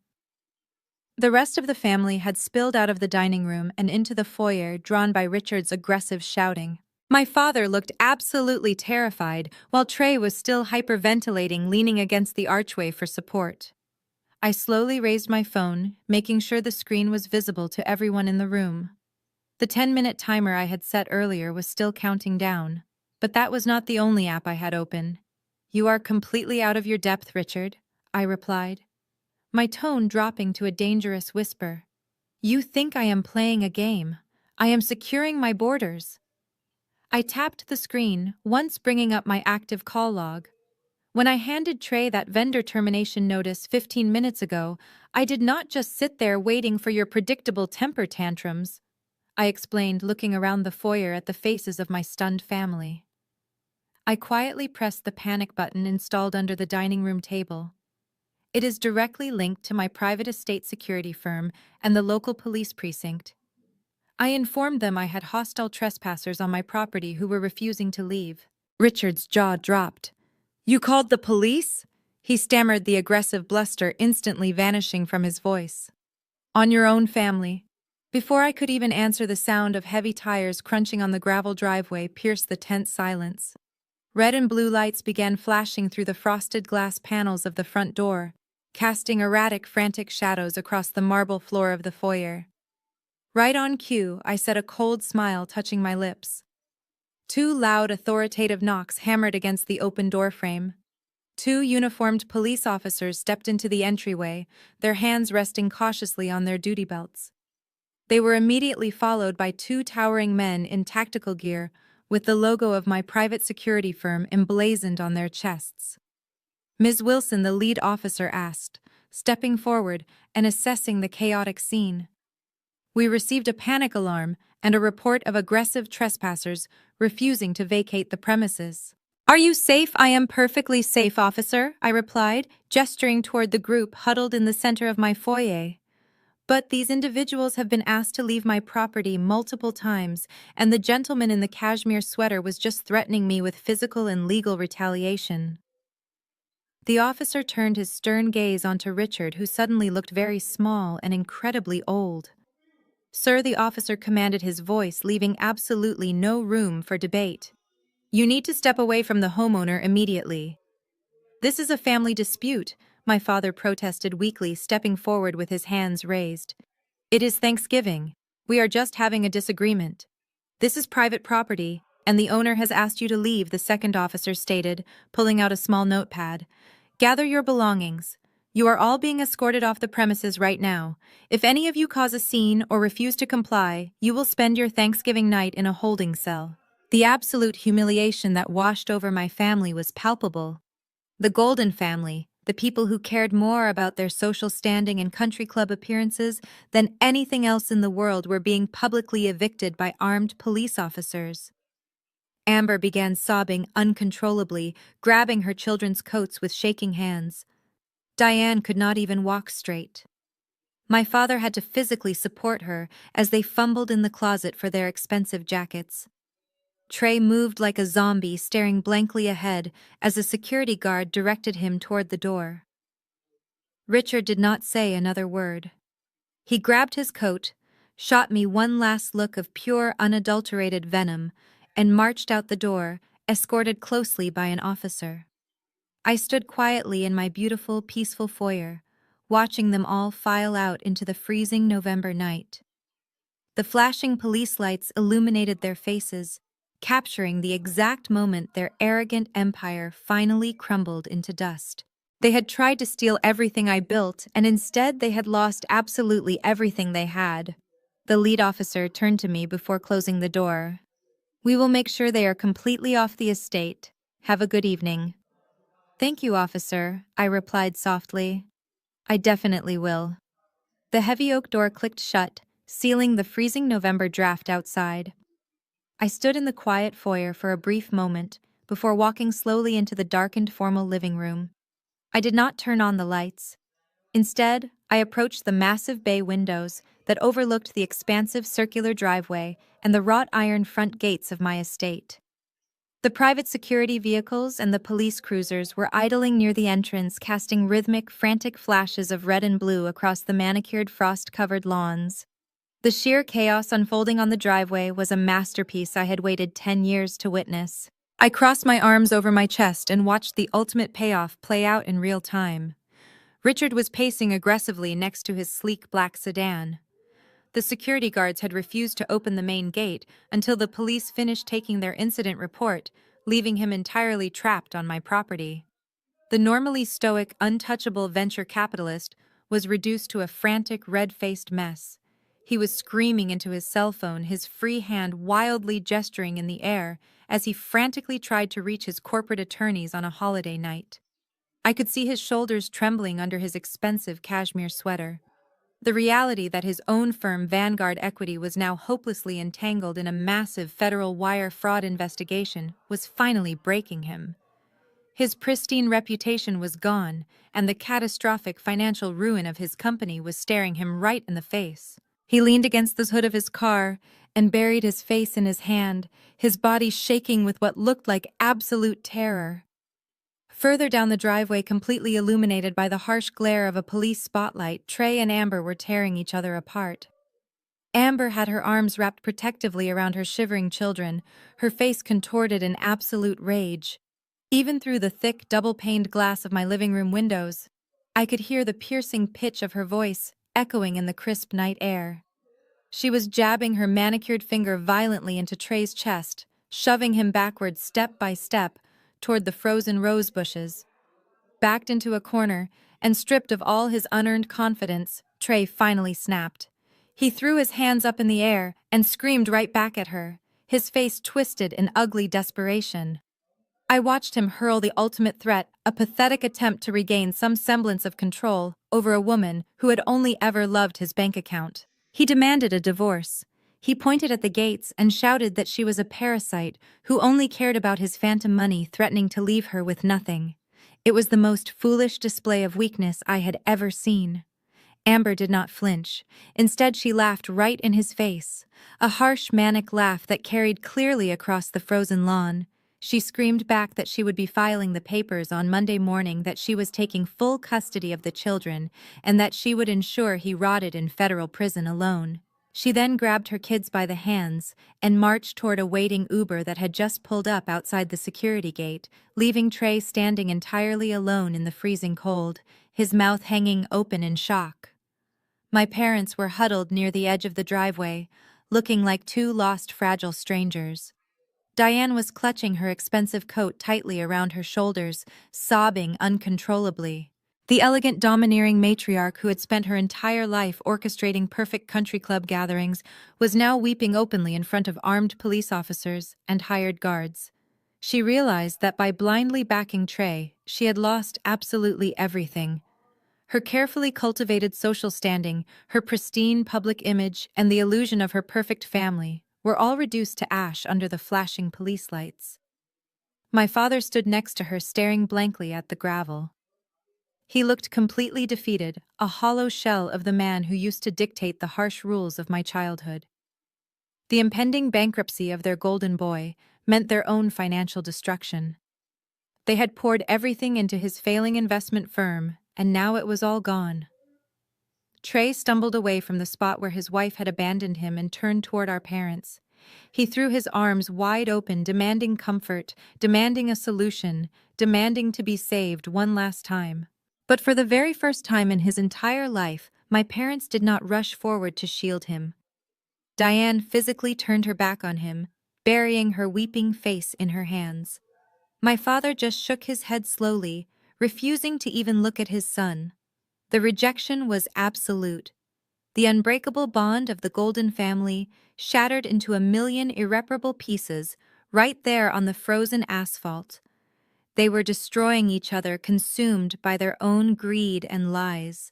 The rest of the family had spilled out of the dining room and into the foyer, drawn by Richard's aggressive shouting. My father looked absolutely terrified, while Trey was still hyperventilating, leaning against the archway for support. I slowly raised my phone, making sure the screen was visible to everyone in the room. The 10-minute timer I had set earlier was still counting down, but that was not the only app I had open. "You are completely out of your depth, Richard," I replied, my tone dropping to a dangerous whisper. "You think I am playing a game. I am securing my borders." I tapped the screen, once bringing up my active call log. "When I handed Trey that vendor termination notice 15 minutes ago, I did not just sit there waiting for your predictable temper tantrums," I explained, looking around the foyer at the faces of my stunned family. I quietly pressed the panic button installed under the dining room table. It is directly linked to my private estate security firm and the local police precinct. I informed them I had hostile trespassers on my property who were refusing to leave. Richard's jaw dropped. "You called the police?" He stammered, the aggressive bluster instantly vanishing from his voice. "On your own family." Before I could even answer, the sound of heavy tires crunching on the gravel driveway pierced the tense silence. Red and blue lights began flashing through the frosted glass panels of the front door, casting erratic, frantic shadows across the marble floor of the foyer. Right on cue, I said, a cold smile touching my lips. Two loud, authoritative knocks hammered against the open doorframe. Two uniformed police officers stepped into the entryway, their hands resting cautiously on their duty belts. They were immediately followed by two towering men in tactical gear, with the logo of my private security firm emblazoned on their chests. "Ms. Wilson," the lead officer asked, stepping forward and assessing the chaotic scene. "We received a panic alarm and a report of aggressive trespassers refusing to vacate the premises." "Are you safe?" "I am perfectly safe, officer," I replied, gesturing toward the group huddled in the center of my foyer. "But these individuals have been asked to leave my property multiple times, and the gentleman in the cashmere sweater was just threatening me with physical and legal retaliation." The officer turned his stern gaze onto Richard, who suddenly looked very small and incredibly old. "Sir," the officer commanded, his voice leaving absolutely no room for debate, "you need to step away from the homeowner immediately." "This is a family dispute," my father protested weakly, stepping forward with his hands raised. "It is Thanksgiving. We are just having a disagreement. This is private property, and the owner has asked you to leave," the second officer stated, pulling out a small notepad. "Gather your belongings. You are all being escorted off the premises right now. If any of you cause a scene or refuse to comply, you will spend your Thanksgiving night in a holding cell." The absolute humiliation that washed over my family was palpable. The Golden family, the people who cared more about their social standing and country club appearances than anything else in the world, were being publicly evicted by armed police officers. Amber began sobbing uncontrollably, grabbing her children's coats with shaking hands. Diane could not even walk straight. My father had to physically support her as they fumbled in the closet for their expensive jackets. Trey moved like a zombie, staring blankly ahead as a security guard directed him toward the door. Richard did not say another word. He grabbed his coat, shot me one last look of pure, unadulterated venom, and marched out the door, escorted closely by an officer. I stood quietly in my beautiful, peaceful foyer, watching them all file out into the freezing November night. The flashing police lights illuminated their faces, capturing the exact moment their arrogant empire finally crumbled into dust. They had tried to steal everything I built, and instead they had lost absolutely everything they had. The lead officer turned to me before closing the door. "We will make sure they are completely off the estate. Have a good evening." "Thank you, officer," I replied softly. "I definitely will." The heavy oak door clicked shut, sealing the freezing November draft outside. I stood in the quiet foyer for a brief moment before walking slowly into the darkened formal living room. I did not turn on the lights. Instead, I approached the massive bay windows that overlooked the expansive circular driveway and the wrought iron front gates of my estate. The private security vehicles and the police cruisers were idling near the entrance, casting rhythmic, frantic flashes of red and blue across the manicured, frost-covered lawns. The sheer chaos unfolding on the driveway was a masterpiece I had waited 10 years to witness. I crossed my arms over my chest and watched the ultimate payoff play out in real time. Richard was pacing aggressively next to his sleek black sedan. The security guards had refused to open the main gate until the police finished taking their incident report, leaving him entirely trapped on my property. The normally stoic, untouchable venture capitalist was reduced to a frantic, red-faced mess. He was screaming into his cell phone, his free hand wildly gesturing in the air as he frantically tried to reach his corporate attorneys on a holiday night. I could see his shoulders trembling under his expensive cashmere sweater. The reality that his own firm, Vanguard Equity, was now hopelessly entangled in a massive federal wire fraud investigation was finally breaking him. His pristine reputation was gone, and the catastrophic financial ruin of his company was staring him right in the face. He leaned against the hood of his car and buried his face in his hand, his body shaking with what looked like absolute terror. Further down the driveway, completely illuminated by the harsh glare of a police spotlight, Trey and Amber were tearing each other apart. Amber had her arms wrapped protectively around her shivering children, her face contorted in absolute rage. Even through the thick, double-paned glass of my living room windows, I could hear the piercing pitch of her voice echoing in the crisp night air. She was jabbing her manicured finger violently into Trey's chest, shoving him backwards step by step toward the frozen rose bushes. Backed into a corner and stripped of all his unearned confidence, Trey finally snapped. He threw his hands up in the air and screamed right back at her, his face twisted in ugly desperation. I watched him hurl the ultimate threat, a pathetic attempt to regain some semblance of control over a woman who had only ever loved his bank account. He demanded a divorce. He pointed at the gates and shouted that she was a parasite who only cared about his phantom money, threatening to leave her with nothing. It was the most foolish display of weakness I had ever seen. Amber did not flinch. Instead, she laughed right in his face, a harsh, manic laugh that carried clearly across the frozen lawn. She screamed back that she would be filing the papers on Monday morning, that she was taking full custody of the children, and that she would ensure he rotted in federal prison alone. She then grabbed her kids by the hands and marched toward a waiting Uber that had just pulled up outside the security gate, leaving Trey standing entirely alone in the freezing cold, his mouth hanging open in shock. My parents were huddled near the edge of the driveway, looking like two lost, fragile strangers. Diane was clutching her expensive coat tightly around her shoulders, sobbing uncontrollably. The elegant, domineering matriarch who had spent her entire life orchestrating perfect country club gatherings was now weeping openly in front of armed police officers and hired guards. She realized that by blindly backing Trey, she had lost absolutely everything. Her carefully cultivated social standing, her pristine public image, and the illusion of her perfect family were all reduced to ash under the flashing police lights. My father stood next to her, staring blankly at the gravel. He looked completely defeated, a hollow shell of the man who used to dictate the harsh rules of my childhood. The impending bankruptcy of their golden boy meant their own financial destruction. They had poured everything into his failing investment firm, and now it was all gone. Trey stumbled away from the spot where his wife had abandoned him and turned toward our parents. He threw his arms wide open, demanding comfort, demanding a solution, demanding to be saved one last time. But for the very first time in his entire life, my parents did not rush forward to shield him. Diane physically turned her back on him, burying her weeping face in her hands. My father just shook his head slowly, refusing to even look at his son. The rejection was absolute. The unbreakable bond of the Golden family shattered into a million irreparable pieces right there on the frozen asphalt. They were destroying each other, consumed by their own greed and lies.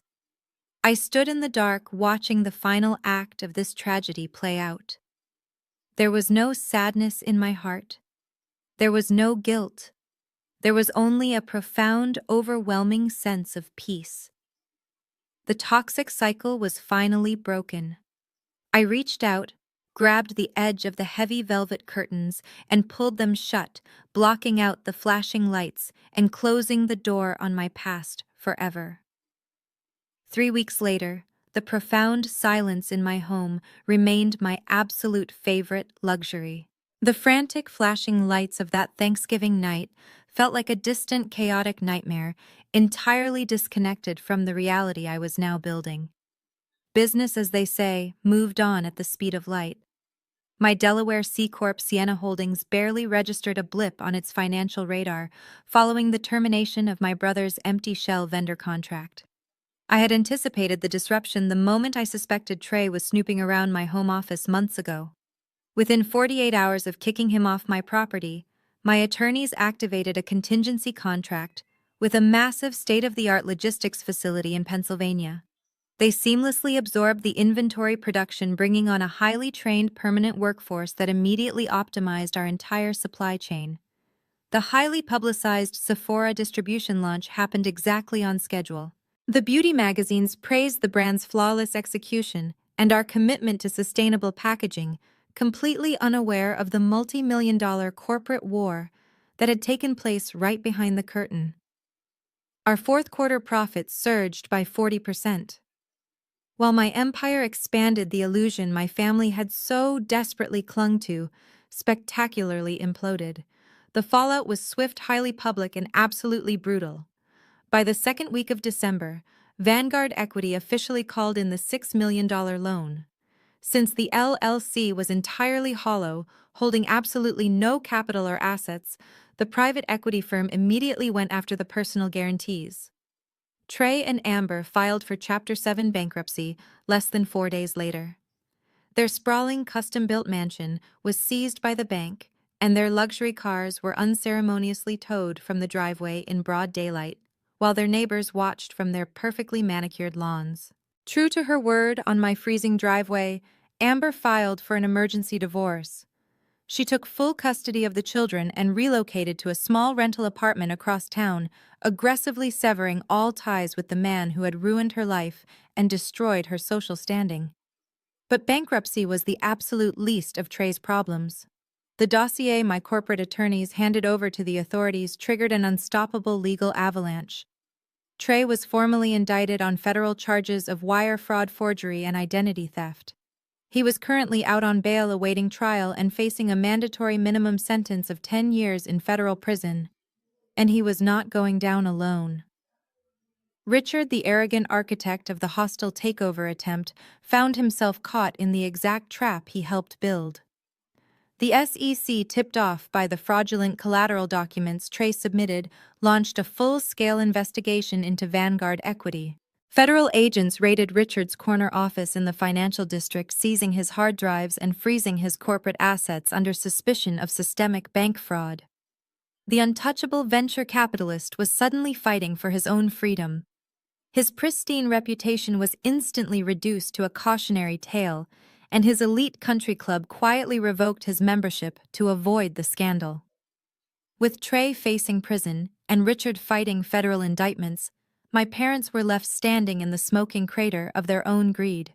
I stood in the dark watching the final act of this tragedy play out. There was no sadness in my heart. There was no guilt. There was only a profound, overwhelming sense of peace. The toxic cycle was finally broken. I reached out, grabbed the edge of the heavy velvet curtains, and pulled them shut, blocking out the flashing lights and closing the door on my past forever. 3 weeks later, the profound silence in my home remained my absolute favorite luxury. The frantic flashing lights of that Thanksgiving night felt like a distant, chaotic nightmare, entirely disconnected from the reality I was now building. Business, as they say, moved on at the speed of light. My Delaware C Corp Sienna Holdings barely registered a blip on its financial radar following the termination of my brother's empty shell vendor contract. I had anticipated the disruption the moment I suspected Trey was snooping around my home office months ago. Within 48 hours of kicking him off my property, my attorneys activated a contingency contract with a massive state-of-the-art logistics facility in Pennsylvania. They seamlessly absorbed the inventory production, bringing on a highly trained permanent workforce that immediately optimized our entire supply chain. The highly publicized Sephora distribution launch happened exactly on schedule. The beauty magazines praised the brand's flawless execution and our commitment to sustainable packaging, completely unaware of the multi-million-dollar corporate war that had taken place right behind the curtain. Our fourth quarter profits surged by 40%. While my empire expanded, the illusion my family had so desperately clung to spectacularly imploded. The fallout was swift, highly public, and absolutely brutal. By the second week of December, Vanguard Equity officially called in the $6 million loan. Since the LLC was entirely hollow, holding absolutely no capital or assets, the private equity firm immediately went after the personal guarantees. Trey and Amber filed for Chapter 7 bankruptcy less than 4 days later. Their sprawling, custom-built mansion was seized by the bank, and their luxury cars were unceremoniously towed from the driveway in broad daylight, while their neighbors watched from their perfectly manicured lawns. True to her word on my freezing driveway, Amber filed for an emergency divorce. She took full custody of the children and relocated to a small rental apartment across town, aggressively severing all ties with the man who had ruined her life and destroyed her social standing. But bankruptcy was the absolute least of Trey's problems. The dossier my corporate attorneys handed over to the authorities triggered an unstoppable legal avalanche. Trey was formally indicted on federal charges of wire fraud, forgery, and identity theft. He was currently out on bail awaiting trial and facing a mandatory minimum sentence of 10 years in federal prison. And he was not going down alone. Richard, the arrogant architect of the hostile takeover attempt, found himself caught in the exact trap he helped build. The SEC, tipped off by the fraudulent collateral documents Trey submitted, launched a full-scale investigation into Vanguard Equity. Federal agents raided Richard's corner office in the financial district, seizing his hard drives and freezing his corporate assets under suspicion of systemic bank fraud. The untouchable venture capitalist was suddenly fighting for his own freedom. His pristine reputation was instantly reduced to a cautionary tale, and his elite country club quietly revoked his membership to avoid the scandal. With Trey facing prison and Richard fighting federal indictments, my parents were left standing in the smoking crater of their own greed.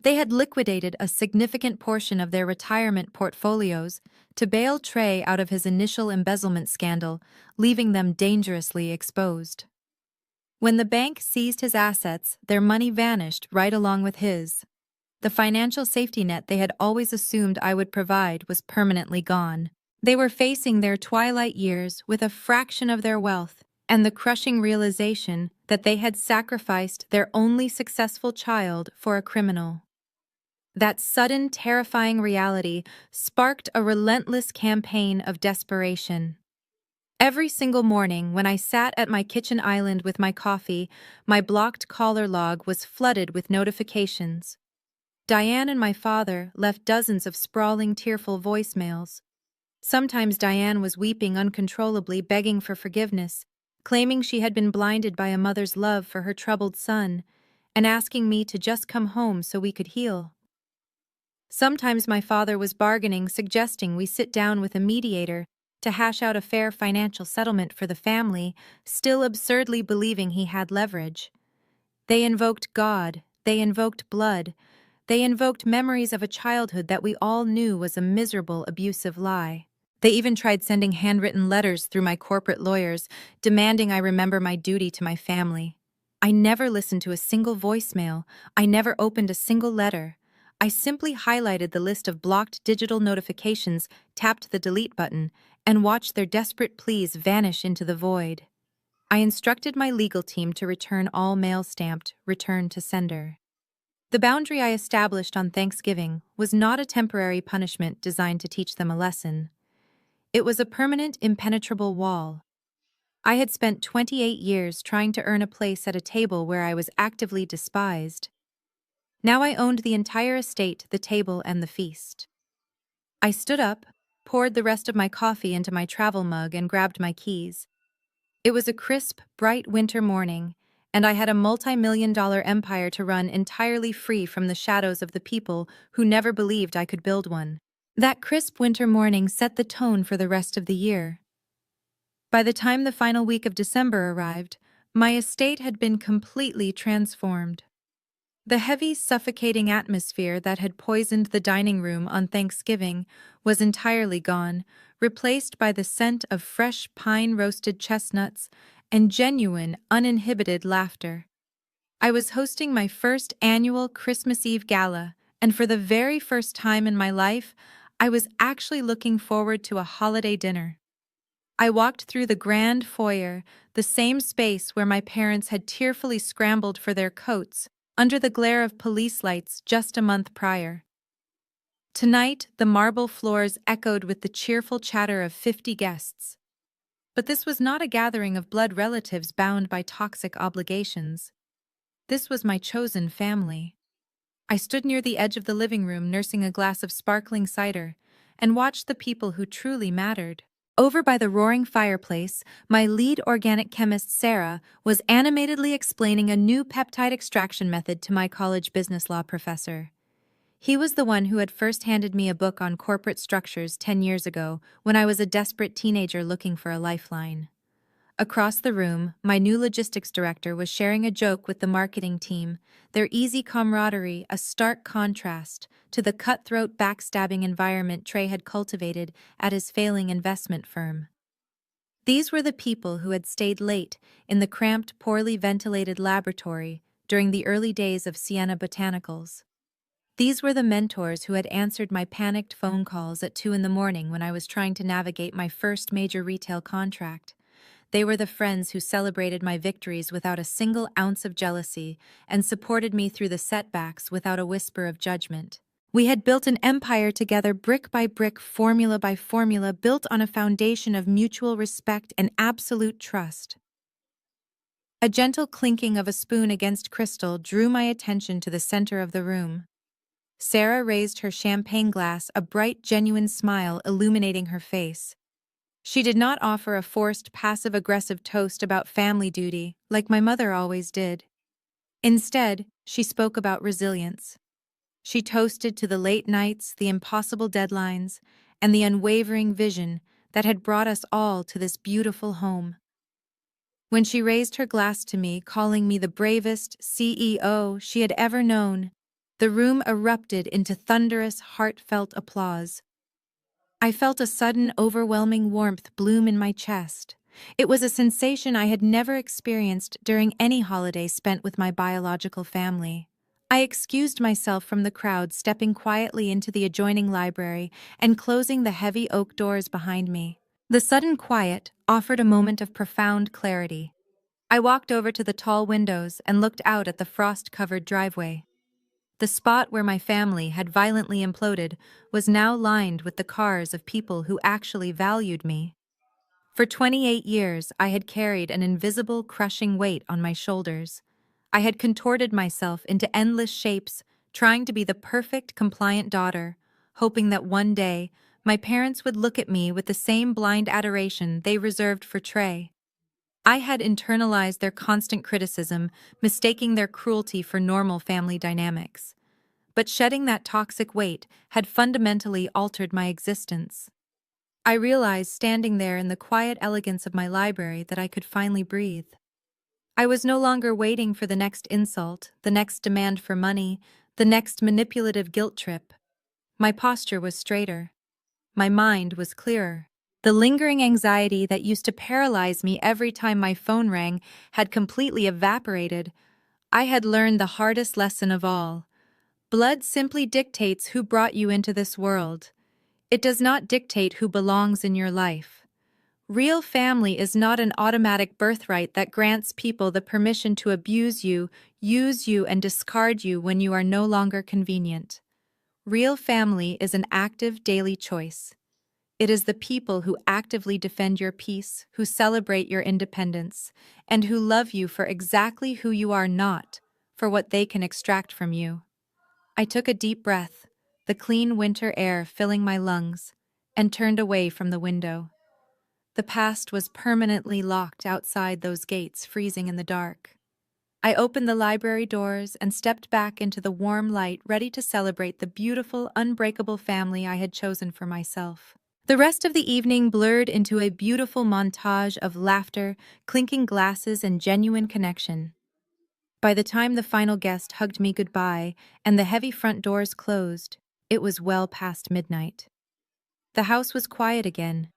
They had liquidated a significant portion of their retirement portfolios to bail Trey out of his initial embezzlement scandal, leaving them dangerously exposed. When the bank seized his assets, their money vanished right along with his. The financial safety net they had always assumed I would provide was permanently gone. They were facing their twilight years with a fraction of their wealth and the crushing realization that they had sacrificed their only successful child for a criminal. That sudden, terrifying reality sparked a relentless campaign of desperation. Every single morning, when I sat at my kitchen island with my coffee, my blocked caller log was flooded with notifications. Diane and my father left dozens of sprawling, tearful voicemails. Sometimes Diane was weeping uncontrollably, begging for forgiveness, claiming she had been blinded by a mother's love for her troubled son, and asking me to just come home so we could heal. Sometimes my father was bargaining, suggesting we sit down with a mediator to hash out a fair financial settlement for the family, still absurdly believing he had leverage. They invoked God, they invoked blood, they invoked memories of a childhood that we all knew was a miserable, abusive lie. They even tried sending handwritten letters through my corporate lawyers, demanding I remember my duty to my family. I never listened to a single voicemail. I never opened a single letter. I simply highlighted the list of blocked digital notifications, tapped the delete button, and watched their desperate pleas vanish into the void. I instructed my legal team to return all mail stamped "Return to Sender." The boundary I established on Thanksgiving was not a temporary punishment designed to teach them a lesson. It was a permanent, impenetrable wall. I had spent 28 years trying to earn a place at a table where I was actively despised. Now I owned the entire estate, the table, and the feast. I stood up, poured the rest of my coffee into my travel mug, and grabbed my keys. It was a crisp, bright winter morning, and I had a multi-million-dollar empire to run entirely free from the shadows of the people who never believed I could build one. That crisp winter morning set the tone for the rest of the year. By the time the final week of December arrived, my estate had been completely transformed. The heavy, suffocating atmosphere that had poisoned the dining room on Thanksgiving was entirely gone, replaced by the scent of fresh pine-roasted chestnuts and genuine, uninhibited laughter. I was hosting my first annual Christmas Eve gala, and for the very first time in my life, I was actually looking forward to a holiday dinner. I walked through the grand foyer, the same space where my parents had tearfully scrambled for their coats, under the glare of police lights just a month prior. Tonight, the marble floors echoed with the cheerful chatter of 50 guests. But this was not a gathering of blood relatives bound by toxic obligations. This was my chosen family. I stood near the edge of the living room, nursing a glass of sparkling cider, and watched the people who truly mattered. Over by the roaring fireplace, my lead organic chemist, Sarah, was animatedly explaining a new peptide extraction method to my college business law professor. He was the one who had first handed me a book on corporate structures 10 years ago when I was a desperate teenager looking for a lifeline. Across the room, my new logistics director was sharing a joke with the marketing team, their easy camaraderie a stark contrast to the cutthroat, backstabbing environment Trey had cultivated at his failing investment firm. These were the people who had stayed late in the cramped, poorly ventilated laboratory during the early days of Sienna Botanicals. These were the mentors who had answered my panicked phone calls at 2 a.m. when I was trying to navigate my first major retail contract. They were the friends who celebrated my victories without a single ounce of jealousy and supported me through the setbacks without a whisper of judgment. We had built an empire together, brick by brick, formula by formula, built on a foundation of mutual respect and absolute trust. A gentle clinking of a spoon against crystal drew my attention to the center of the room. Sarah raised her champagne glass, a bright, genuine smile illuminating her face. She did not offer a forced, passive-aggressive toast about family duty, like my mother always did. Instead, she spoke about resilience. She toasted to the late nights, the impossible deadlines, and the unwavering vision that had brought us all to this beautiful home. When she raised her glass to me, calling me the bravest CEO she had ever known, the room erupted into thunderous, heartfelt applause. I felt a sudden, overwhelming warmth bloom in my chest. It was a sensation I had never experienced during any holiday spent with my biological family. I excused myself from the crowd, stepping quietly into the adjoining library and closing the heavy oak doors behind me. The sudden quiet offered a moment of profound clarity. I walked over to the tall windows and looked out at the frost-covered driveway. The spot where my family had violently imploded was now lined with the cars of people who actually valued me. For 28 years, I had carried an invisible, crushing weight on my shoulders. I had contorted myself into endless shapes, trying to be the perfect, compliant daughter, hoping that one day my parents would look at me with the same blind adoration they reserved for Trey. I had internalized their constant criticism, mistaking their cruelty for normal family dynamics. But shedding that toxic weight had fundamentally altered my existence. I realized standing there in the quiet elegance of my library that I could finally breathe. I was no longer waiting for the next insult, the next demand for money, the next manipulative guilt trip. My posture was straighter. My mind was clearer. The lingering anxiety that used to paralyze me every time my phone rang had completely evaporated. I had learned the hardest lesson of all. Blood simply dictates who brought you into this world. It does not dictate who belongs in your life. Real family is not an automatic birthright that grants people the permission to abuse you, use you, and discard you when you are no longer convenient. Real family is an active daily choice. It is the people who actively defend your peace, who celebrate your independence, and who love you for exactly who you are, not for what they can extract from you. I took a deep breath, the clean winter air filling my lungs, and turned away from the window. The past was permanently locked outside those gates, freezing in the dark. I opened the library doors and stepped back into the warm light, ready to celebrate the beautiful, unbreakable family I had chosen for myself. The rest of the evening blurred into a beautiful montage of laughter, clinking glasses, and genuine connection. By the time the final guest hugged me goodbye and the heavy front doors closed, it was well past midnight. The house was quiet again,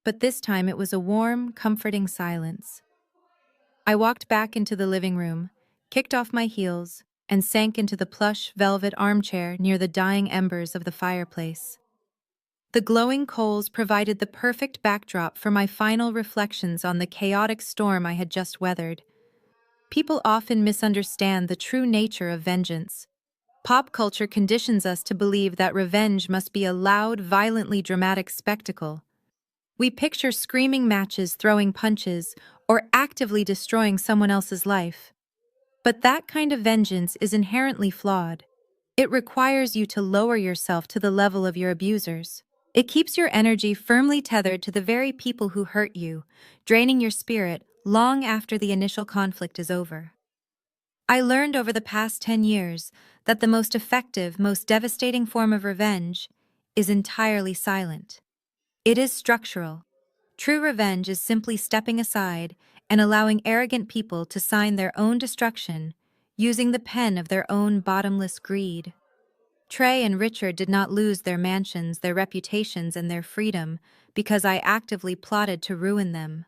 but this time it was a warm, comforting silence. I walked back into the living room, kicked off my heels, and sank into the plush velvet armchair near the dying embers of the fireplace. The glowing coals provided the perfect backdrop for my final reflections on the chaotic storm I had just weathered. People often misunderstand the true nature of vengeance. Pop culture conditions us to believe that revenge must be a loud, violently dramatic spectacle. We picture screaming matches, throwing punches, or actively destroying someone else's life. But that kind of vengeance is inherently flawed. It requires you to lower yourself to the level of your abusers. It keeps your energy firmly tethered to the very people who hurt you, draining your spirit long after the initial conflict is over. I learned over the past 10 years that the most effective, most devastating form of revenge is entirely silent. It is structural. True revenge is simply stepping aside and allowing arrogant people to sign their own destruction, using the pen of their own bottomless greed. Trey and Richard did not lose their mansions, their reputations, and their freedom because I actively plotted to ruin them.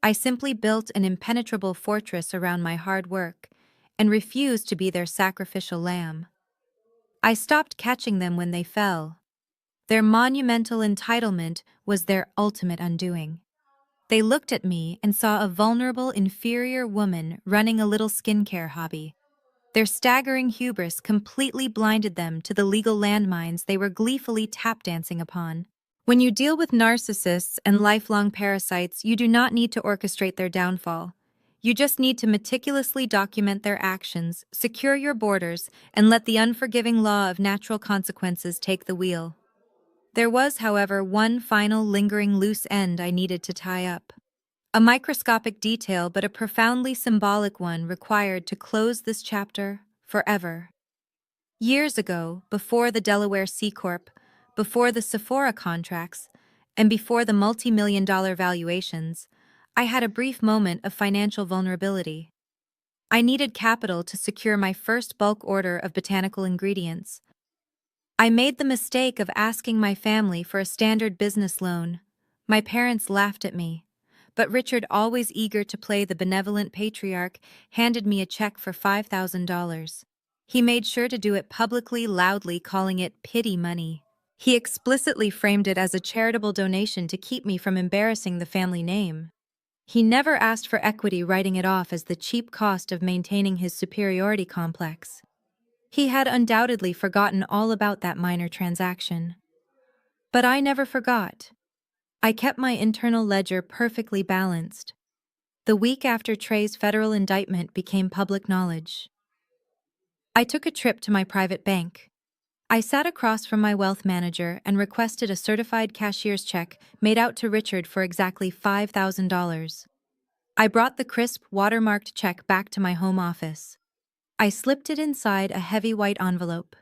I simply built an impenetrable fortress around my hard work and refused to be their sacrificial lamb. I stopped catching them when they fell. Their monumental entitlement was their ultimate undoing. They looked at me and saw a vulnerable, inferior woman running a little skincare hobby. Their staggering hubris completely blinded them to the legal landmines they were gleefully tap dancing upon. When you deal with narcissists and lifelong parasites, you do not need to orchestrate their downfall. You just need to meticulously document their actions, secure your borders, and let the unforgiving law of natural consequences take the wheel. There was, however, one final lingering loose end I needed to tie up. A microscopic detail, but a profoundly symbolic one, required to close this chapter forever. Years ago, before the Delaware C Corp, before the Sephora contracts, and before the multi-million-dollar valuations, I had a brief moment of financial vulnerability. I needed capital to secure my first bulk order of botanical ingredients. I made the mistake of asking my family for a standard business loan. My parents laughed at me, but Richard, always eager to play the benevolent patriarch, handed me a check for $5,000. He made sure to do it publicly, loudly, calling it pity money. He explicitly framed it as a charitable donation to keep me from embarrassing the family name. He never asked for equity, writing it off as the cheap cost of maintaining his superiority complex. He had undoubtedly forgotten all about that minor transaction. But I never forgot. I kept my internal ledger perfectly balanced. The week after Trey's federal indictment became public knowledge, I took a trip to my private bank. I sat across from my wealth manager and requested a certified cashier's check made out to Richard for exactly $5,000. I brought the crisp, watermarked check back to my home office. I slipped it inside a heavy white envelope.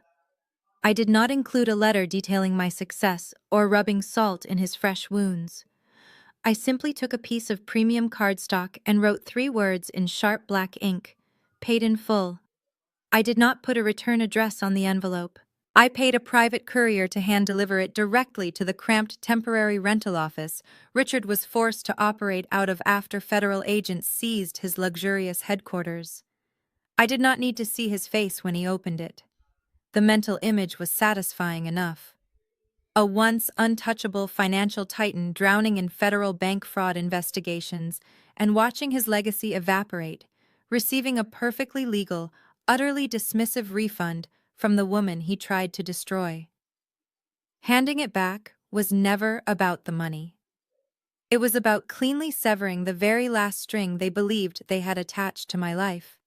I did not include a letter detailing my success or rubbing salt in his fresh wounds. I simply took a piece of premium cardstock and wrote 3 words in sharp black ink: paid in full. I did not put a return address on the envelope. I paid a private courier to hand-deliver it directly to the cramped temporary rental office Richard was forced to operate out of after federal agents seized his luxurious headquarters. I did not need to see his face when he opened it. The mental image was satisfying enough. A once untouchable financial titan drowning in federal bank fraud investigations and watching his legacy evaporate, receiving a perfectly legal, utterly dismissive refund from the woman he tried to destroy. Handing it back was never about the money. It was about cleanly severing the very last string they believed they had attached to my life.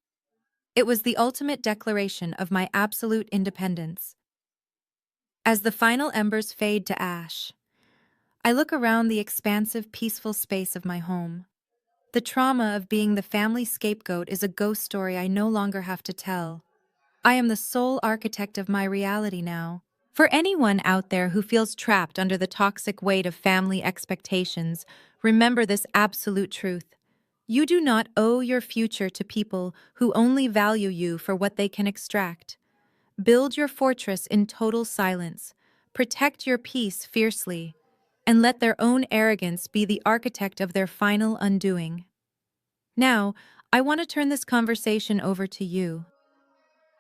It was the ultimate declaration of my absolute independence. As the final embers fade to ash, I look around the expansive, peaceful space of my home. The trauma of being the family scapegoat is a ghost story I no longer have to tell. I am the sole architect of my reality now. For anyone out there who feels trapped under the toxic weight of family expectations, remember this absolute truth. You do not owe your future to people who only value you for what they can extract. Build your fortress in total silence, protect your peace fiercely, and let their own arrogance be the architect of their final undoing. Now, I want to turn this conversation over to you.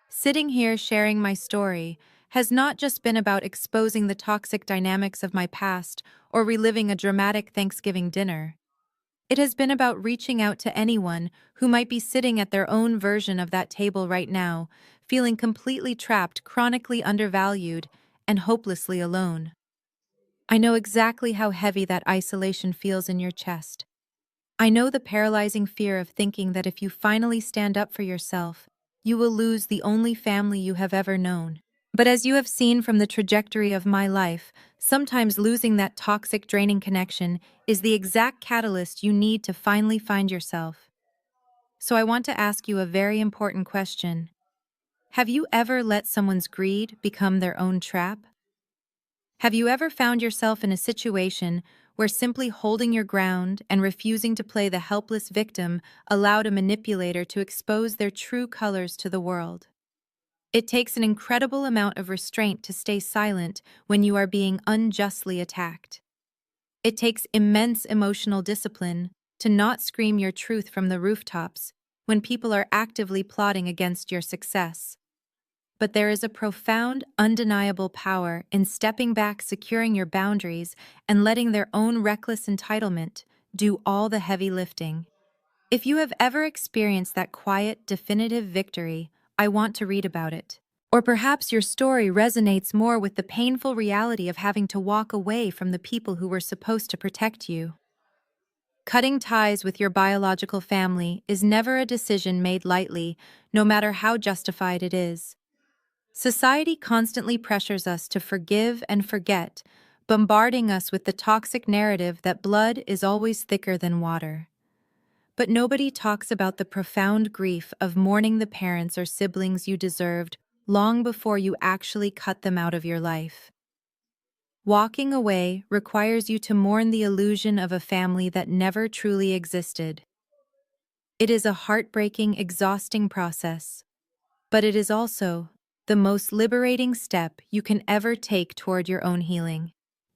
Sitting here sharing my story has not just been about exposing the toxic dynamics of my past or reliving a dramatic Thanksgiving dinner. It has been about reaching out to anyone who might be sitting at their own version of that table right now, feeling completely trapped, chronically undervalued, and hopelessly alone. I know exactly how heavy that isolation feels in your chest. I know the paralyzing fear of thinking that if you finally stand up for yourself, you will lose the only family you have ever known. But as you have seen from the trajectory of my life, sometimes losing that toxic, draining connection is the exact catalyst you need to finally find yourself. So I want to ask you a very important question. Have you ever let someone's greed become their own trap? Have you ever found yourself in a situation where simply holding your ground and refusing to play the helpless victim allowed a manipulator to expose their true colors to the world? It takes an incredible amount of restraint to stay silent when you are being unjustly attacked. It takes immense emotional discipline to not scream your truth from the rooftops when people are actively plotting against your success. But there is a profound, undeniable power in stepping back, securing your boundaries, and letting their own reckless entitlement do all the heavy lifting. If you have ever experienced that quiet, definitive victory, I want to read about it. Or perhaps your story resonates more with the painful reality of having to walk away from the people who were supposed to protect you. Cutting ties with your biological family is never a decision made lightly, no matter how justified it is. Society constantly pressures us to forgive and forget, bombarding us with the toxic narrative that blood is always thicker than water. But nobody talks about the profound grief of mourning the parents or siblings you deserved long before you actually cut them out of your life. Walking away requires you to mourn the illusion of a family that never truly existed. It is a heartbreaking, exhausting process, but it is also the most liberating step you can ever take toward your own healing.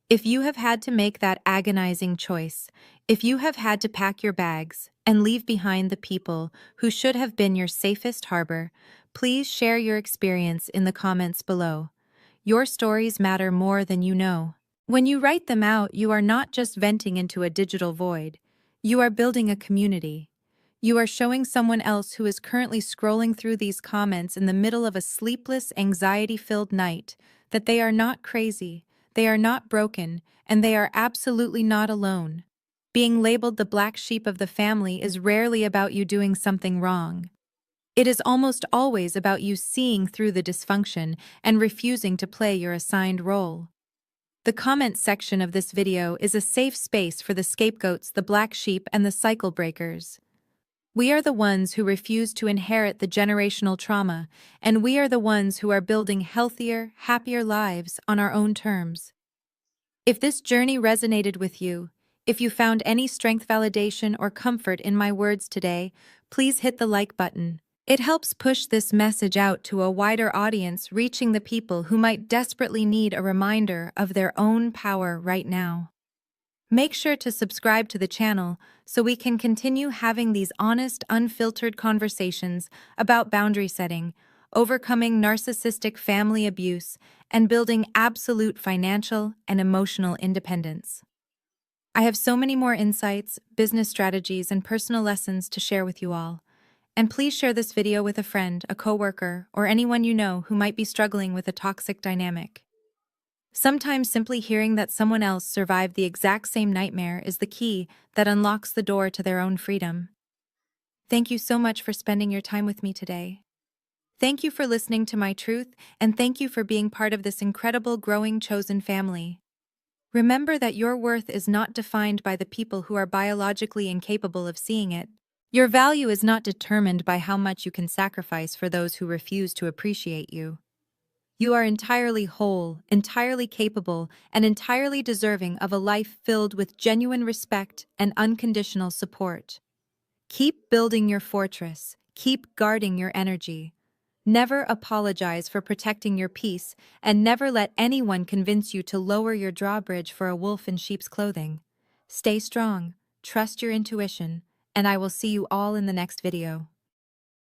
If you have had to make that agonizing choice, if you have had to pack your bags and leave behind the people who should have been your safest harbor, please share your experience in the comments below. Your stories matter more than you know. When you write them out, you are not just venting into a digital void. You are building a community. You are showing someone else who is currently scrolling through these comments in the middle of a sleepless, anxiety-filled night that they are not crazy, they are not broken, and they are absolutely not alone. Being labeled the black sheep of the family is rarely about you doing something wrong. It is almost always about you seeing through the dysfunction and refusing to play your assigned role. The comment section of this video is a safe space for the scapegoats, the black sheep, and the cycle breakers. We are the ones who refuse to inherit the generational trauma, and we are the ones who are building healthier, happier lives on our own terms. If this journey resonated with you, if you found any strength, validation, or comfort in my words today, please hit the like button. It helps push this message out to a wider audience, reaching the people who might desperately need a reminder of their own power right now. Make sure to subscribe to the channel so we can continue having these honest, unfiltered conversations about boundary setting, overcoming narcissistic family abuse, and building absolute financial and emotional independence. I have so many more insights, business strategies, and personal lessons to share with you all. And please share this video with a friend, a coworker, or anyone you know who might be struggling with a toxic dynamic. Sometimes simply hearing that someone else survived the exact same nightmare is the key that unlocks the door to their own freedom. Thank you so much for spending your time with me today. Thank you for listening to my truth, and thank you for being part of this incredible, growing, chosen family. Remember that your worth is not defined by the people who are biologically incapable of seeing it. Your value is not determined by how much you can sacrifice for those who refuse to appreciate you. You are entirely whole, entirely capable, and entirely deserving of a life filled with genuine respect and unconditional support. Keep building your fortress. Keep guarding your energy. Never apologize for protecting your peace, and never let anyone convince you to lower your drawbridge for a wolf in sheep's clothing. Stay strong, trust your intuition, and I will see you all in the next video.